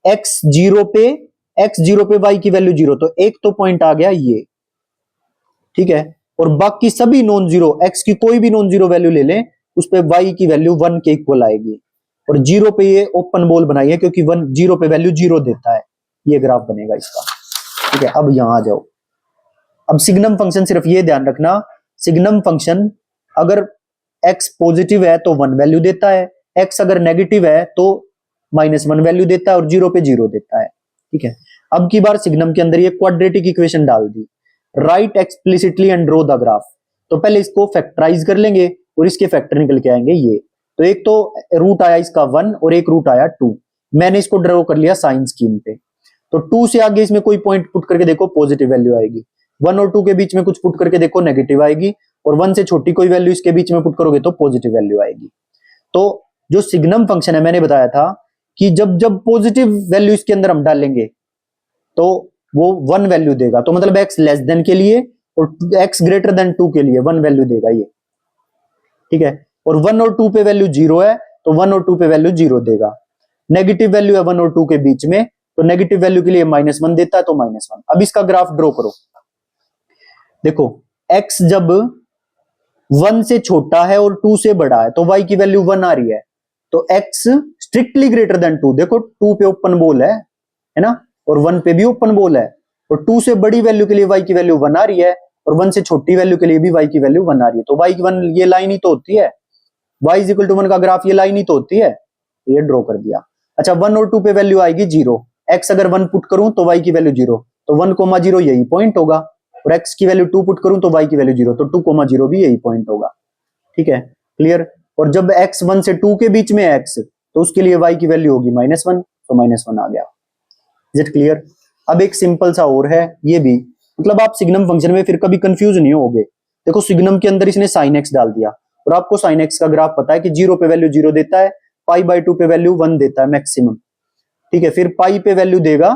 x 0 पे y की वैल्यू 0, तो एक तो पॉइंट आ गया ये, ठीक है, और बाकी सभी नॉन जीरो, x की कोई भी नॉन जीरो वैल्यू ले लें उस पे y की वैल्यू 1 के इक्वल आएगी, और 0 पे ये ओपन बॉल बनाइए क्योंकि 1 0 पे वैल्यू 0 देता है, ये ग्राफ बनेगा इसका। ठीक है, अब यहां आ जाओ, अब सिग्नम फंक्शन सिर्फ ये ध्यान रखना, सिग्नम फंक्शन अगर x पॉजिटिव है तो 1 वैल्यू देता है, x अगर नेगेटिव है तो -1 वैल्यू देता है, और 0 पे 0 देता है। ठीक है, अब की बार सिग्नम के अंदर ये क्वाड्रेटिक इक्वेशन डाल दी, write explicitly and draw the graph. तो पहले इसको फैक्टराइज कर लेंगे और इसके फैक्टर निकल के आएंगे ये, तो एक तो रूट आया इसका 1 और एक रूट आया 2, मैंने इसको ड्रॉ कर लिया साइन स्कीम पे। तो 2 से आगे इसमें कोई पॉइंट पुट करके देखो पॉजिटिव वैल्यू आएगी, 1 और 2 के बीच में कुछ पुट करके देखो नेगेटिव आएगी, और 1 से छोटी कोई वैल्यू इसके बीच में पुट करोगे तो पॉजिटिव वैल्यू आएगी। तो जो सिग्नम फंक्शन है मैंने बताया था कि जब जब पॉजिटिव वैल्यू इसके अंदर हम डालेंगे तो वो 1 वैल्यू देगा, तो मतलब x लेस देन के लिए और x ग्रेटर देन 2 के लिए 1 वैल्यू देगा ये। ठीक है, और 1 और 2 पे वैल्यू 0 है तो 1 और 2 पे वैल्यू 0 देगा, नेगेटिव वैल्यू है 1 और 2 के बीच में तो नेगेटिव वैल्यू के लिए -1 देता है तो -1। अब इसका ग्राफ ड्रॉ करो, देखो x जब 1 से छोटा है और 2 से बड़ा है तो y की वैल्यू 1 आ रही है, तो x स्ट्रिक्टली ग्रेटर देन 2, देखो 2 पे ओपन बॉल है ना, और 1 पे भी ओपन बॉल है, और 2 से बड़ी वैल्यू के लिए y की वैल्यू 1 आ रही है, और 1 से छोटी वैल्यू के लिए भी y की वैल्यू 1 आ रही है, तो y1 ये लाइन ही तो होती है, y इज इक्वल टू 1 का ग्राफ ये लाइन ही तो होती है, ये ड्रॉ कर दिया। अच्छा 1 और 2 पे वैल्यू आएगी 0, x अगर 1 पुट करूं तो y की वैल्यू 0, तो 1,0 यही पॉइंट होगा, और x की वैल्यू 2 पुट करूं तो y की वैल्यू 0, तो 2,0 भी यही पॉइंट होगा। ठीक है, क्लियर। और जब x 1 से 2 के बीच में है x, तो उसके लिए y की वैल्यू होगी -1, तो -1 आ गया। Is it clear? अब एक सिंपल सा और है, ये भी मतलब आप सिग्नम फंक्शन में फिर कभी कंफ्यूज नहीं होगे। देखो सिग्नम के अंदर इसने sin x डाल दिया, और आपको sin x का ग्राफ पता है कि 0 पे वैल्यू 0 देता है, π/2 पे वैल्यू 1 देता है मैक्सिमम। ठीक है, फिर पाई पे वैल्यू देगा,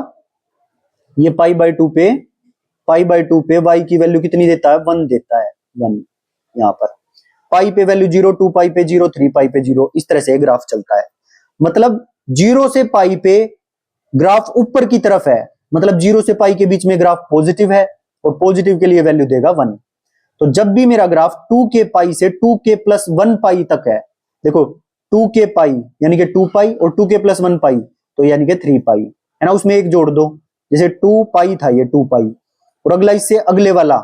ये π/2 पे y की वैल्यू कितनी देता है, 1 देता है, 1 यहाँ पर। पाई पे वैल्यू 0, 2 पाई पे 0, 3 पाई पे 0, इस तरह से ग्राफ चलता है। मतलब 0 से पाई पे ग्राफ ऊपर की तरफ है, मतलब 0 से पाई के बीच में ग्राफ पॉजिटिव है, और पॉजिटिव के लिए वैल्यू देगा 1। तो जब भी मेरा ग्राफ 2k पाई से 2k प्लस 1 पाई तक है, देखो 2k पाई यानी कि 2 पाई, और 2k प्लस 1 पाई तो यानी कि 3 पाई है ना, उसमें एक जोड़ दो, जैसे 2 पाई था ये 2 पाई, और अगला इससे अगले वाला,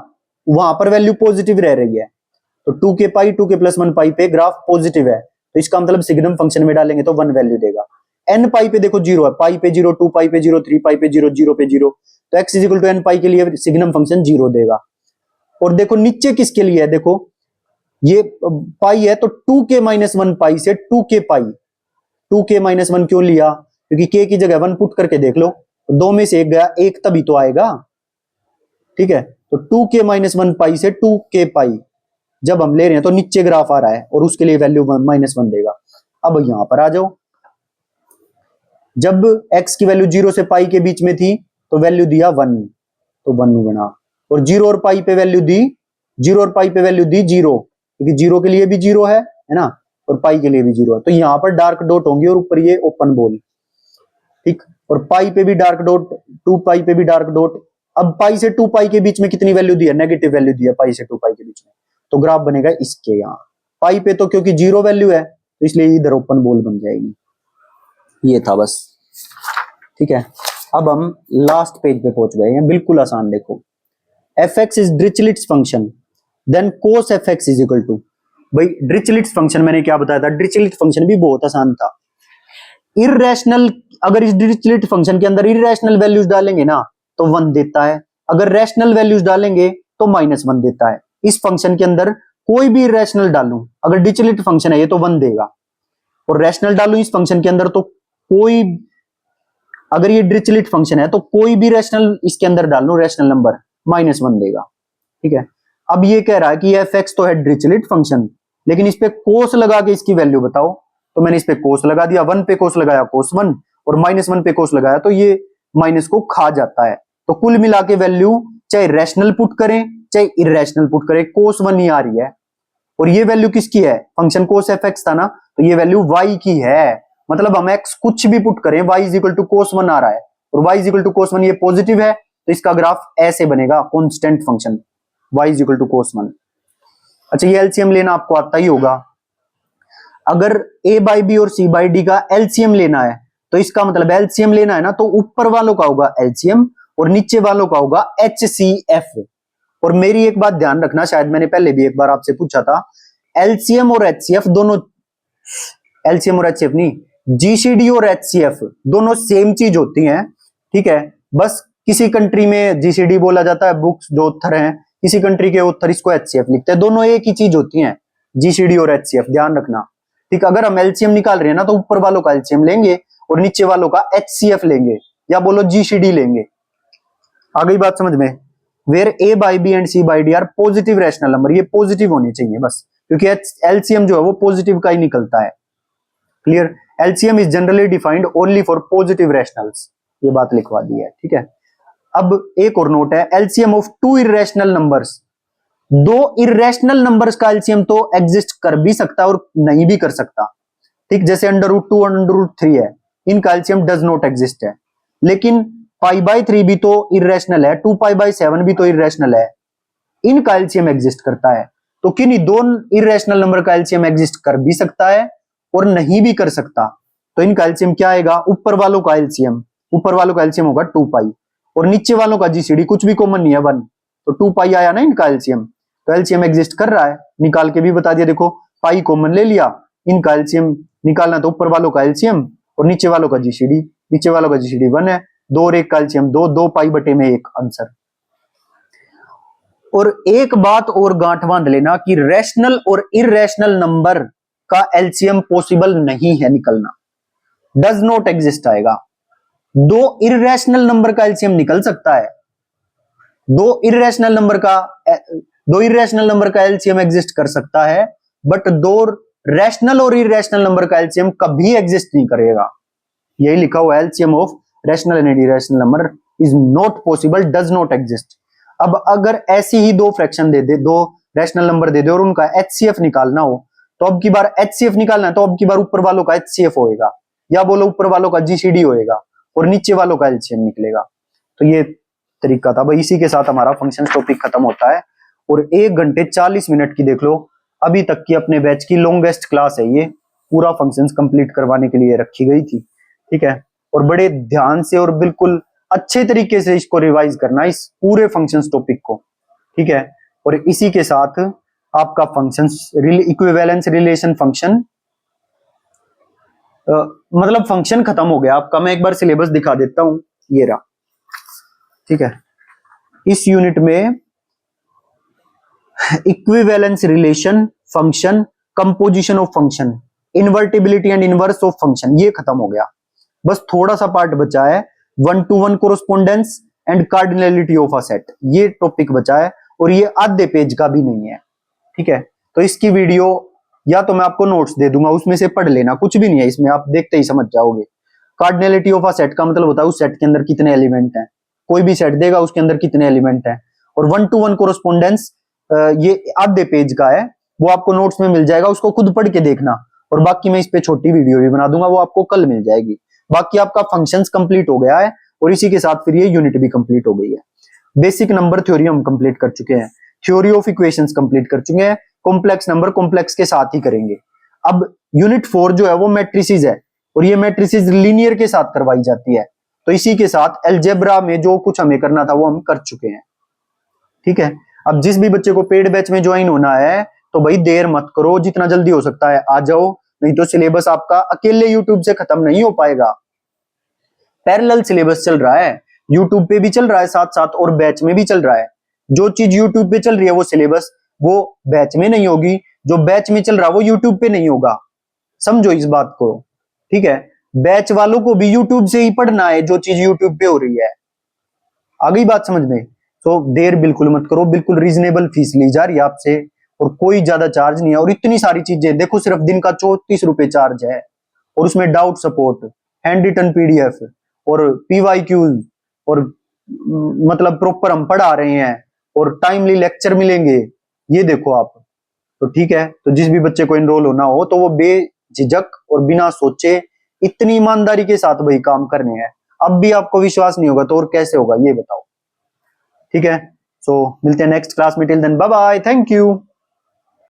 वहां पर वैल्यू पॉजिटिव रह रही है, तो 2k पाई 2k प्लस 1 पाई पे ग्राफ पॉजिटिव है, तो इसका मतलब सिग्नम फंक्शन में डालेंगे तो 1 वैल्यू देगा। n पाई पे देखो 0 है, पाई पे 0, 2 पाई पे 0, 3 पाई पे 0, 0 पे 0, तो x is equal to n pi के लिए सिग्नम फंक्शन 0 देगा। और देखो नीचे किसके लिए है, देखो ये पाई है, तो 2k माइनस 1 पाई से 2k पाई, 2k माइनस 1 क्यों लिया, क्योंकि k की जगह 1 पुट करके देख लो, तो 2 में से एक गया, एक तभी तो आएगा। ठीक है, तो 2k माइनस 1 पाई से 2k पाई जब हम ले रहे हैं तो नीचे ग्राफ आ रहा है, और उसके लिए वैल्यू -1 देगा। अब यहां पर आ जाओ, जब x की वैल्यू 0 से पाई के बीच में थी तो वैल्यू दिया 1, तो 1 बना, और 0 और पाई पे वैल्यू दी 0 और पाई पे वैल्यू दी 0, क्योंकि 0 के लिए भी 0 है ना, और पाई के लिए भी 0 है, तो यहां पर डार्क डॉट होंगी और ऊपर ये ओपन बॉल। ठीक, और पाई पे भी डार्क डॉट, 2 पाई पे भी डार्क डॉट। अब पाई से 2 पाई के बीच में कितनी वैल्यू दी है, नेगेटिव वैल्यू दी है पाई से 2 पाई के बीच में, तो ग्राफ बनेगा इसके यहाँ। पाई पे तो क्योंकि 0 वैल्यू है, तो इसलिए इधर ओपन बॉल बन जाएगी। ये था बस। ठीक है, अब हम लास्ट पेज पे पहुंच गए हैं, बिल्कुल आसान। देखो f(x) is Dirichlet's function, then cos f(x) is equal to, भाई डिरिचलेट्स फंक्शन मैंने क्या बताया था, डिरिचलेट फंक्शन भी बहुत आसान था। इररेशनल, अगर इस डिरिचलेट फंक्शन के अंदर इररेशनल वैल्यूज डालेंगे ना तो 1 देता है, अगर रैशनल वैल्यूज डालेंगे तो -1 देता है। इस फंक्शन के अंदर कोई भी इररेशनल डालूं, अगर डिरिचलेट फंक्शन है ये तो 1 देगा, और रैशनल डालूं इस फंक्शन के अंदर तो कोई, अगर ये डिरिचलेट फंक्शन है तो कोई भी रैशनल इसके अंदर डाल लो, रैशनल नंबर, -1 देगा। ठीक है, अब ये कह रहा है कि f(x) तो है डिरिचलेट फंक्शन, लेकिन इस पे कोस लगा के इसकी वैल्यू बताओ, तो मैंने इस पे कोस लगा दिया, 1 पे कोस लगाया cos 1, और -1 पे कोस लगाया तो ये माइनस को खा जाता है। तो कुल मिला के वैल्यू चाहे रैशनल पुट करें चाहे इररेशनल पुट करें, cos 1 ही आ रही है। और ये वैल्यू किसकी है, फंक्शन cos f(x) था ना, तो ये वैल्यू y की है, मतलब हम x कुछ भी पुट करें y is equal to cos 1 आ रहा है, और y is equal to cos 1 ये पॉजिटिव है, तो इसका ग्राफ ऐसे बनेगा, constant function y is equal to cos 1। अच्छा ये एलसीएम लेना आपको आता ही होगा, अगर a बाई बी और c बाई डी का एलसीएम लेना है, तो इसका मतलब एलसीएम लेना है ना, तो ऊपर वालों का होगा एलसीएम और नीचे वालों का होगा HCF। और मेरी एक बात ध्यान रखना, शायद मैंने पहले भी एक बार आपसे पूछा था, एलसीएम और एचसीएफ दोनों, एलसीएम और एचसीएफ नहीं, जीसीडी और एचसीएफ दोनों सेम चीज होती हैं। ठीक है, बस किसी कंट्री में जीसीडी बोला जाता है, बुक्स जो ऑथर हैं, किसी कंट्री के ऑथर इसको एचसीएफ लिखते हैं, दोनों एक ही चीज होती हैं, जीसीडी और एचसीएफ, ध्यान रखना। ठीक, अगर हम एलसीएम निकाल रहे हैं ना, तो ऊपर वालों का एलसीएम लेंगे और नीचे वालों का एचसीएफ लेंगे, या बोलो जीसीडी लेंगे। आ गई बात समझ में? Where a by b and c by d are positive rational number, ये पॉजिटिव होने चाहिए बस, क्योंकि एलसीएम जो है वो पॉजिटिव का ही निकलता है। Clear? LCM is generally defined only for positive rationals, ये बात लिखवा दी है। ठीक है, अब एक और नोट है, LCM of two irrational numbers, दो इररेशनल नंबर्स का एलसीएम तो एग्जिस्ट कर भी सकता है और नहीं भी कर सकता। ठीक, जैसे √2 और √3 है, इनका एलसीएम डज नॉट एग्जिस्ट है, लेकिन π/3 भी तो इररेशनल है, 2π/7 भी तो इररेशनल है, इनका एलसीएम एग्जिस्ट करता है। तो किन्हीं दो इररेशनल नंबर का एलसीएम एग्जिस्ट कर भी सकता है और नहीं भी कर सकता, तो इनका एलसीएम क्या आएगा, ऊपर वालों का एलसीएम, ऊपर वालों का एलसीएम होगा 2π, और नीचे वालों का जीसीडी कुछ भी कॉमन नहीं है 1, तो 2 पाई आया ना इनका एलसीएम, तो एलसीएम एग्जिस्ट कर रहा है, निकाल के भी बता दिया। देखो पाई कॉमन ले लिया, इनका एलसीएम निकालना तो ऊपर वालों का एलसीएम और नीचे वालों का जीसीडी, नीचे वालों का जीसीडी 1 है, 2 और 1 का एलसीएम 2, 2 पाई बटे में 1 आंसर। और एक बात और गांठ बांध लेना कि रैशनल और इररेशनल नंबर का एलसीएम पॉसिबल नहीं है निकलना, डज नॉट एग्जिस्ट आएगा। दो इररेशनल नंबर का एलसीएम निकल सकता है, दो इररेशनल नंबर का एलसीएम एग्जिस्ट कर सकता है, बट दो रैशनल और इररेशनल नंबर का एलसीएम कभी एग्जिस्ट नहीं करेगा। यही लिखा हुआ है, LCM of rational and irrational number is not possible, does not exist. अब अगर ऐसी ही दो फ्रैक्शन दे दे, दो रैशनल नंबर दे दे और उनका एचसीएफ निकालना हो, तो अब की बार एचसीएफ निकालना है तो अब की बार ऊपर वालों का एचसीएफ होएगा, या बोलो ऊपर वालों का जीसीडी होएगा और नीचे वालों का एलसीएम निकलेगा। तो ये तरीका था भाई। इसी के साथ हमारा फंक्शन टॉपिक खत्म होता है। और 1 घंटे 40 मिनट की देख लो अभी तक की अपने बैच की लॉन्गेस्ट क्लास है ये, पूरा फंक्शंस कंप्लीट करवाने के लिए रखी गई थी, ठीक है। और बड़े ध्यान से और बिल्कुल अच्छे तरीके से इसको रिवाइज करना, इस पूरे फंक्शंस टॉपिक को, ठीक है। और इसी के साथ आपका फंक्शंस इक्विवेलेंस रिलेशन फंक्शन मतलब फंक्शन खत्म हो गया आपका। मैं एक बार सिलेबस दिखा देता हूं, ये रहा, ठीक है। इस यूनिट में equivalence relation function, composition of function, invertibility and inverse of function, ये खत्म हो गया। बस थोड़ा सा पार्ट बचा है, 1-to-1 correspondence and cardinality of a set, ये टॉपिक बचा है और ये आधे पेज का भी नहीं है, ठीक है। तो इसकी वीडियो या तो मैं आपको नोट्स दे दूंगा, उसमें से पढ़ लेना, कुछ भी नहीं है इसमें, आप देखते ही समझ जाओगे। कार्डिनलिटी ऑफ अ सेट का मतलब होता है उस सेट के अंदर कितने एलिमेंट हैं, कोई भी सेट देगा उसके अंदर कितने एलिमेंट हैं। और 1-to-1 कोरेस्पोंडेंस ये आधे पेज का है, वो आपको नोट्स में मिल जाएगा, उसको खुद पढ़ के देखना। और बाकी मैं इस पे छोटी वीडियो भी बना दूंगा, वो आपको कल मिल जाएगी। बाकी आपका फंक्शंस कंप्लीट हो गया है और इसी के साथ फिर ये यूनिट भी कंप्लीट हो गई है। बेसिक नंबर थ्योरी हम कंप्लीट कर चुके हैं, थ्योरी ऑफ इक्वेशंस कंप्लीट कर चुके हैं, कॉम्प्लेक्स नंबर कॉम्प्लेक्स के साथ ही करेंगे। अब यूनिट 4 जो है वो मैट्रिसेस है और ये मैट्रिसेस लीनियर के साथ करवाई जाती है। तो इसी के साथ अलजेब्रा में जो कुछ हमें करना था वो हम कर चुके हैं, ठीक है। अब जिस भी बच्चे को पेड बैच में ज्वाइन होना है तो भाई देर मत करो, जितना जल्दी हो सकता है आ जाओ, नहीं तो सिलेबस आपका अकेले यूट्यूब से खत्म नहीं हो पाएगा। पैरेलल सिलेबस चल रहा है, यूट्यूब पे भी चल रहा है साथ साथ और बैच में भी चल रहा है। जो चीज यूट्यूब पे चल रही है वो सिलेबस वो बैच में नहीं होगी, जो बैच में चल रहा है वो यूट्यूब पे नहीं होगा, समझो इस बात को, ठीक है। बैच वालों को भी यूट्यूब से ही पढ़ना है जो चीज यूट्यूब पे हो रही है, आ गई बात समझ में। तो देर बिल्कुल मत करो, बिल्कुल रीजनेबल फीस ली जा रही है आपसे और कोई ज्यादा चार्ज नहीं है। और इतनी सारी चीजें देखो, सिर्फ दिन का 34 रुपए चार्ज है और उसमें doubt support, handwritten PDF और पीवाईक्यूज और मतलब प्रॉपर हम पढ़ा रहे हैं और टाइमली लेक्चर मिलेंगे, ये देखो आप। तो ठीक है, तो जिस भी बच्चे को इनरोल होना हो तो वो बेझिझक और बिना सोचे इतनी ईमानदारी के साथ वही काम करने हैं। अब भी आपको विश्वास नहीं होगा तो और कैसे होगा ये बताओ, ठीक है। सो मिलते हैं नेक्स्ट क्लास में, till then bye bye, thank you.